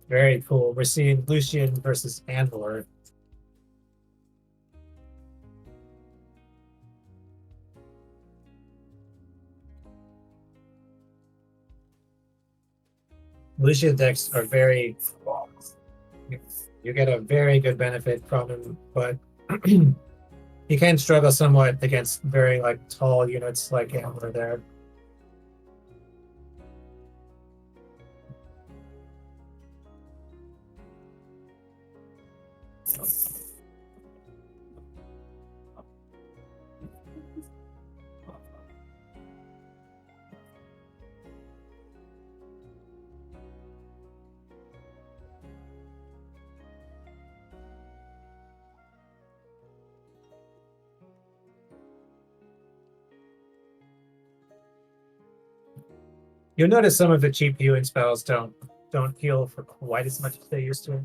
Very cool. We're seeing Lucian versus Andor. Lucian decks are very. You get a very good benefit from him, but you can struggle somewhat against very like tall units like Andor there. You'll notice some of the cheap healing spells don't heal for quite as much as they used to.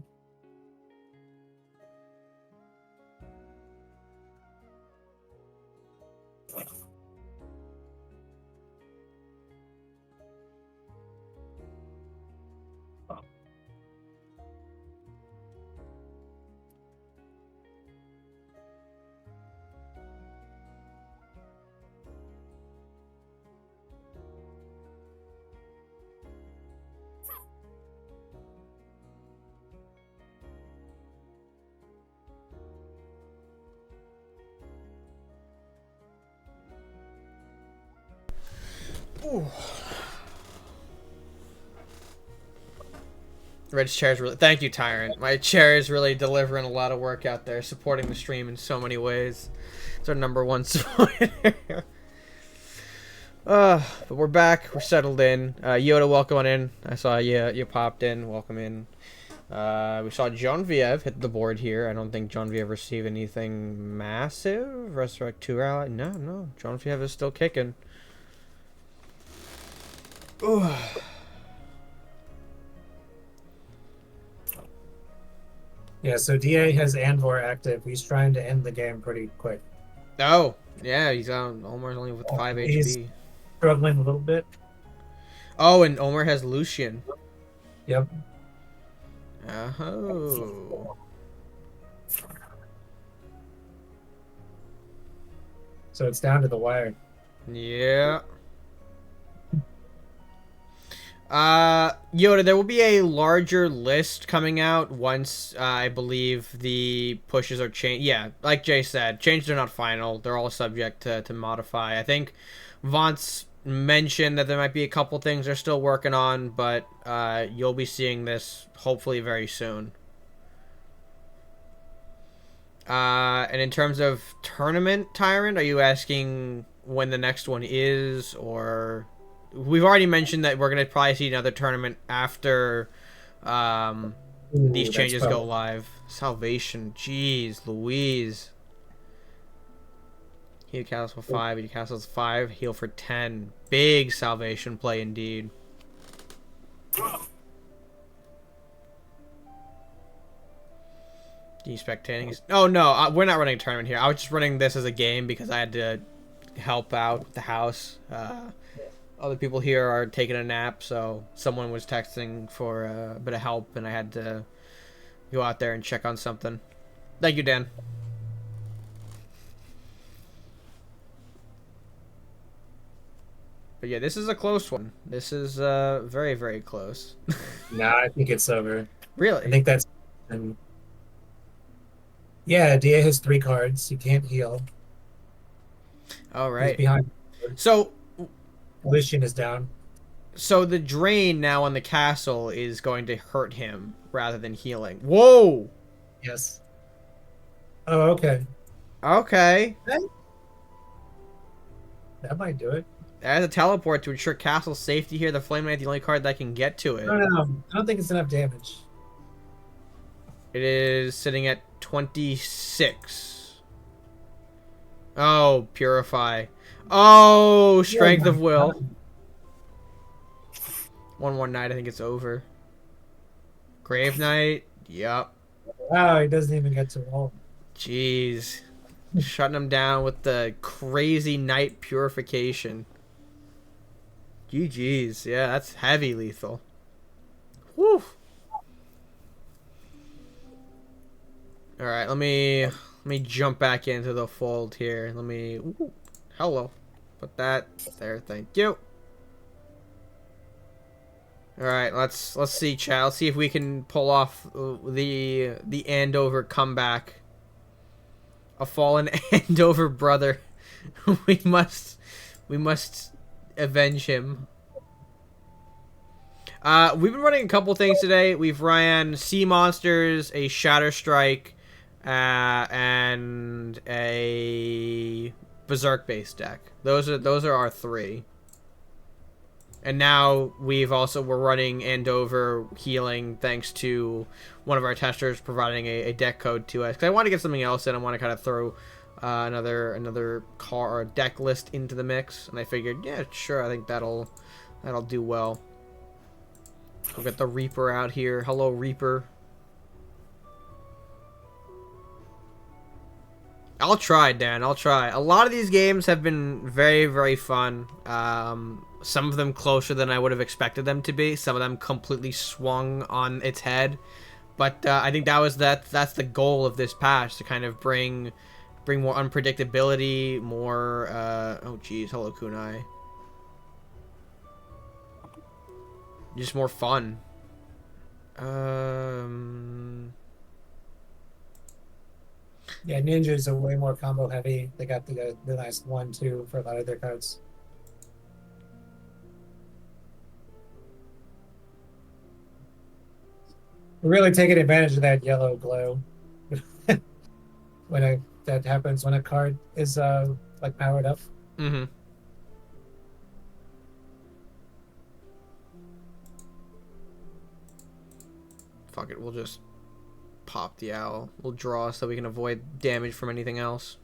Ooh. Red's chair's really. Thank you, Tyrant. My chair is really delivering a lot of work out there, supporting the stream in so many ways. It's our #1 supporter. But we're back. We're settled in. Yoda, welcome on in. I saw you popped in. Welcome in. We saw Genevieve hit the board here. I don't think Genevieve received anything massive. Resurrect 2 ally. No. Genevieve is still kicking. Ooh. Yeah, so DA has Andor active. He's trying to end the game pretty quick. Oh, yeah, he's on. Omar's only with 5 He's HP. struggling a little bit. Oh, and Omar has Lucian. Yep. Oh. So it's down to the wire. Yeah. Yoda, there will be a larger list coming out once I believe the pushes are changed. Yeah, like Jay said, changes are not final. They're all subject to modify. I think Vance mentioned that there might be a couple things they're still working on, but you'll be seeing this hopefully very soon. And in terms of tournament, Tyrant, are you asking when the next one is, or... We've already mentioned that we're going to probably see another tournament after these changes go live. Salvation. Jeez Louise. Heal Castle for 5. Heal Castle's 5. Heal for 10. Big salvation play indeed. Spectating. Oh no, we're not running a tournament here. I was just running this as a game because I had to help out with the house. Other people here are taking a nap, so someone was texting for a bit of help, and I had to go out there and check on something. Thank you, Dan. But yeah, this is a close one. This is very, very close. Nah, I think it's over. Really? I think that's... Yeah, DA has 3 cards. He can't heal. All right. He's behind. So... Lucian is down. So the drain now on the castle is going to hurt him rather than healing. Whoa! Yes. Oh, okay. Okay. That might do it. As a teleport to ensure castle safety here, the Flame Knight the only card that can get to it. No. I don't think it's enough damage. It is sitting at 26. Oh, Purify. Oh, Strength of Will. 1/1 Knight, I think it's over. Grave Knight. Yep. Wow, he doesn't even get to roll. Jeez. Shutting him down with the crazy Knight Purification. GG's. Yeah, that's heavy lethal. Whew. All right, let me jump back into the fold here. Let me. Ooh, hello. Put that there. Thank you. All right, let's see, chat. Let's see if we can pull off the Andover comeback. A fallen Andover brother. we must avenge him. We've been running a couple things today. We've ran Sea Monsters, a Shatter Strike, and a Berserk based deck. Those are our three. And now we're running Andover healing thanks to one of our testers providing a deck code to us. Because I want to get something else in. I want to kind of throw another car or deck list into the mix. And I figured, yeah, sure, I think that'll do well. We'll get the Reaper out here. Hello, Reaper. I'll try, Dan. I'll try. A lot of these games have been very, very fun. Some of them closer than I would have expected them to be. Some of them completely swung on its head. But I think that's the goal of this patch, to kind of bring more unpredictability, more oh geez, hello Kunai. Just more fun. Yeah, ninjas are way more combo heavy. They got the nice 1/2 for a lot of their cards. We're really taking advantage of that yellow glow when that happens when a card is like powered up. Mm-hmm. Fuck it, we'll just pop the owl. We'll draw so we can avoid damage from anything else.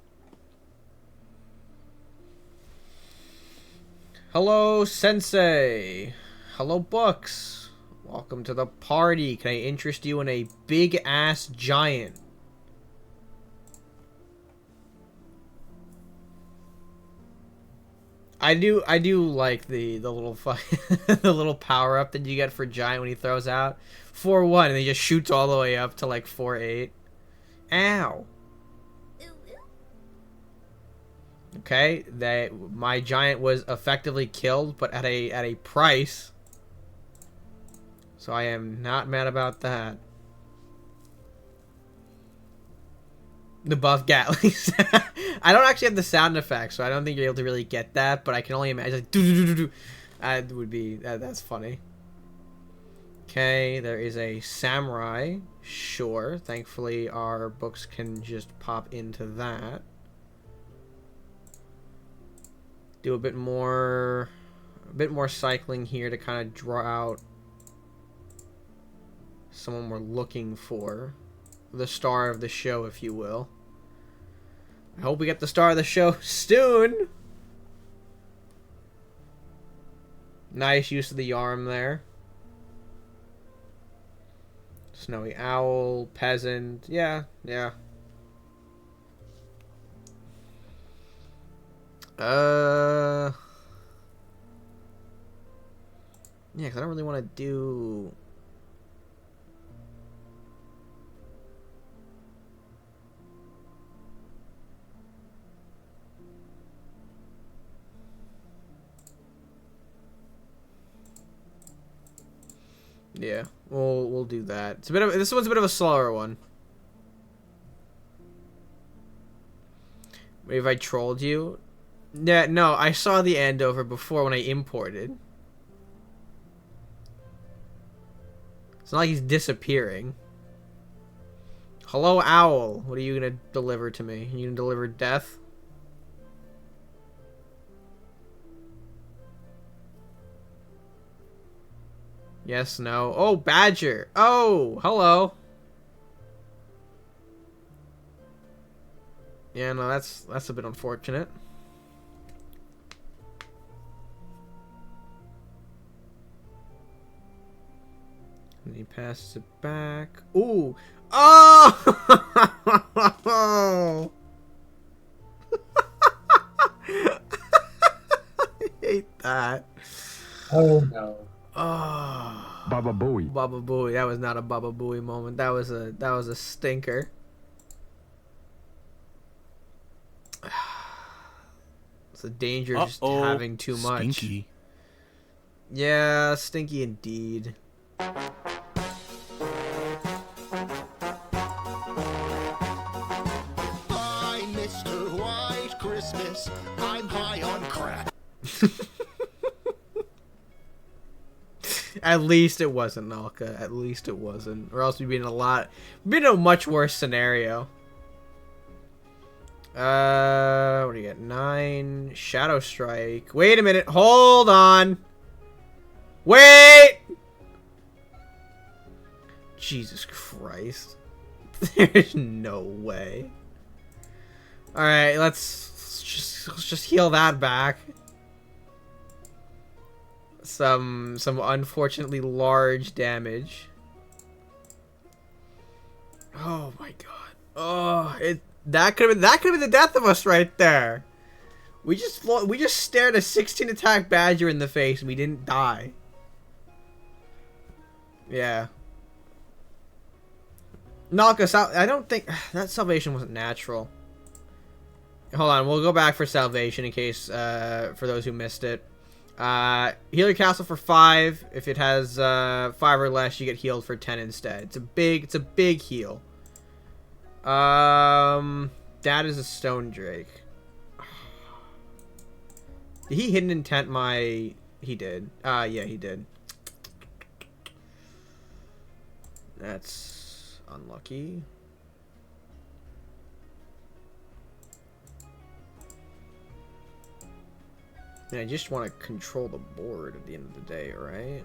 Hello, Sensei. Hello, Books. Welcome to the party. Can I interest you in a big-ass giant? I do like the little the little power up that you get for giant when he throws out 4-1 and he just shoots all the way up to like 4-8. Ow. Okay, my giant was effectively killed, but at a price. So I am not mad about that. The buff Gatlings. I don't actually have the sound effects, so I don't think you're able to really get that, but I can only imagine. Like, doo-doo-doo-doo-doo. That would be that's funny. Okay, there is a samurai. Sure. Thankfully, our books can just pop into that. Do a bit more cycling here to kind of draw out someone we're looking for. The star of the show, if you will. I hope we get the star of the show soon. Nice use of the yarn there. Snowy owl, peasant. Yeah. Yeah, because I don't really want to do... Yeah, we'll do that. This one's a bit of a slower one. Maybe if I trolled you? Yeah, no, I saw the Andover before when I imported. It's not like he's disappearing. Hello, owl. What are you gonna deliver to me? You gonna deliver death? Yes, no. Oh, badger. Oh, hello. Yeah, no, that's a bit unfortunate. And he passes it back. Ooh. Oh! I hate that. Oh no. Oh. Baba Booey. Baba Booey. That was not a Baba Booey moment. That was a stinker. It's the danger of just having too much. Stinky. Yeah, stinky indeed. Hi, Mr. White Christmas. I'm high on crap. At least it wasn't, Nalka. At least it wasn't. Or else we'd be in a much worse scenario. What do you get? 9. Shadow Strike. Wait a minute. Hold on. Wait! Jesus Christ. There's no way. Alright, let's just heal that back. Some unfortunately large damage. Oh my god. Oh, that could have been the death of us right there. We just stared a 16 attack badger in the face and we didn't die. Yeah. Nalka, I don't think that salvation wasn't natural. Hold on, we'll go back for salvation in case for those who missed it. Heal your castle for 5. If it has 5 or less, you get healed for 10 instead. It's a big heal. That is a stone drake. Did he hidden intent my... He did. Yeah, he did. That's unlucky. I just want to control the board at the end of the day, right?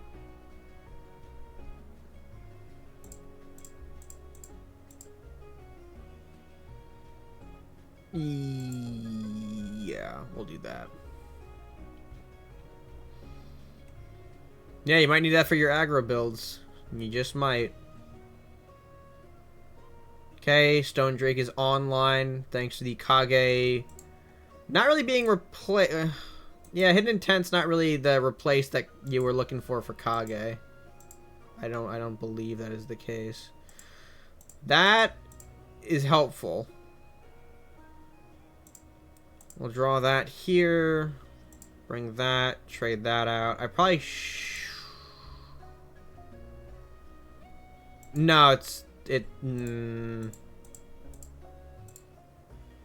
Yeah, we'll do that. Yeah, you might need that for your aggro builds. You just might. Okay, Stone Drake is online thanks to the Kage not really being replaced. Yeah, Hidden Intent's not really the replace that you were looking for Kage. I don't believe that is the case. That is helpful. We'll draw that here. Bring that. Trade that out. I probably no,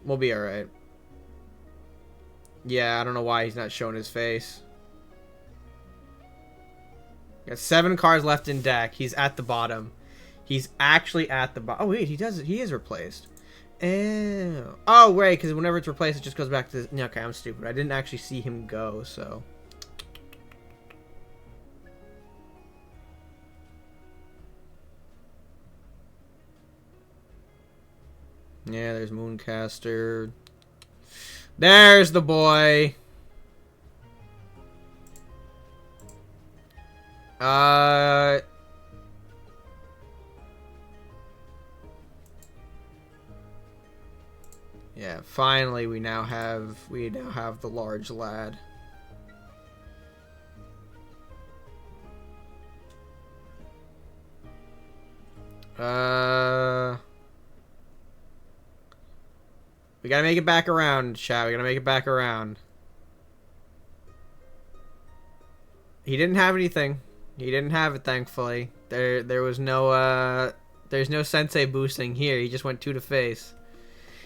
we'll be alright. Yeah, I don't know why he's not showing his face. Got 7 cards left in deck. He's at the bottom. He's actually at the bottom. Oh wait, he is replaced. Oh wait, because whenever it's replaced, it just goes back to. Okay, I'm stupid. I didn't actually see him go, so. Yeah, there's Mooncaster. There's the boy. Yeah, finally we now have the large lad. We gotta make it back around, chat. We gotta make it back around. He didn't have anything. He didn't have it, thankfully. There was no there's no sensei boosting here. He just went 2 to face.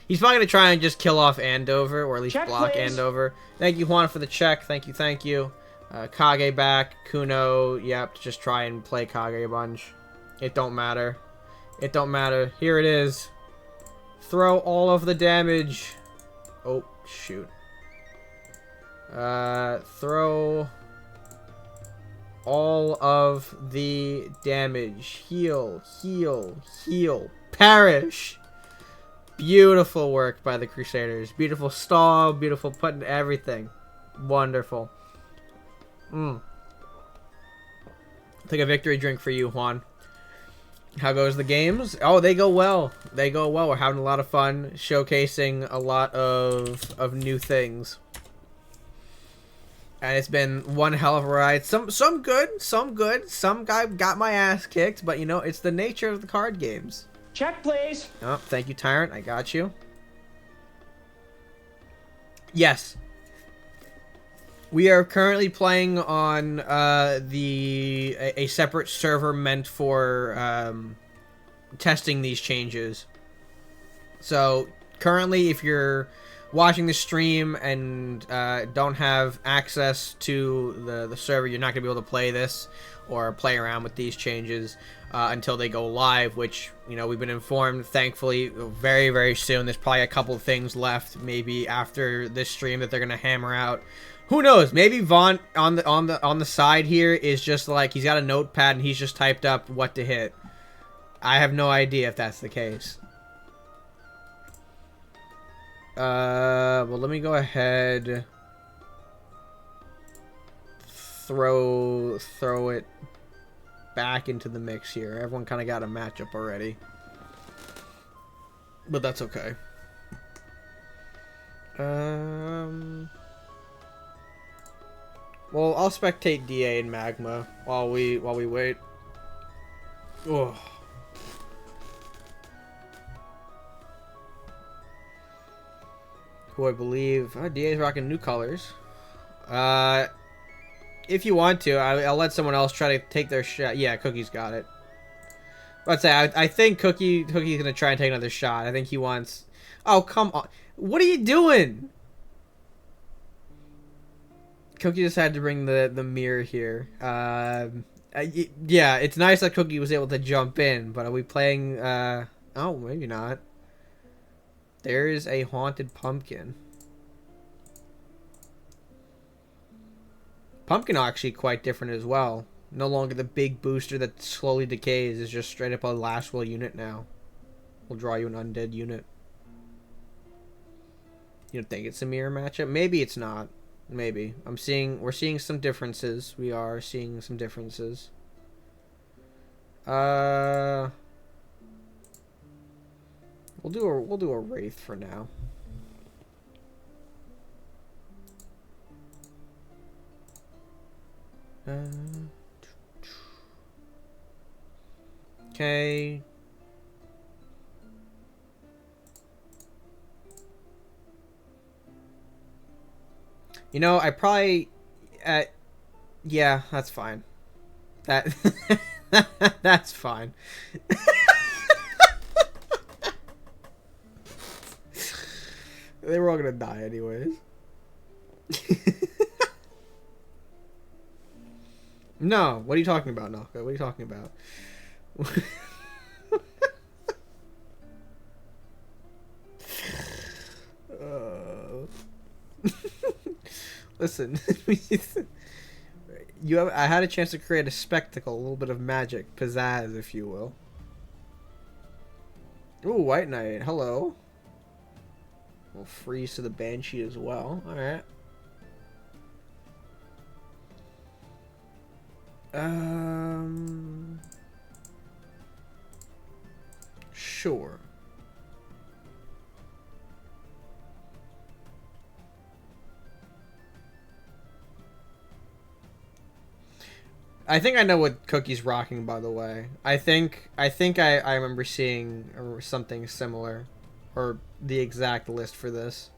He's probably gonna try and just kill off Andover, or at least block Andover. Thank you, Juan, for the check. Thank you, thank you. Kage back, Kuno. Yep, just try and play Kage a bunch. It don't matter. It don't matter. Here it is. Throw all of the damage. Oh, shoot. Throw all of the damage. Heal, heal, heal. Perish. Beautiful work by the Crusaders. Beautiful stall. Beautiful putting everything. Wonderful. Take a victory drink for you, Juan. How goes the games? Oh, they go well. They go well. We're having a lot of fun, showcasing a lot of new things. And it's been one hell of a ride. Some good, some good. Some guy got my ass kicked, but you know, it's the nature of the card games. Check, please. Oh, thank you, Tyrant. I got you. Yes. We are currently playing on a separate server meant for testing these changes. So currently, if you're watching the stream and don't have access to the server, you're not going to be able to play this or play around with these changes until they go live, which, you know, we've been informed, thankfully, very, very soon. There's probably a couple of things left, maybe after this stream, that they're going to hammer out. Who knows? Maybe Vaughn on the side here is just like, he's got a notepad and he's just typed up what to hit. I have no idea if that's the case. Well, let me go ahead. Throw it back into the mix here. Everyone kind of got a matchup already, but that's okay. Well, I'll spectate DA and Magma while we wait. Oh. Who I believe DA's rocking new colors. If you want to, I'll let someone else try to take their shot. Yeah, Cookie's got it. Let's say I think Cookie's gonna try and take another shot. I think he wants. Oh, come on! What are you doing? Cookie just had to bring the mirror here. Yeah, it's nice that Cookie was able to jump in, but are we playing? Oh, maybe not. There is a haunted pumpkin. Pumpkin actually quite different as well. No longer the big booster that slowly decays. Is just straight up a last will unit now. We'll draw you an undead unit. You don't think it's a mirror matchup? Maybe it's not. Maybe. We're seeing some differences. We are seeing some differences. We'll do a Wraith for now. Okay. You know, I probably yeah, that's fine. That that's fine. They were all gonna die anyways. No, what are you talking about, Naka? What are you talking about? Listen, I had a chance to create a spectacle, a little bit of magic, pizzazz, if you will. Ooh, White Knight, hello. We'll freeze to the Banshee as well. Alright. Sure. I think I know what Cookie's rocking, by the way. I think I remember seeing something similar, or the exact list for this.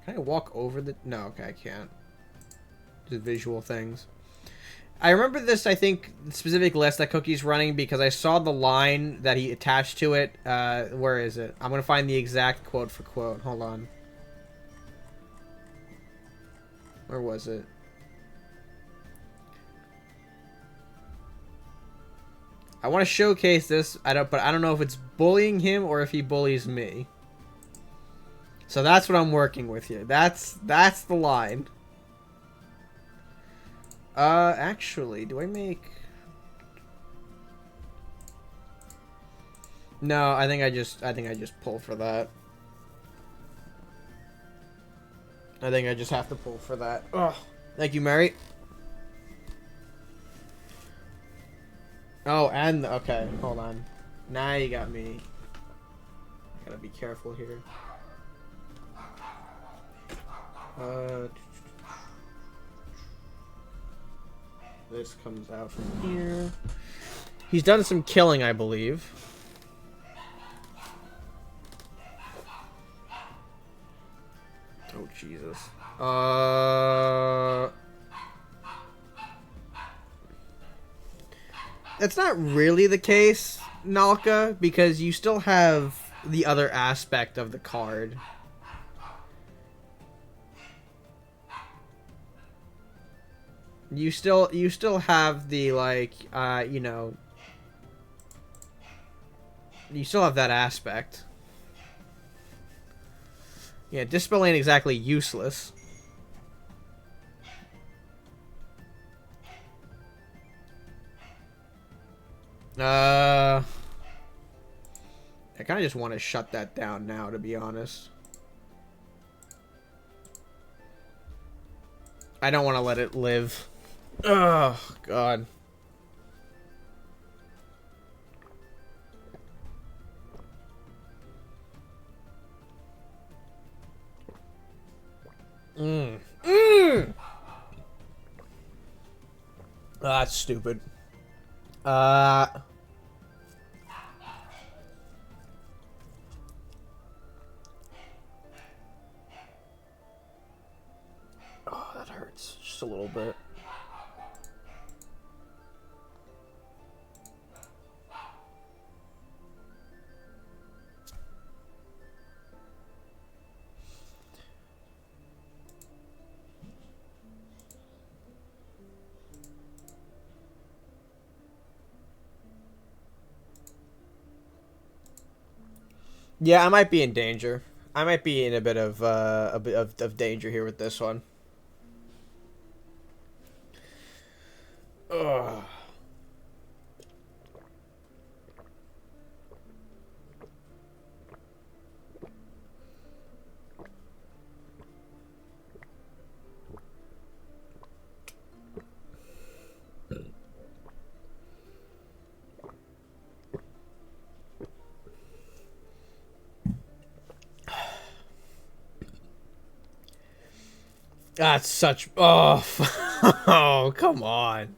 Kind of walk over the... No, okay, I can't. Just visual things. I remember this, I think, specific list that Cookie's running because I saw the line that he attached to it. Where is it? I'm going to find the exact quote for quote. Hold on. Where was it? I want to showcase this, but I don't know if it's bullying him or if he bullies me. So that's what I'm working with here. That's the line. Actually, do I make... No, I think I just pull for that. I think I just have to pull for that. Ugh. Thank you, Mary. Oh, and... Okay, hold on. Now you got me. I gotta be careful here. This comes out from here. He's done some killing, I believe. Oh, Jesus. That's not really the case, Nalka, because you still have the other aspect of the card. You still have the, like, you know, you still have that aspect. Yeah, Dispel ain't exactly useless. I kind of just want to shut that down now, to be honest. I don't want to let it live. Oh, God. That's stupid. Oh, that hurts just a little bit. Yeah, I might be in danger. I might be in a bit of danger here with this one. Ugh. That's such... Oh, oh, come on.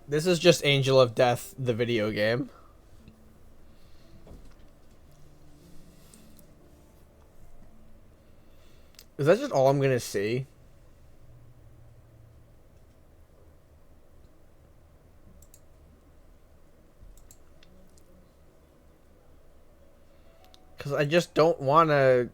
This is just Angel of Death, the video game. Is that just all I'm gonna see? Because I just don't want to...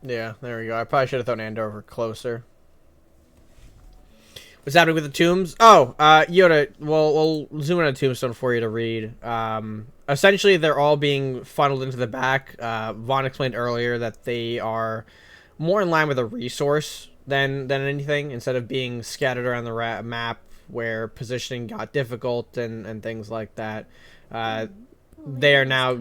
Yeah, there we go. I probably should have thrown Andover closer. What's happening with the tombs? Oh, Yoda, we'll zoom in on a tombstone for you to read. Essentially, they're all being funneled into the back. Vaughn explained earlier that they are more in line with a resource than anything, instead of being scattered around the map where positioning got difficult and things like that. They are now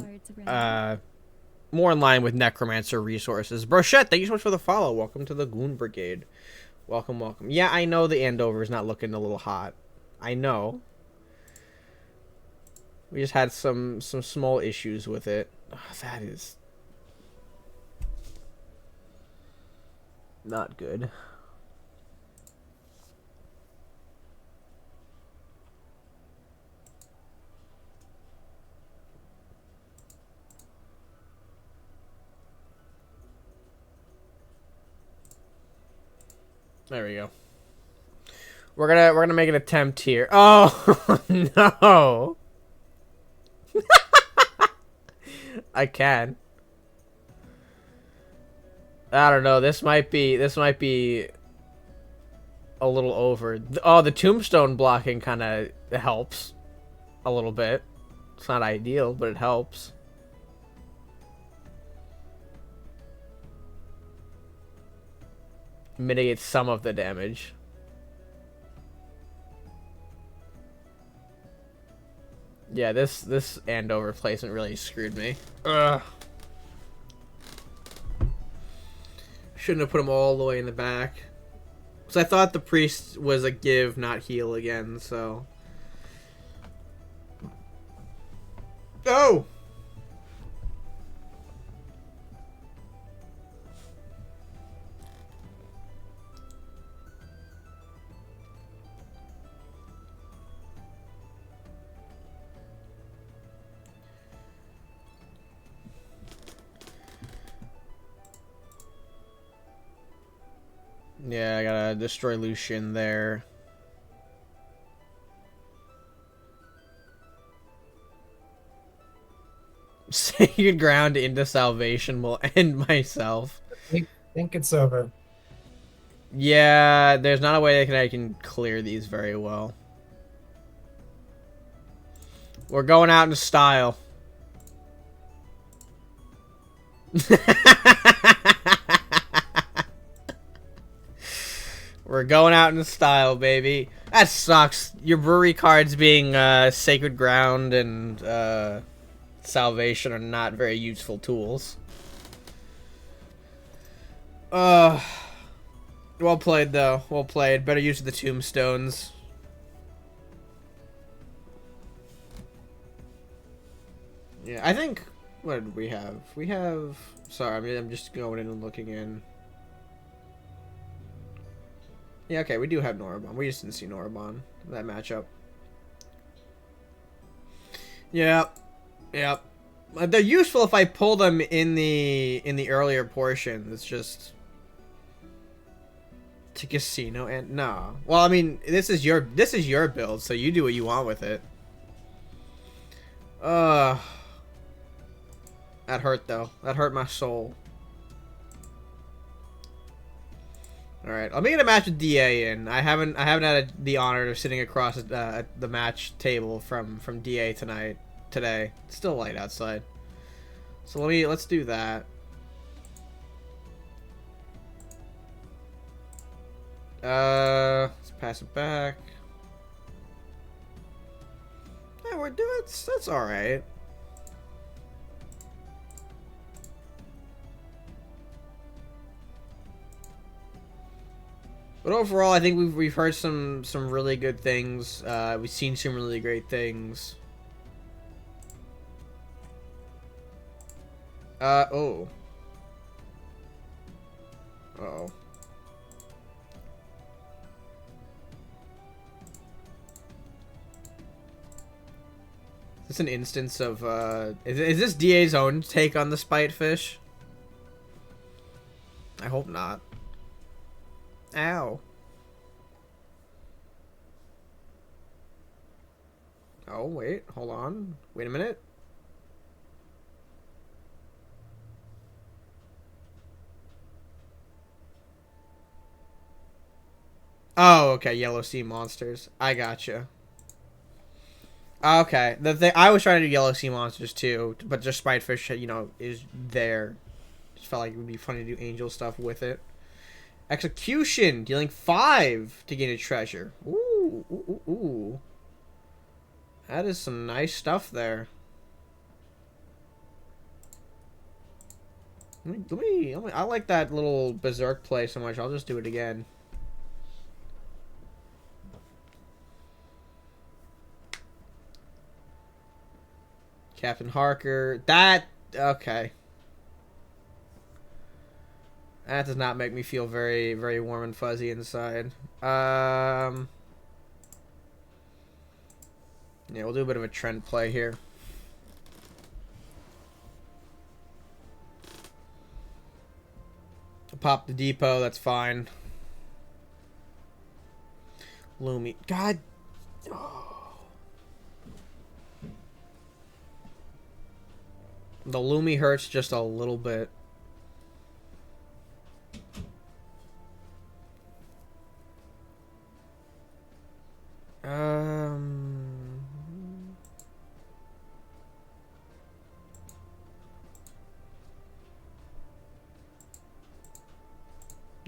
more in line with Necromancer resources. Brochette, thank you so much for the follow. Welcome to the Goon Brigade. Welcome, welcome. Yeah, I know the Andover is not looking a little hot. I know. We just had some small issues with it. Oh, that is not good. There we go. We're gonna make an attempt here. Oh no! I can. I don't know. This might be a little over. Oh, the tombstone blocking kind of helps a little bit. It's not ideal, but it helps. Mitigates some of the damage. Yeah, this Andover placement really screwed me. Ugh. Shouldn't have put them all the way in the back. Because I thought the priest was a give, not heal again, so... Oh! Yeah, I gotta destroy Lucian there. Sacred ground into salvation will end myself. I think it's over. Yeah, there's not a way I can clear these very well. We're going out in style. We're going out in style, baby. That sucks. Your brewery cards being Sacred Ground and Salvation are not very useful tools. Well played, though. Well played. Better use of the tombstones. Yeah, I think... What did we have? We have... Sorry, I'm just going in and looking in. Yeah, okay, we do have Norabon. We just didn't see Norabon in that matchup. Yep. Yep. They're useful if I pull them in the earlier portion. It's just... To casino and... No. Well, I mean, this is your build, so you do what you want with it. That hurt, though. That hurt my soul. Alright, let me get a match with DA in. I haven't had the honor of sitting across the match table from DA today. It's still light outside. So let's do that. Let's pass it back. Yeah, we're doing that's alright. But overall, I think we've heard some really good things. We've seen some really great things. Oh. Uh-oh. Is this an instance of, is this DA's own take on the spite fish? I hope not. Ow. Oh, wait. Hold on. Wait a minute. Oh, okay. Yellow sea monsters. I gotcha. Okay. I was trying to do yellow sea monsters too, but just spitefish, you know, is there. Just felt like it would be funny to do angel stuff with it. Execution, dealing 5 to gain a treasure. Ooh, ooh, ooh, ooh. That is some nice stuff there. I like that little berserk play so much. I'll just do it again. Captain Harker. Okay. That does not make me feel very, very warm and fuzzy inside. Yeah, we'll do a bit of a trend play here. Pop the depot, that's fine. Lumi. God. Oh. The Lumi hurts just a little bit.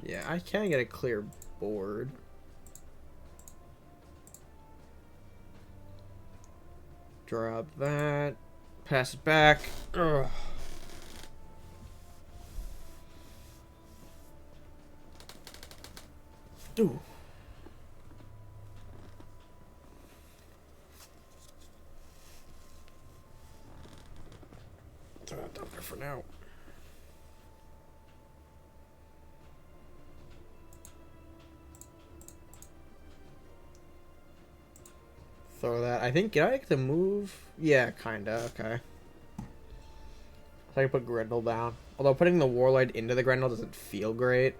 Yeah, I can't get a clear board. Drop that. Pass it back. Ugh. Ooh. Throw that down there for now. Throw that. I think, did I get the move? Yeah, kinda. Okay. So I can put Grendel down. Although putting the Warlord into the Grendel doesn't feel great.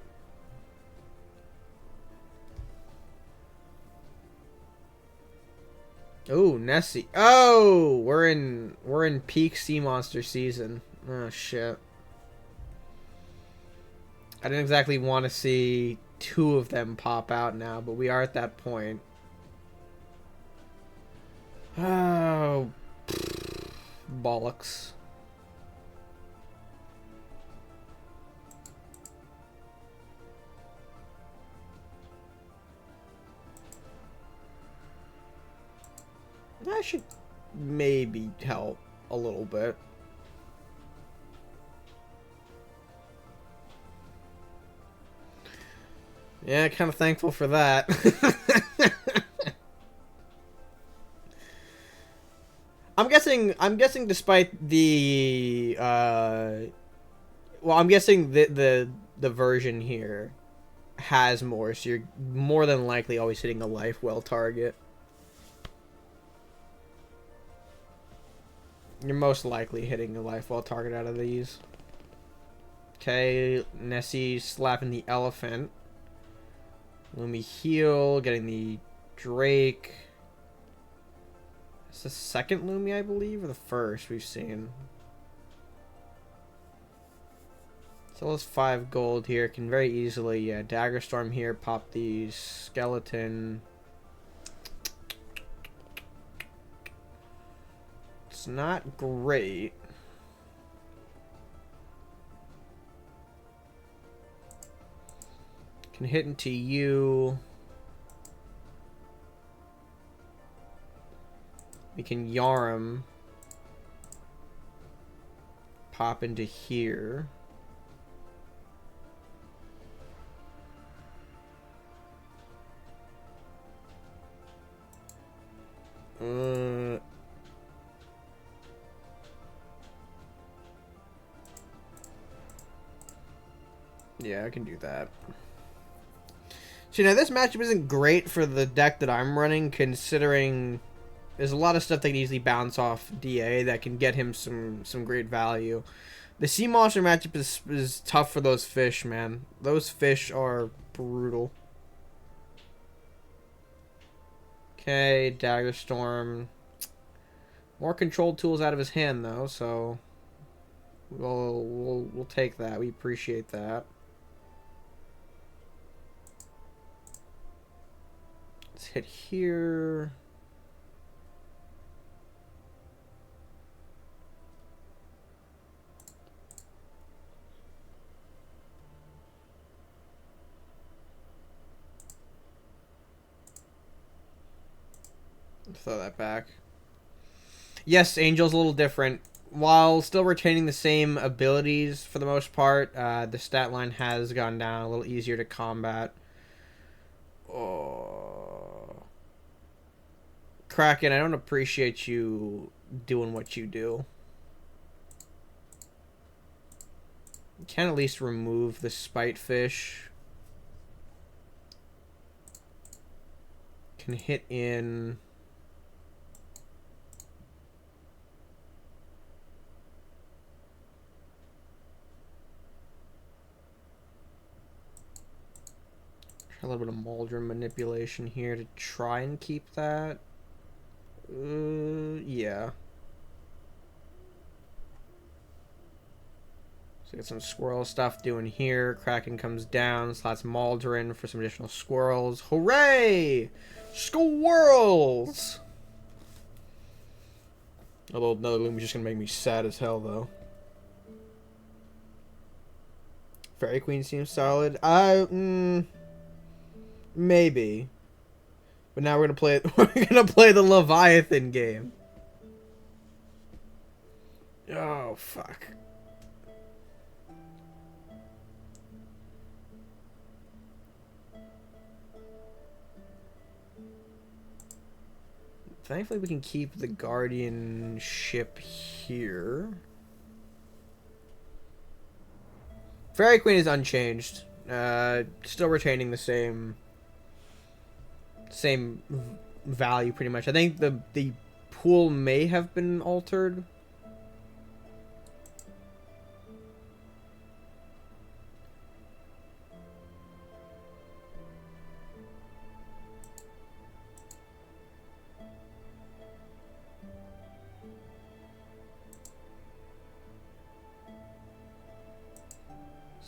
Oh, Nessie. Oh, we're in peak sea monster season. Oh shit. I didn't exactly want to see two of them pop out now, but we are at that point. Oh, bollocks. That should maybe help a little bit. Yeah, kind of thankful for that. I'm guessing despite the well, I'm guessing the version here has more, so you're more than likely always hitting a life well target. You're most likely hitting a life well target out of these. Okay, Nessie slapping the elephant. Lumi heal, getting the Drake. It's the second Lumi, I believe, or the first we've seen. So let's 5 gold here. Can very easily, yeah, Dagger Storm here, pop the skeleton. It's not great. Can hit into you. We can Yarm. Pop into here. Yeah, I can do that. So, you know, this matchup isn't great for the deck that I'm running, considering there's a lot of stuff that can easily bounce off DA that can get him some great value. The Sea Monster matchup is tough for those fish, man. Those fish are brutal. Okay, Dagger Storm. More control tools out of his hand, though, so we'll take that. We appreciate that. Let's hit here. Throw that back. Yes, Angel's a little different. While still retaining the same abilities for the most part, the stat line has gone down, a little easier to combat. Oh. Kraken, I don't appreciate you doing what you do. You can at least remove the Spite Fish. Can hit in... a little bit of Mauldron manipulation here to try and keep that. Yeah. So get some squirrel stuff doing here. Kraken comes down, slots Mauldron for some additional squirrels. Hooray! Squirrels! Although another Loom is just gonna make me sad as hell, though. Fairy Queen seems solid. Maybe. But now we're gonna play the Leviathan game. Oh fuck. Thankfully, we can keep the Guardian ship here. Fairy Queen is unchanged. Still retaining the same value, pretty much. I think the pool may have been altered.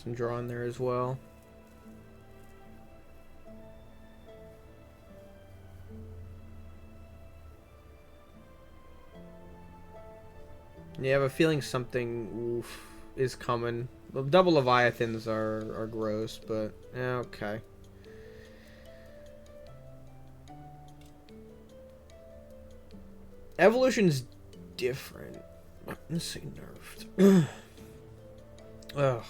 Some draw in there as well. Yeah, I have a feeling something is coming. The double Leviathans are gross, but yeah, okay. Evolution's different. Let's say nerfed. Ugh.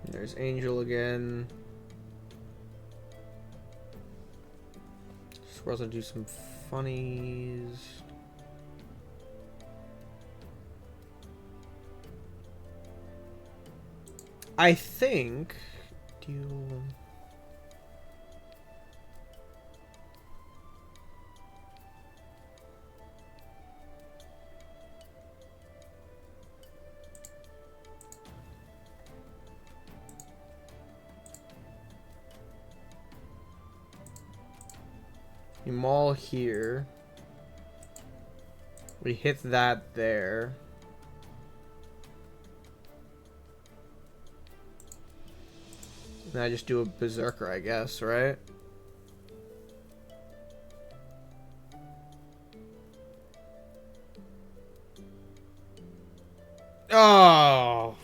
There's Angel again. So we're also do some funnies. I think. Do you... You maul here. We hit that there. And I just do a berserker, I guess, right? Oh,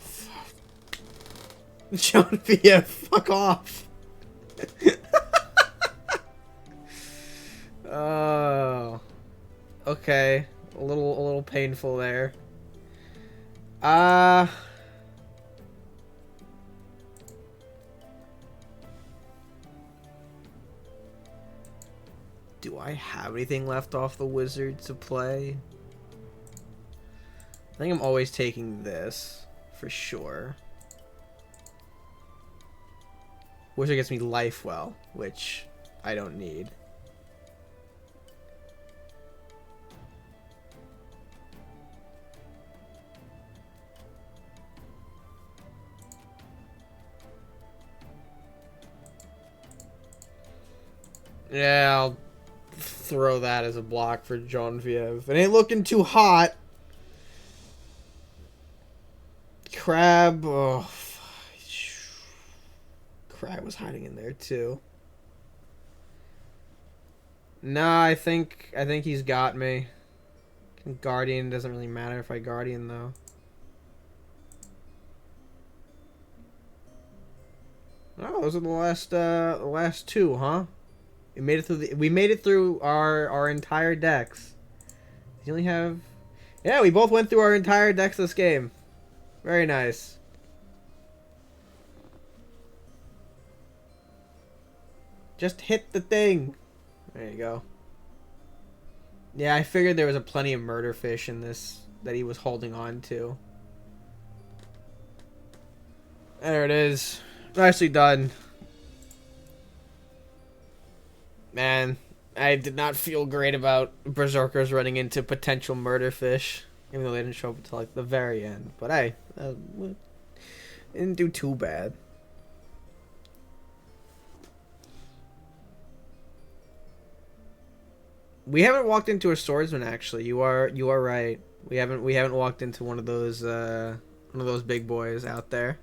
John Via, fuck off. Oh, okay, a little painful there. Do I have anything left off the wizard to play? I think I'm always taking this for sure. Wizard gets me life well, which I don't need. Yeah, I'll throw that as a block for Genevieve. It ain't looking too hot. Crab. Oh, Crab was hiding in there too. Nah, I think he's got me. Guardian doesn't really matter if I Guardian though. Oh, those are the last two, huh? We made it through we made it through our entire decks. You only have... Yeah, we both went through our entire decks this game. Very nice. Just hit the thing. There you go. Yeah, I figured there was a plenty of murder fish in this that he was holding on to. There it is. Nicely done. Man, I did not feel great about Berserkers running into potential murder fish. Even though they didn't show up until like the very end. But hey, didn't do too bad. We haven't walked into a swordsman actually. You are right. We haven't walked into one of those big boys out there.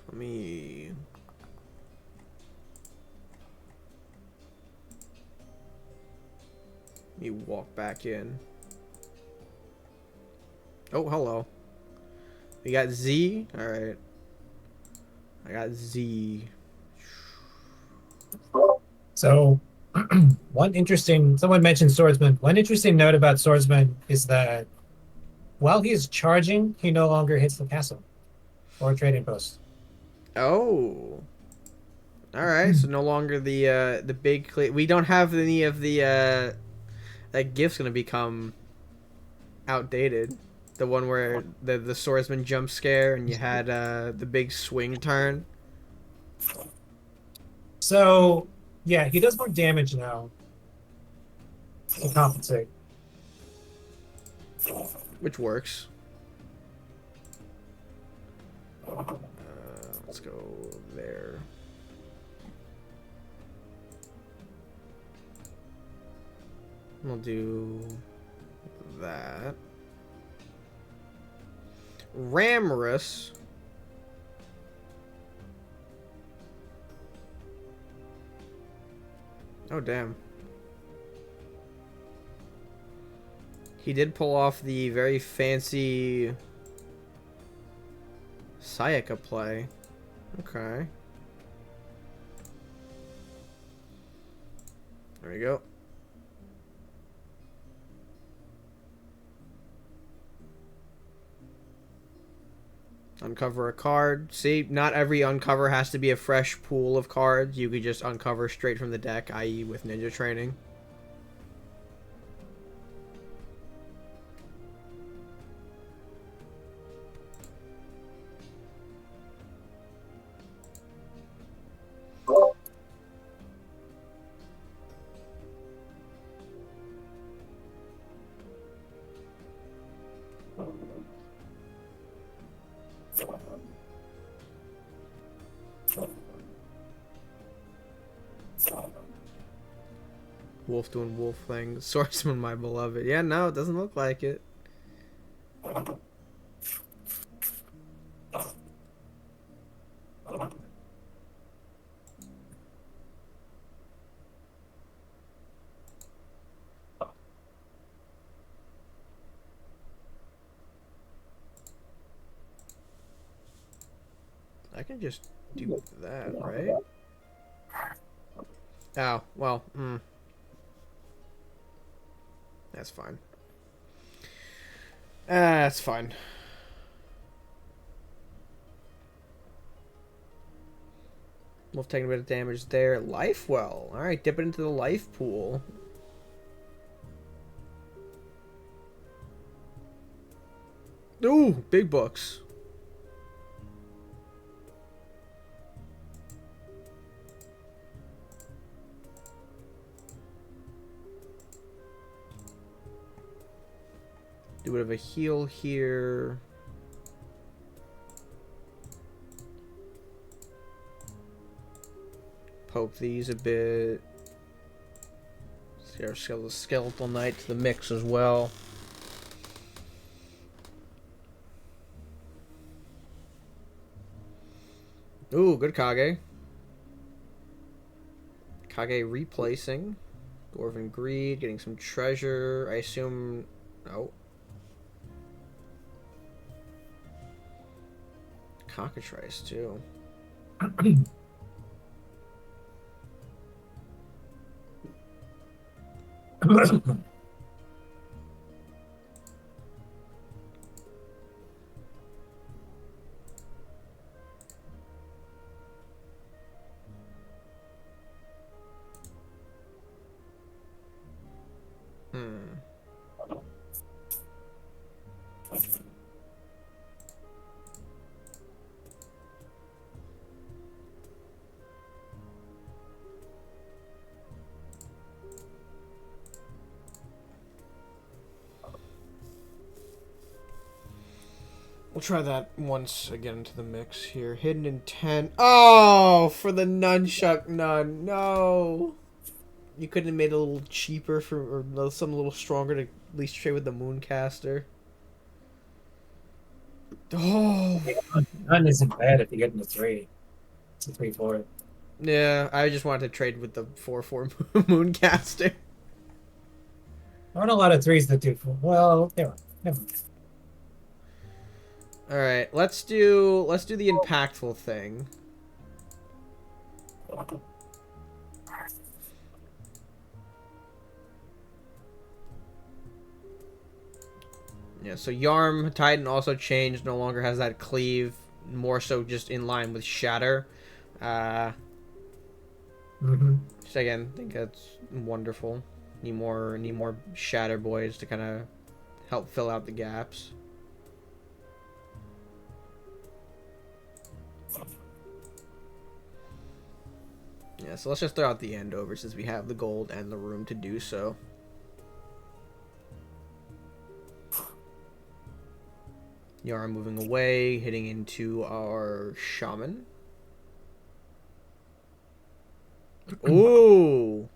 Let me walk back in. Oh, hello. We got Z. All right. I got Z. So, someone mentioned swordsman. One interesting note about swordsman is that while he's charging, he no longer hits the castle or trading post. Oh. All right. So no longer the big. We don't have any of the that gift's gonna become outdated. The one where the swordsman jump scare and you had the big swing turn. So, yeah, he does more damage now to compensate. Which works. Let's go there. We'll do that. Ramrus. Oh, damn. He did pull off the very fancy Sayaka play. Okay. There we go. Uncover a card. See, not every uncover has to be a fresh pool of cards. You could just uncover straight from the deck, i.e. with ninja training. Wolf doing wolf things. Swordsman, my beloved. Yeah, no, it doesn't look like it. I can just do that, right? Oh, well, that's fine. That's fine. Wolf taking a bit of damage there. Life well. Alright, dip it into the life pool. Ooh, big books. Do a bit of a heal here. Poke these a bit. See our skeletal knight to the mix as well. Ooh, good Kage. Kage replacing. Dwarven Greed, getting some treasure. I assume... Oh. Cockatrice, too. We'll try that once again into the mix here. Hidden Intent. Oh, for the nunchuck nun. No. You couldn't have made it a little cheaper or something a little stronger to at least trade with the Mooncaster. Oh. None isn't bad if you get into 3. It's a 3/4. Yeah, I just wanted to trade with the 4/4 Mooncaster. There aren't a lot of 3s that do. Well, there are. Never mind. All right, let's do the impactful thing. Yeah, so Yarm Titan also changed, no longer has that cleave, more so just in line with Shatter. Which again, I think that's wonderful. Need more Shatter boys to kind of help fill out the gaps. Yeah, so let's just throw out the Andover since we have the gold and the room to do so. Yara moving away, hitting into our Shaman. Ooh.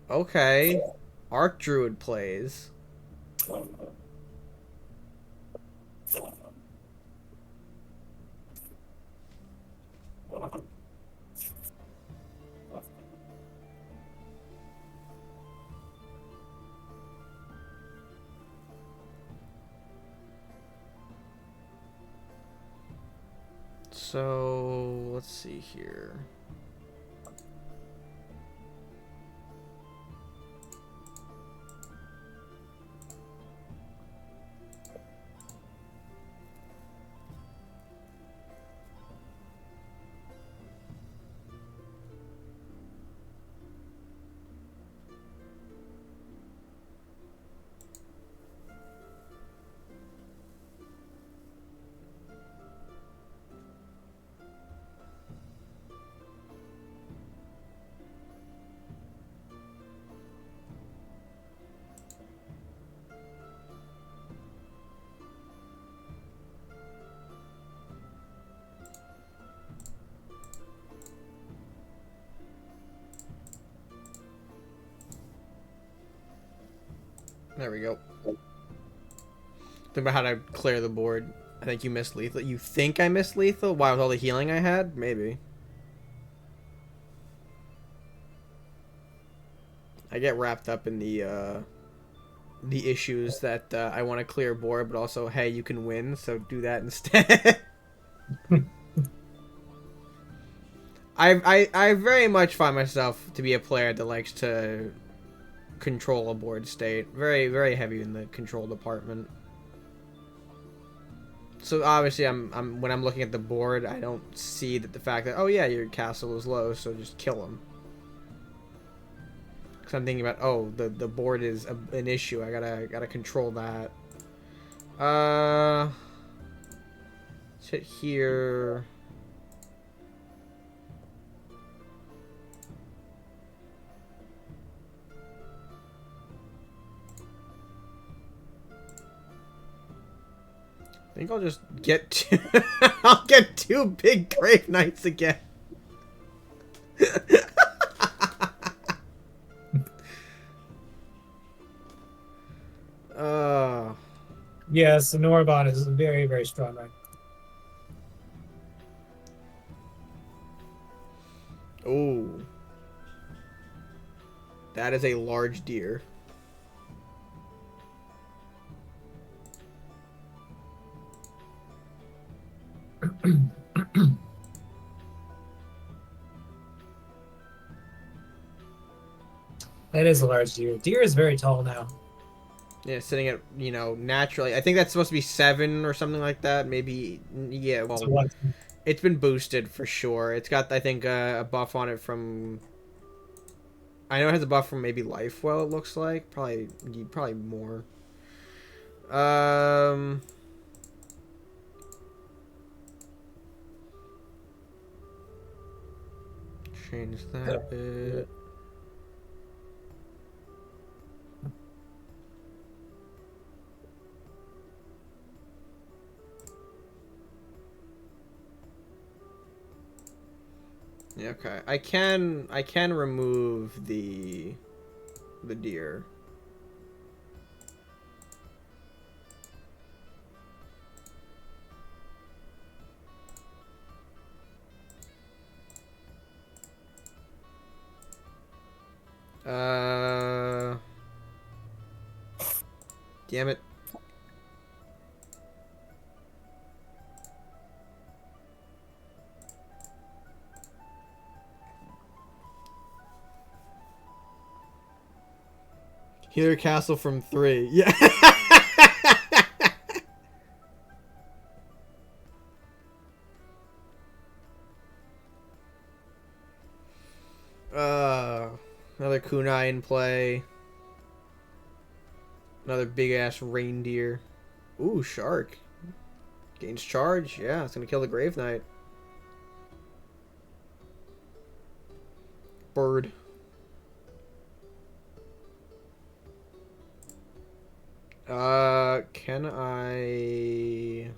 Okay. Archdruid plays. So, let's see here. There we go. Think about how to clear the board. I think you missed lethal. You think I missed lethal? Why, with all the healing I had? Maybe. I get wrapped up in the issues that I want to clear board, but also, hey, you can win, so do that instead. I very much find myself to be a player that likes to control a board state. Very, very heavy in the control department. So obviously, when I'm looking at the board, I don't see that the fact that, oh yeah, your castle is low, so just kill him. Because I'm thinking about, oh, the board is an issue. I gotta control that. Let's hit here. I think I'll just get two. I'll get 2 big Grave Knights again. Yes, the Norbot is very, very strong right now. Oh. That is a large deer. That is a large deer. Deer is very tall now. Yeah, sitting at, naturally. I think that's supposed to be 7 or something like that. Maybe, yeah, well, it's been boosted for sure. It's got, I think, a buff on it from... I know it has a buff from maybe Life Well, it looks like. Probably more. Change that bit. Yeah, okay. I can remove the deer. Damn it. Healer Castle from 3. Yeah. Another kunai in play. Another big ass reindeer. Ooh, shark. Gains charge. Yeah, it's gonna kill the Grave Knight. Bird. Can I...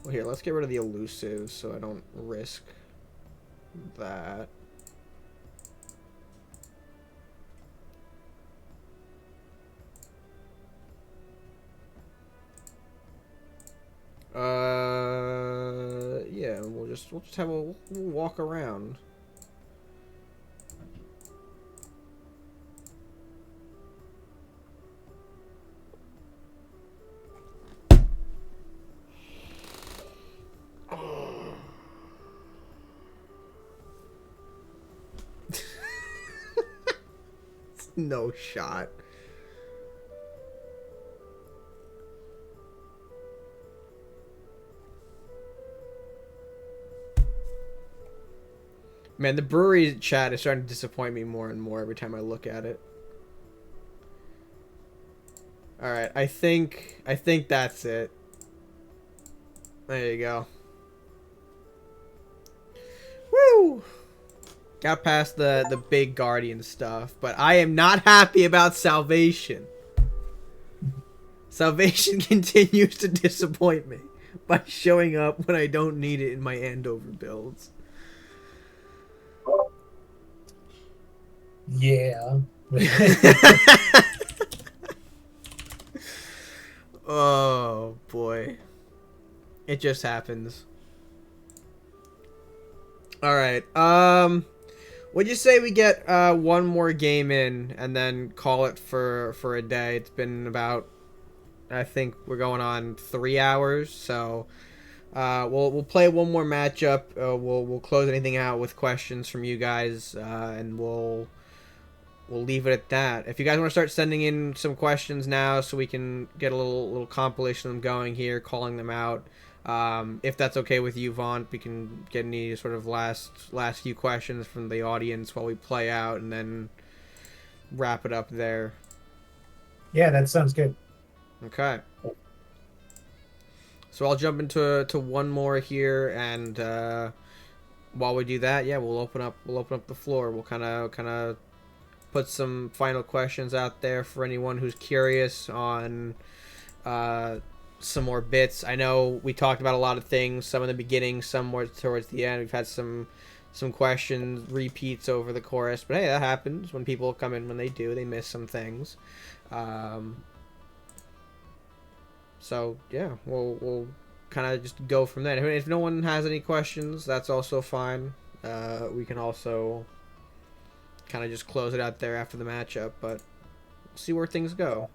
Well, here, let's get rid of the elusive so I don't risk that. Yeah, we'll just have a we'll walk around. No shot. Man, the brewery chat is starting to disappoint me more and more every time I look at it. Alright, I think that's it. There you go. Woo! Got past the big guardian stuff, but I am not happy about Salvation. Salvation continues to disappoint me by showing up when I don't need it in my Andover builds. Yeah. Oh boy. It just happens. Alright, would you say we get one more game in and then call it for a day? It's been about, I think we're going on 3 hours, so we'll play one more matchup. We'll close anything out with questions from you guys, and we'll leave it at that. If you guys want to start sending in some questions now, so we can get a little compilation of them going here, calling them out. If that's okay with you, Vaughn, we can get any sort of last few questions from the audience while we play out, and then wrap it up there. Yeah, that sounds good. Okay. So I'll jump into one more here, and while we do that, yeah, we'll open up the floor. We'll kind of put some final questions out there for anyone who's curious on some more bits. I know we talked about a lot of things, some in the beginning, some more towards the end. We've had some questions, repeats over the chorus, but hey, that happens when people come in. When they do, they miss some things. So yeah, we'll kind of just go from there. If no one has any questions, that's also fine. We can also kind of just close it out there after the matchup, but we'll see where things go.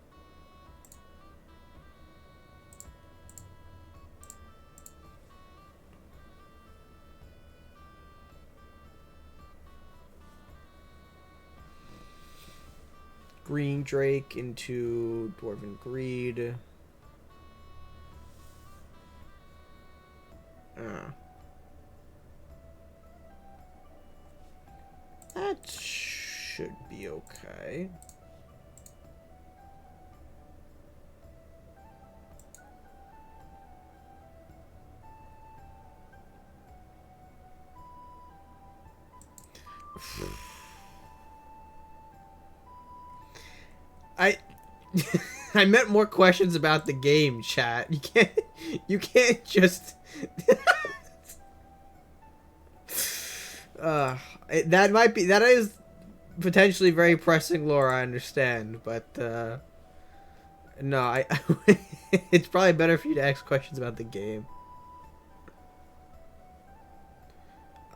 Green Drake into Dwarven Greed. That should be okay. I meant more questions about the game, chat. You can't just that is potentially very pressing lore, I understand, but no, it's probably better for you to ask questions about the game.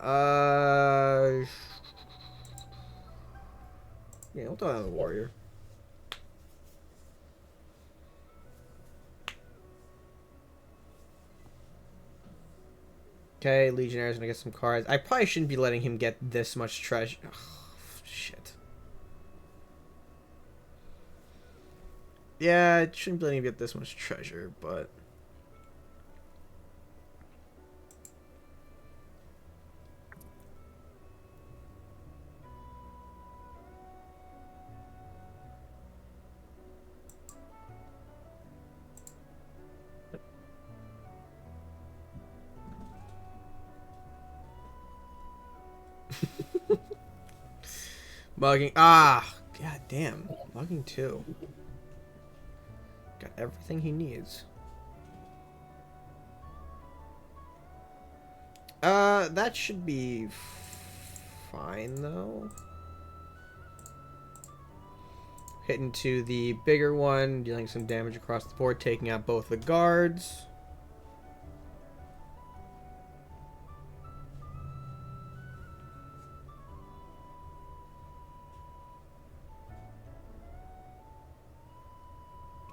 Yeah, we'll talk about the warrior. Okay, Legionnaire's gonna get some cards. I probably shouldn't be letting him get this much treasure. Oh, shit. Yeah, I shouldn't be letting him get this much treasure, but... Mugging. Ah! God damn. Mugging 2. Got everything he needs. That should be fine, though. Hitting to the bigger one, dealing some damage across the board, taking out both the guards.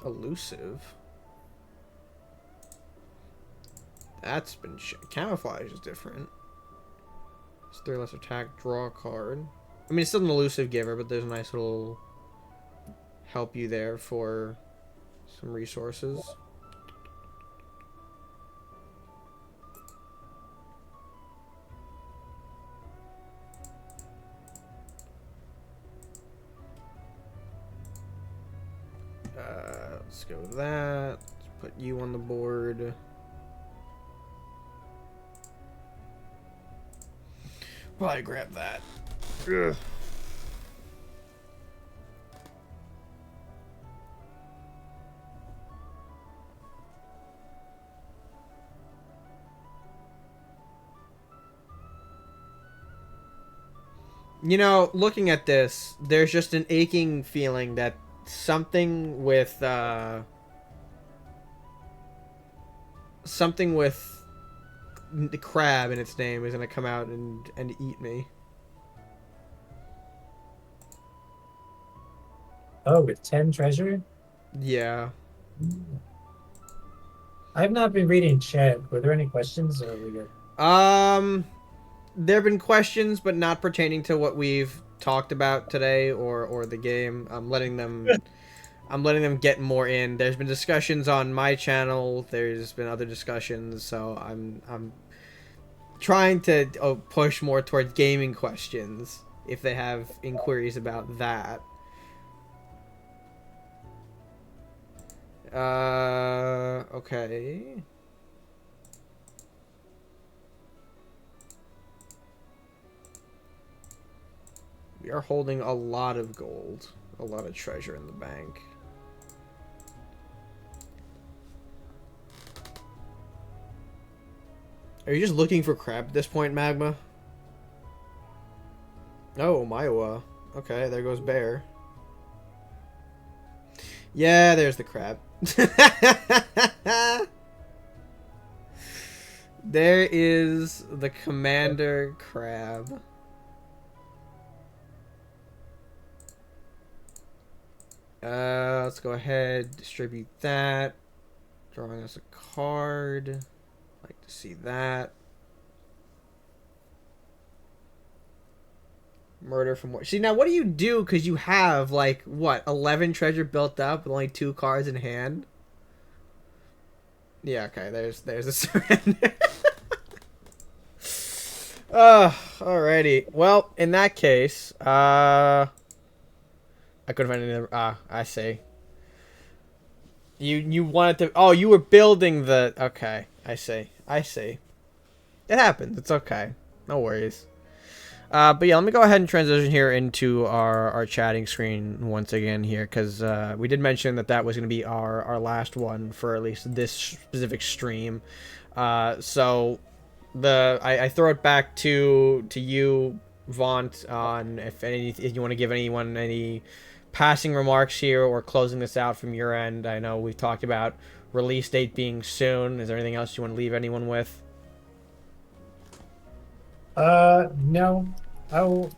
Elusive. That's been camouflage is different. It's 3 less attack, draw a card. I mean, it's still an elusive giver, but there's a nice little help you there for some resources. Let's go with that. Let's put you on the board. Probably grab that. Ugh. You know, looking at this, there's just an aching feeling that something with the crab in its name is gonna come out and eat me. Oh, with 10 treasure? Yeah. I have not been reading chat. Were there any questions, or are we good? There have been questions, but not pertaining to what we've talked about today or the game. I'm letting them get more in. There's been discussions on my channel. There's been other discussions, so I'm trying to push more towards gaming questions if they have inquiries about that. Okay. We are holding a lot of gold, a lot of treasure in the bank. Are you just looking for crab at this point, Magma? Oh, Maiwa. Okay, there goes Bear. Yeah, there's the crab. There is the commander crab. Let's go ahead, distribute that. Drawing us a card. Like to see that. Murder from what? See, now what do you do? Because you have, like, what, 11 treasure built up with only 2 cards in hand? Yeah, okay, there's a surrender. Alrighty. Well, in that case, I couldn't find any other, I see. You wanted to, oh, you were building the, okay, I see. It happens, it's okay. No worries. But yeah, let me go ahead and transition here into our chatting screen once again here, because we did mention that was going to be our last one for at least this specific stream. So I throw it back to you, Vaunt, on if you want to give anyone any passing remarks here or closing this out from your end. I know we've talked about release date being soon. Is there anything else you want to leave anyone with? No. Oh,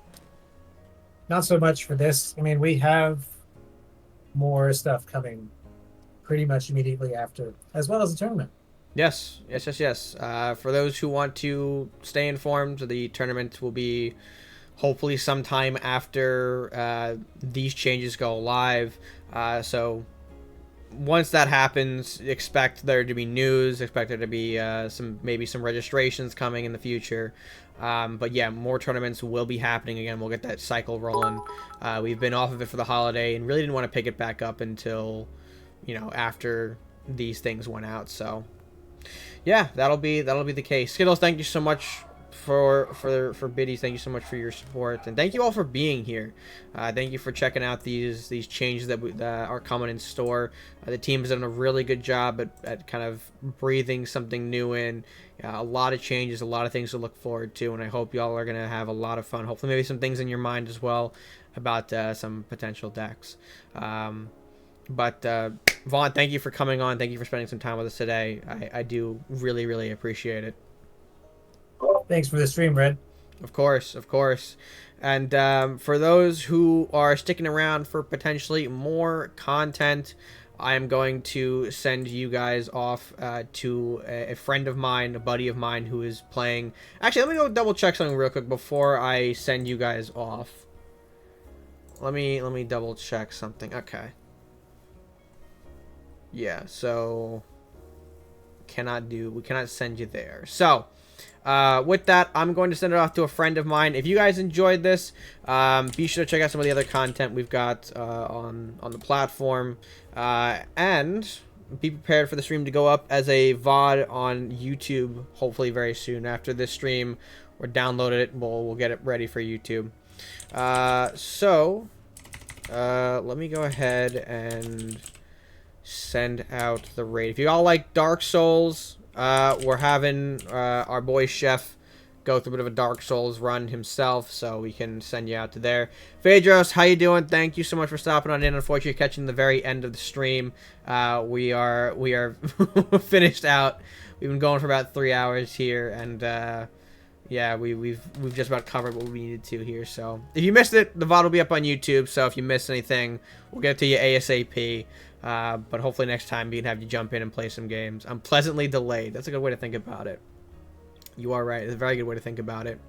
not so much for this. I mean, we have more stuff coming pretty much immediately after, as well as the tournament. Yes. For those who want to stay informed, the tournament will be hopefully sometime after these changes go live. So once that happens, expect there to be news, expect there to be maybe some registrations coming in the future. But yeah, more tournaments will be happening again. We'll get that cycle rolling. We've been off of it for the holiday and really didn't want to pick it back up until, after these things went out. So yeah, that'll be the case. Skittles, thank you so much for biddies. Thank you so much for your support, and thank you all for being here. Thank you for checking out these changes that are coming in store. The team has done a really good job at kind of breathing something new in. A lot of changes, a lot of things to look forward to, and I hope y'all are gonna have a lot of fun. Hopefully, maybe some things in your mind as well about some potential decks. But Vaughn, thank you for coming on. Thank you for spending some time with us today. I do really, really appreciate it. Thanks for the stream, Red. Of course. And for those who are sticking around for potentially more content, I am going to send you guys off to a friend of mine, a buddy of mine who is playing. Actually, let me go double check something real quick before I send you guys off. Let me double check something. Okay. Yeah, so we cannot send you there. So with that, I'm going to send it off to a friend of mine. If you guys enjoyed this, be sure to check out some of the other content we've got on the platform, and be prepared for the stream to go up as a VOD on YouTube hopefully very soon. After this stream, or download it, we'll get it ready for YouTube. Let me go ahead and send out the raid. If you all like Dark Souls, we're having our boy Chef go through a bit of a Dark Souls run himself, so we can send you out to there. Phaedros, how you doing? Thank you so much for stopping on in. Unfortunately, you're catching the very end of the stream. We are finished out. We've been going for about 3 hours here, and yeah, we've just about covered what we needed to here. So if you missed it, the VOD will be up on YouTube. So if you missed anything, we'll get it to you ASAP. But hopefully next time we can have you jump in and play some games. I'm pleasantly delayed. That's a good way to think about it. You are right. It's a very good way to think about it.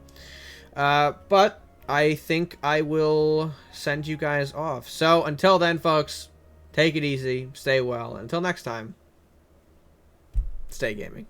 But I think I will send you guys off. So until then, folks, take it easy, stay well. Until next time, stay gaming.